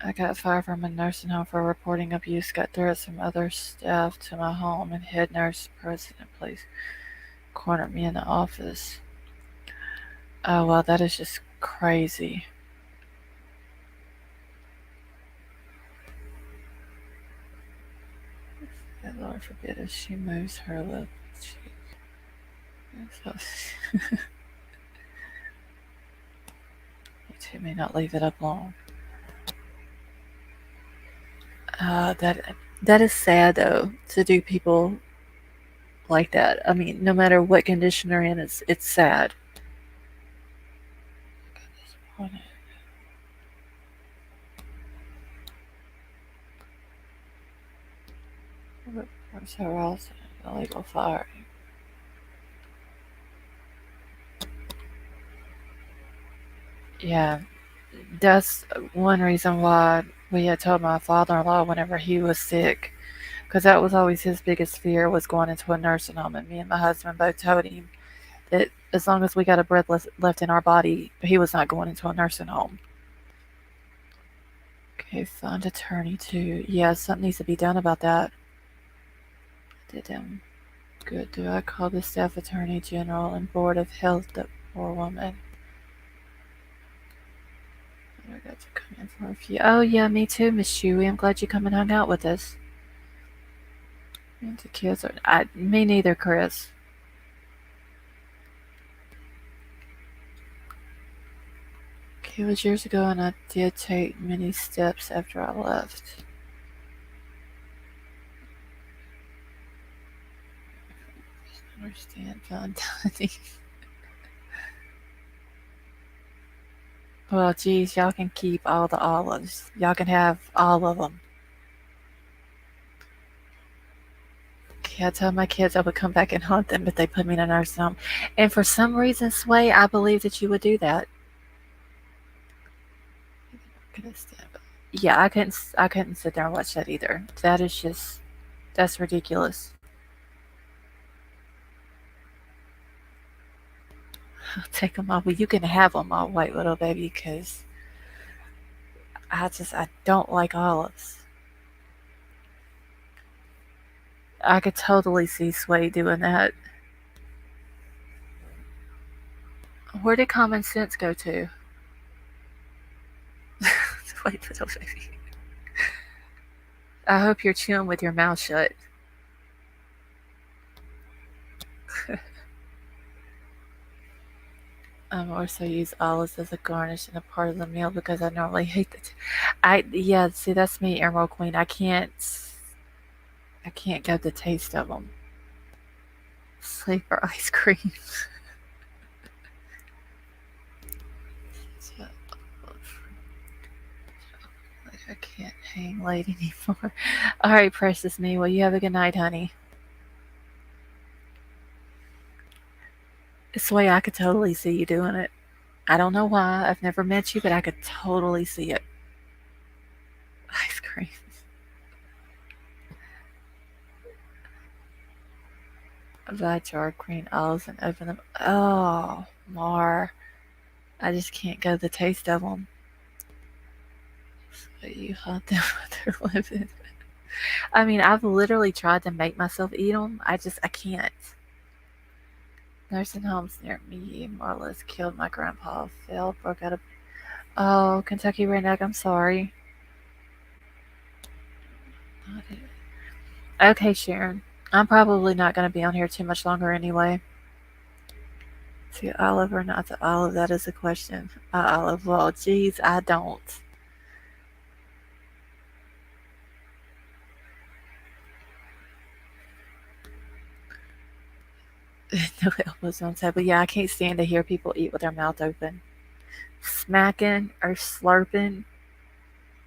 I got fired from a nursing home for reporting abuse. Got threats from other staff to my home, and head nurse president please cornered me in the office. Oh wow, that is just crazy. Lord forbid if she moves her lip cheek. So, you may not leave it up long. That is sad though to do people like that. I mean, no matter what condition they're in, it's sad. Where's her else? Illegal firing. Yeah, that's one reason why we had told my father-in-law whenever he was sick, because that was always his biggest fear was going into a nursing home. And me and my husband both told him that as long as we got a breath left in our body, he was not going into a nursing home. Okay, fund attorney too. Yeah, something needs to be done about that. Did him good. Do I call the staff attorney general and board of health the poor woman? I got to come in for a few. Oh yeah, me too, Miss Chewy. I'm glad you come and hung out with us. And the kids are. Me neither, Chris. Okay, it was years ago, and I did take many steps after I left. Understand, Valentine. Well, geez, y'all can keep all the olives. Y'all can have all of them. Okay, I told my kids I would come back and hunt them, but they put me in a nursing home. And for some reason, Sway, I believe that you would do that. Yeah, I couldn't sit there and watch that either. That is just that's ridiculous. I'll take them all. Well, you can have them all, white little baby, because I don't like olives. I could totally see Sway doing that. Where did common sense go to? Wait, little baby. I hope you're chewing with your mouth shut. Also use olives as a garnish and a part of the meal because I normally hate the. Yeah, see that's me, Emerald Queen. I can't get the taste of them. Sleeper ice cream. I can't hang late anymore. All right, precious me. Well, you have a good night, honey. This way I could totally see you doing it. I don't know why. I've never met you, but I could totally see it. Ice cream. Buy jar green olives and open them. Oh, Mar. I just can't go the taste of them. So you hunt them with their living. I mean, I've literally tried to make myself eat them. I can't. Nursing homes near me more or less killed my grandpa. Phil broke out of. Oh, Kentucky Redneck, I'm sorry. Okay, Sharon. I'm probably not going to be on here too much longer anyway. To Olive or not to Olive, that is a question. Olive, well, geez, I don't. No elbows on table. Yeah, I can't stand to hear people eat with their mouth open. Smacking or slurping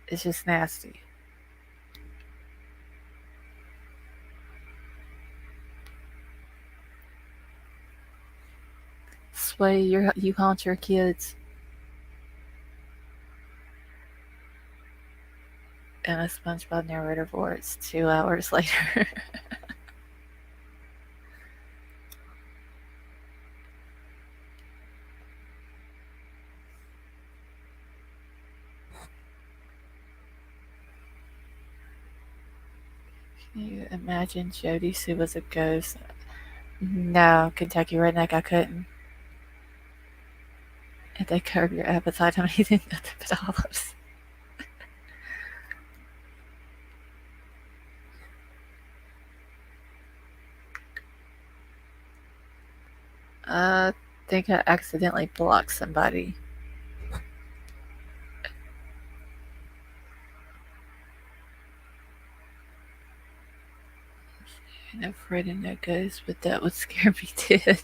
is just nasty. Sway, you haunt your kids. And a SpongeBob narrator voice 2 hours later. Can you imagine Jody Sue was a ghost? No, Kentucky Redneck, I couldn't. If they curb your appetite, I'm eating nothing but olives. I think I accidentally blocked somebody. I'm afraid of no ghosts, but that would scare me dead.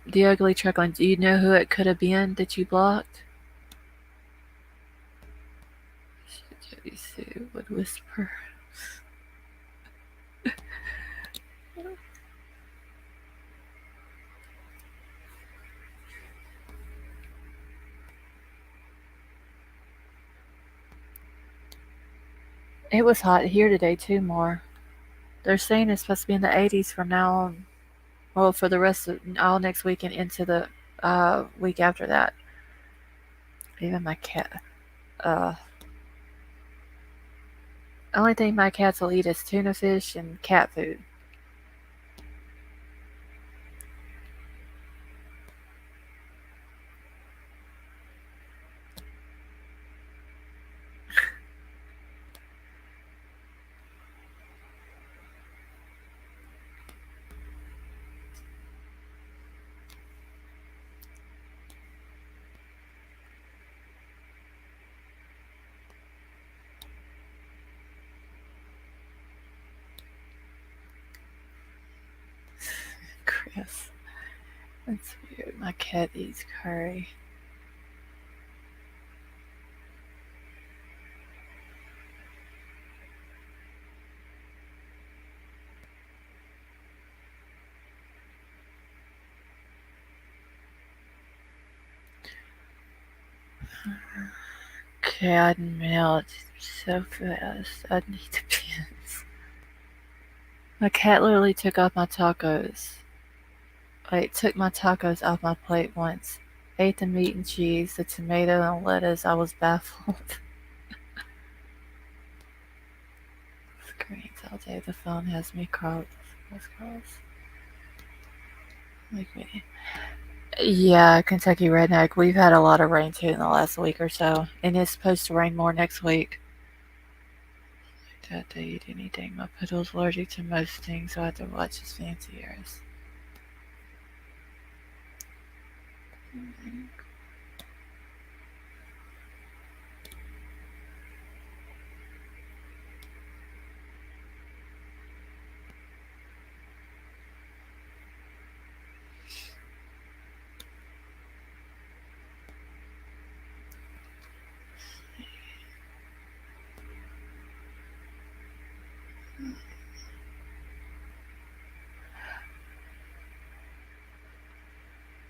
The ugly truckling. Do you know who it could have been that you blocked? Jody Sue would whisper. It was hot here today too, more. They're saying it's supposed to be in the 80s from now on. Well, for the rest of all next week and into the week after that. Even my cat. Uh, only thing my cats will eat is tuna fish and cat food. Chris. That's weird. My cat eats curry. Cotton melt so fast. I need to pins. My cat literally took off my tacos. Like, took my tacos off my plate once. Ate the meat and cheese, the tomato and lettuce. I was baffled. Screens all day. The phone has me cross. Like me. Yeah, Kentucky Redneck. We've had a lot of rain too in the last week or so, and it's supposed to rain more next week. Dad, to eat anything. My poodle's allergic to most things, so I have to watch his fancy ears.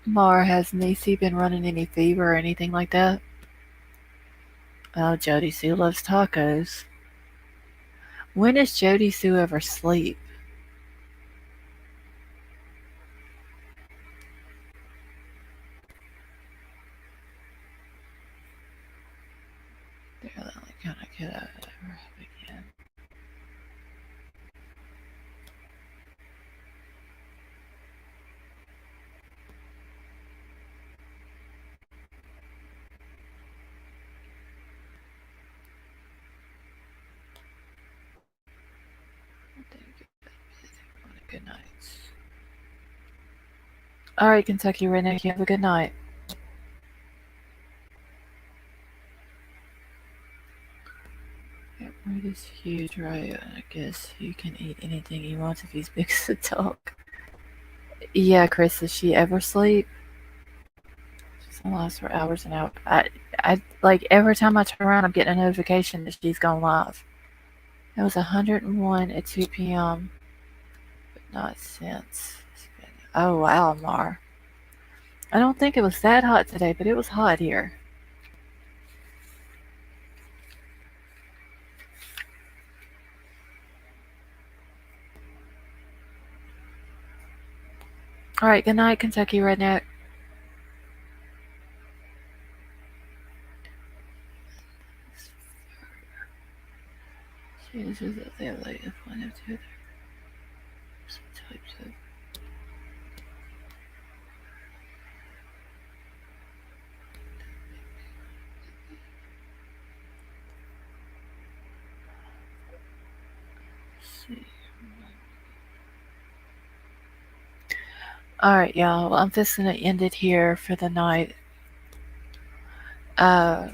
Mar, has Niecy been running any fever or anything like that? Oh, Jody Sue loves tacos. When does Jody Sue ever sleep? They're the only kind of kid I would ever have again. Good night. All right, Kentucky Redneck, you have a good night. It is huge, right? I guess you can eat anything he wants if he's big as a dog. Yeah, Chris, does she ever sleep? She's gonna last for hours and hours. I like every time I turn around, I'm getting a notification that she's gone live. It was 101 at 2 p.m. But not since. Oh wow, Mar. I don't think it was that hot today, but it was hot here. All right, good night, Kentucky Redneck. Jesus, they have like one of two types of. See. All right, y'all. Well, I'm just gonna end it here for the night. Uh,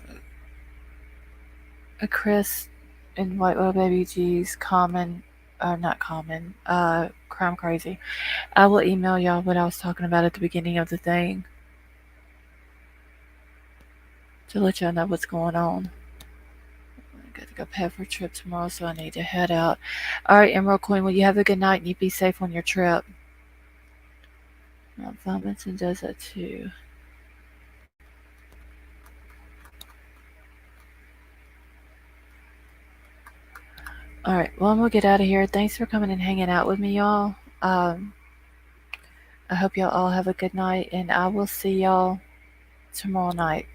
Chris and White Well Baby G's common, not common, crime crazy. I will email y'all what I was talking about at the beginning of the thing to let y'all know what's going on. I got to go pay for a trip tomorrow, so I need to head out. All right, Emerald Queen, well, you have a good night and you be safe on your trip. Von Vincent does that too. All right, well, I'm gonna get out of here. Thanks for coming and hanging out with me, y'all. I hope y'all all have a good night, and I will see y'all tomorrow night.